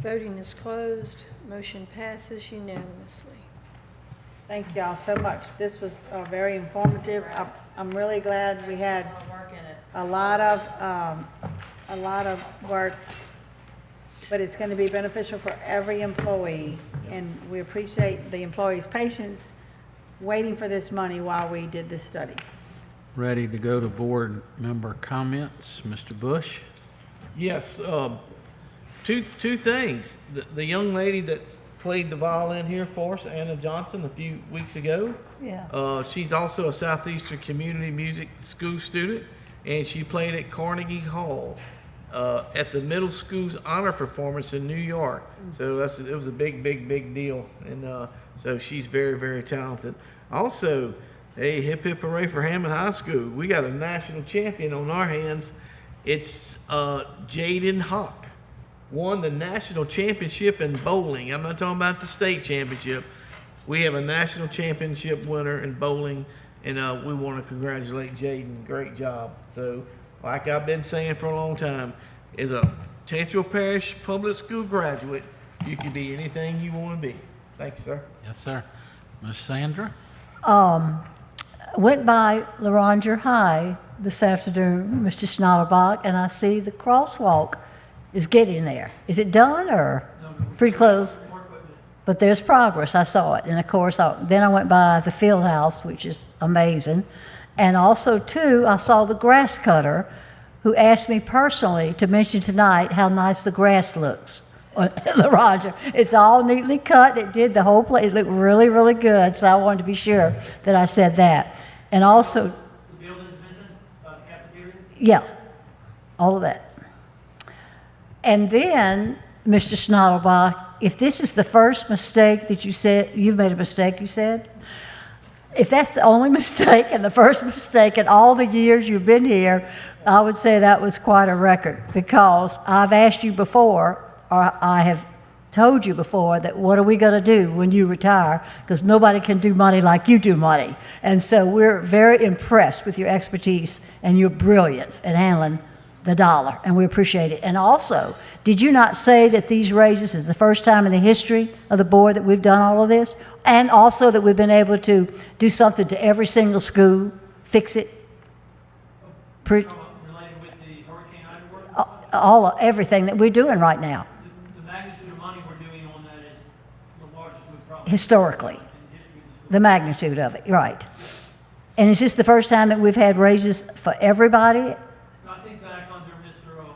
Voting is closed. Motion passes unanimously. Thank y'all so much. This was very informative. I'm really glad we had a lot of work, but it's going to be beneficial for every employee, and we appreciate the employees' patience waiting for this money while we did this study. Ready to go to board member comments. Mr. Bush? Yes, two things. The young lady that played the violin here for us, Anna Johnson, a few weeks ago. Yeah. She's also a Southeastern Community Music School student, and she played at Carnegie Hall at the middle school's honor performance in New York. So it was a big deal, and so she's very, very talented. Also, hey, hip hip hooray for Hammond High School. We got a national champion on our hands. It's Jaden Hawk. Won the national championship in bowling. I'm not talking about the state championship. We have a national championship winner in bowling, and we want to congratulate Jaden. Great job. So, like I've been saying for a long time, as a Tangier Parish Public School graduate, you can be anything you want to be. Thank you, sir. Yes, sir. Ms. Sandra? Went by Laranger High this afternoon, Mr. Schnatterbach, and I see the crosswalk is getting there. Is it done or? No, Pretty close. But there's progress. I saw it. And of course, then I went by the field house, which is amazing. And also, too, I saw the grass cutter who asked me personally to mention tonight how nice the grass looks. Roger, it's all neatly cut. It did the whole place. It looked really, really good. So I wanted to be sure that I said that. And also, The building's missing, the cafeteria? yeah, all of that. And then, Mr. Schnottelbach, if this is the first mistake that you said, you've made a mistake, you said? If that's the only mistake and the first mistake in all the years you've been here, I would say that was quite a record, because I've asked you before, or I have told you before, that what are we going to do when you retire? Because nobody can do money like you do money. And so we're very impressed with your expertise and your brilliance at handling the dollar, and we appreciate it. And also, did you not say that these raises is the first time in the history of the board that we've done all of this? And also that we've been able to do something to every single school, fix it? Related with the Hurricane Ida work? Everything that we're doing right now, The magnitude of money we're doing on that is the largest we've probably. historically, the magnitude of it, right. And is this the first time that we've had raises for everybody? I think back under Mr.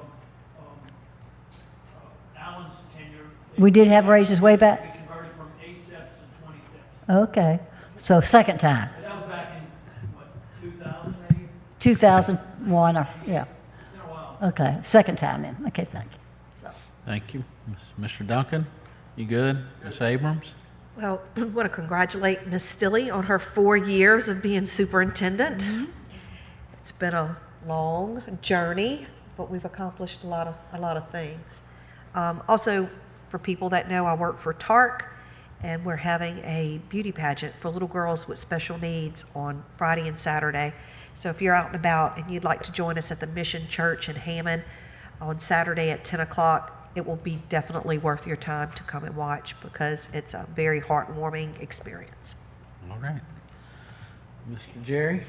Allen's tenure. We did have raises way back? We converted from 8 steps to 20 steps. Okay, so second time, But that was back in, what, 2000 maybe? 2001, or, yeah. It's been a while. Okay, second time then. Okay, thank you. So. Thank you. Mr. Duncan, you good? Ms. Abrams? Well, I want to congratulate Ms. Stilley on her 4 years of being superintendent. It's been a long journey, but we've accomplished a lot of things. Also, for people that know, I work for TARC, and we're having a beauty pageant for little girls with special needs on Friday and Saturday. So if you're out and about and you'd like to join us at the Mission Church in Hammond on Saturday at 10 o'clock, it will be definitely worth your time to come and watch, because it's a very heartwarming experience. All right. Mr. Jerry?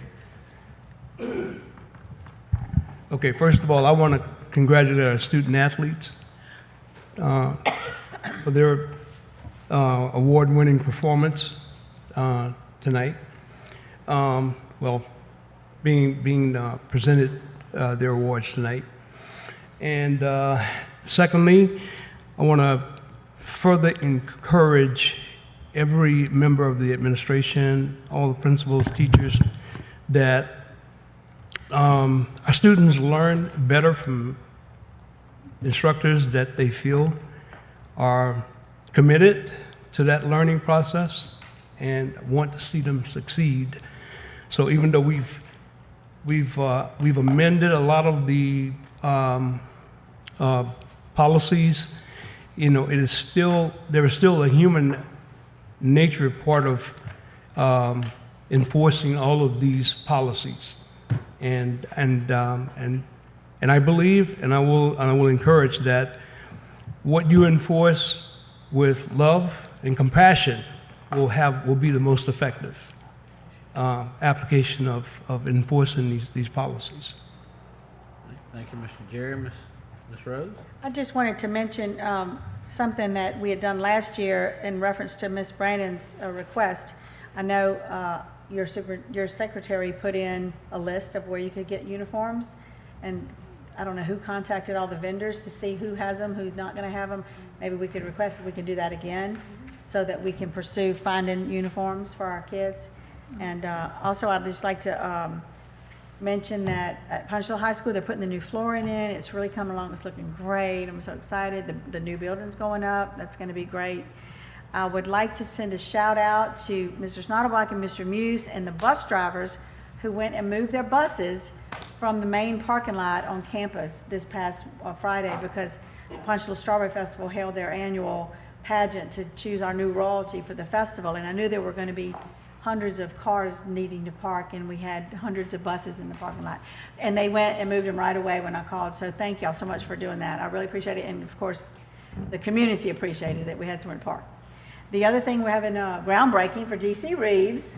Okay, first of all, I want to congratulate our student athletes for their award-winning performance tonight. Being presented their awards tonight. And secondly, I want to further encourage every member of the administration, all the principals, teachers, that our students learn better from instructors that they feel are committed to that learning process and want to see them succeed. So even though we've amended a lot of the policies, there is still a human nature part of enforcing all of these policies, and I believe, and I will encourage that what you enforce with love and compassion will be the most effective application of enforcing these policies. Thank you, Mr. Jerry. Ms. Rose? I just wanted to mention something that we had done last year in reference to Ms. Brandon's request. I know your secretary put in a list of where you could get uniforms, and I don't know who contacted all the vendors to see who has them, who's not going to have them. Maybe we could request if we can do that again, so that we can pursue finding uniforms for our kids. And also, I'd just like to mention that at Punchville High School, they're putting the new flooring in. It's really coming along. It's looking great. I'm so excited. The new building's going up. That's going to be great. I would like to send a shout out to Mr. Schnottelbach and Mr. Muse and the bus drivers who went and moved their buses from the main parking lot on campus this past Friday, because Punchville Strawberry Festival held their annual pageant to choose our new royalty for the festival. And I knew there were going to be hundreds of cars needing to park, and we had hundreds of buses in the parking lot. And they went and moved them right away when I called. So thank y'all so much for doing that. I really appreciate it. And of course, the community appreciated that we had somewhere to park. The other thing, we're having a groundbreaking for DC Reeves,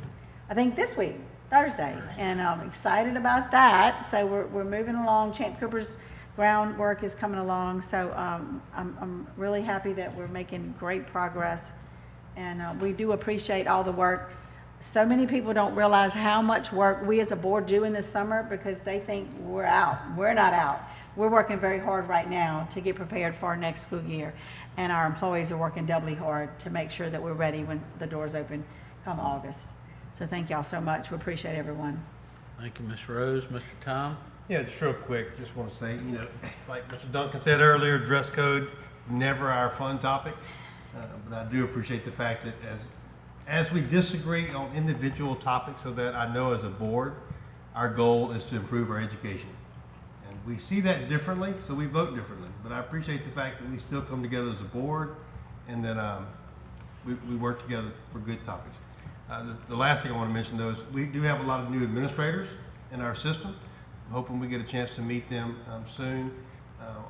I think this week, Thursday. And I'm excited about that. So we're moving along. Champ Cooper's groundwork is coming along, so I'm really happy that we're making great progress. And we do appreciate all the work. So many people don't realize how much work we as a board do in the summer because they think we're out. We're not out. We're working very hard right now to get prepared for our next school year. And our employees are working doubly hard to make sure that we're ready when the doors open come August. So thank y'all so much. We appreciate everyone. Thank you, Ms. Rose. Mr. Tom? Yeah, just real quick, just want to say, like Mr. Duncan said earlier, dress code, never our fun topic. But I do appreciate the fact that as we disagree on individual topics, so that I know as a board, our goal is to improve our education. And we see that differently, so we vote differently. But I appreciate the fact that we still come together as a board and that we work together for good topics. The last thing I want to mention, though, is we do have a lot of new administrators in our system. I'm hoping we get a chance to meet them soon.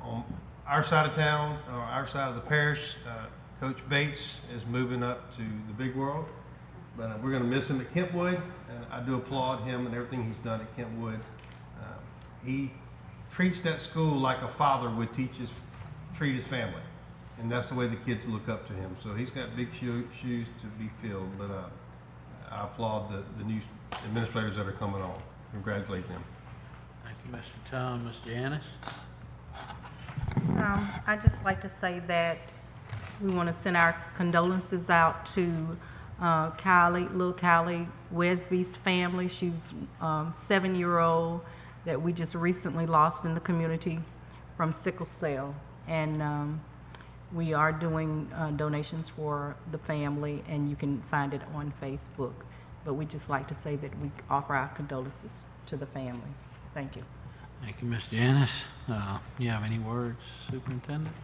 On our side of town, or our side of the parish, Coach Bates is moving up to the big world, but we're going to miss him at Kentwood, and I do applaud him and everything he's done at Kentwood. He treats that school like a father would treat his family, and that's the way the kids look up to him. So he's got big shoes to be filled, but I applaud the new administrators that are coming on. Congratulate them. Thank you, Mr. Tom. Mr. Ennis? I'd just like to say that we want to send our condolences out to little Kylie Wesby's family. She was 7-year-old that we just recently lost in the community from sickle cell. And we are doing donations for the family, and you can find it on Facebook. But we just like to say that we offer our condolences to the family. Thank you. Thank you, Mr. Ennis. You have any words, Superintendent?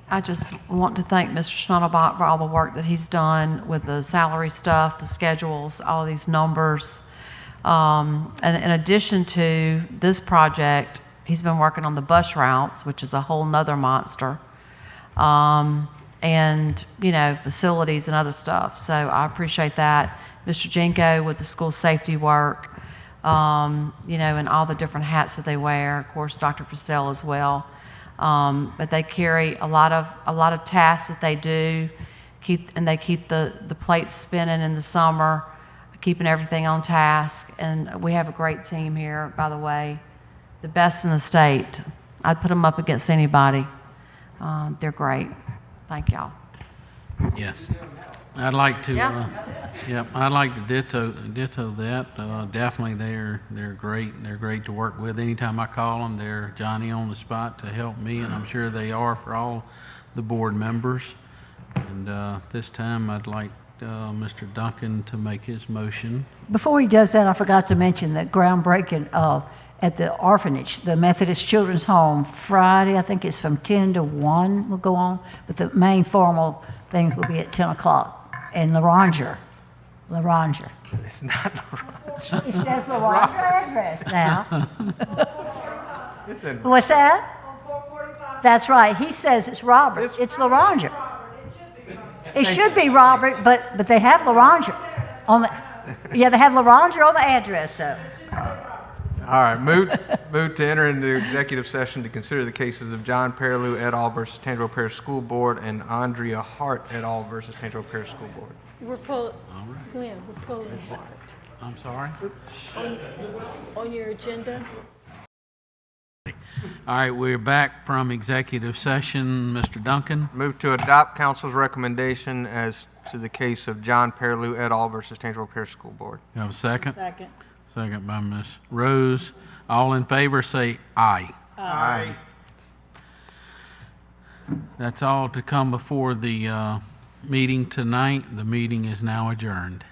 I just want to thank Mr. Schnattelbach for all the work that he's done with the salary stuff, the schedules, all these numbers. And in addition to this project, he's been working on the bus routes, which is a whole nother monster. And, facilities and other stuff. So I appreciate that. Mr. Jenko with the school safety work, and all the different hats that they wear. Of course, Dr. Fussell as well. But they carry a lot of tasks that they do, they keep the plates spinning in the summer, keeping everything on task. And we have a great team here, by the way, the best in the state. I'd put them up against anybody. They're great. Thank y'all. Yes. I'd like to, I'd like to ditto that. Definitely, they're great. They're great to work with. Anytime I call them, they're Johnny on the spot to help me, and I'm sure they are for all the board members. And this time, I'd like Mr. Duncan to make his motion. Before he does that, I forgot to mention that groundbreaking at the orphanage, the Methodist Children's Home, Friday, I think it's from 10 to 1 will go on, but the main formal things will be at 10 o'clock. And LaRanger. It's not It says LaRanger address now. It's in What's that? That's right. He says it's Robert. It's LaRanger. It should be Robert, but they have LaRanger on the. Yeah, they have LaRanger on the address. So. All right, move to enter into executive session to consider the cases of John Perilou et al. Versus Tangipahoa Parish School Board and Andrea Hart et al. Versus Tangipahoa Parish School Board. We're pulling, Glenn, we're pulling Hart. I'm sorry? On your agenda? All right, we're back from executive session. Mr. Duncan? Move to adopt council's recommendation as to the case of John Perilou et al. Versus Tangipahoa Parish School Board. You have a second? Second. Second by Ms. Rose. All in favor say aye. Aye. That's all to come before the meeting tonight. The meeting is now adjourned.